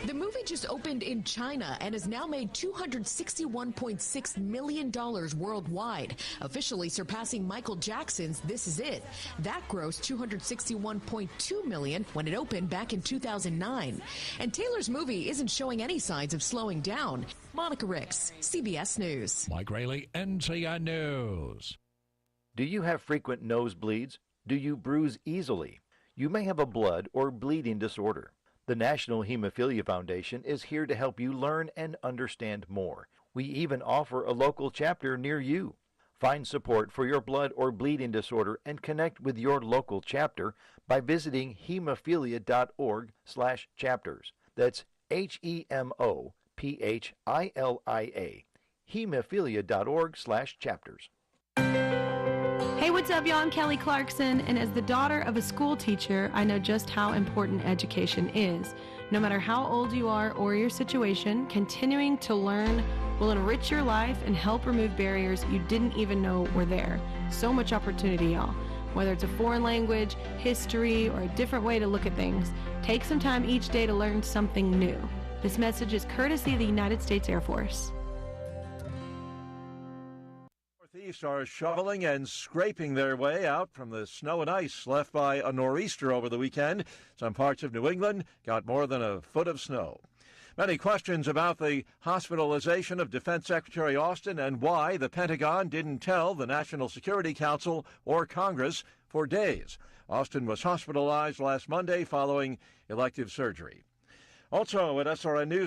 The movie just opened in China and has now made $261.6 million worldwide, officially surpassing Michael Jackson's This Is It. That grossed $261.2 million when it opened back in 2009. And Taylor's movie isn't showing any signs of slowing down. Monica Ricks, CBS News. Mike Rayleigh, NCI News. Do you have frequent nosebleeds? Do you bruise easily? You may have a blood or bleeding disorder. The National Hemophilia Foundation is here to help you learn and understand more. We even offer a local chapter near you. Find support for your blood or bleeding disorder and connect with your local chapter by visiting hemophilia.org/chapters. That's HEMOPHILIA. Hemophilia.org/chapters. Hey, what's up, y'all? I'm Kelly Clarkson, and as the daughter of a school teacher, I know just how important education is. No matter how old you are or your situation, continuing to learn will enrich your life and help remove barriers you didn't even know were there. So much opportunity, y'all. Whether it's a foreign language, history, or a different way to look at things, take some time each day to learn something new. This message is courtesy of the United States Air Force. Northeast are shoveling and scraping their way out from the snow and ice left by a nor'easter over the weekend. Some parts of New England got more than a foot of snow. Many questions about the hospitalization of Defense Secretary Austin and why the Pentagon didn't tell the National Security Council or Congress for days. Austin was hospitalized last Monday following elective surgery. Also at SRN News.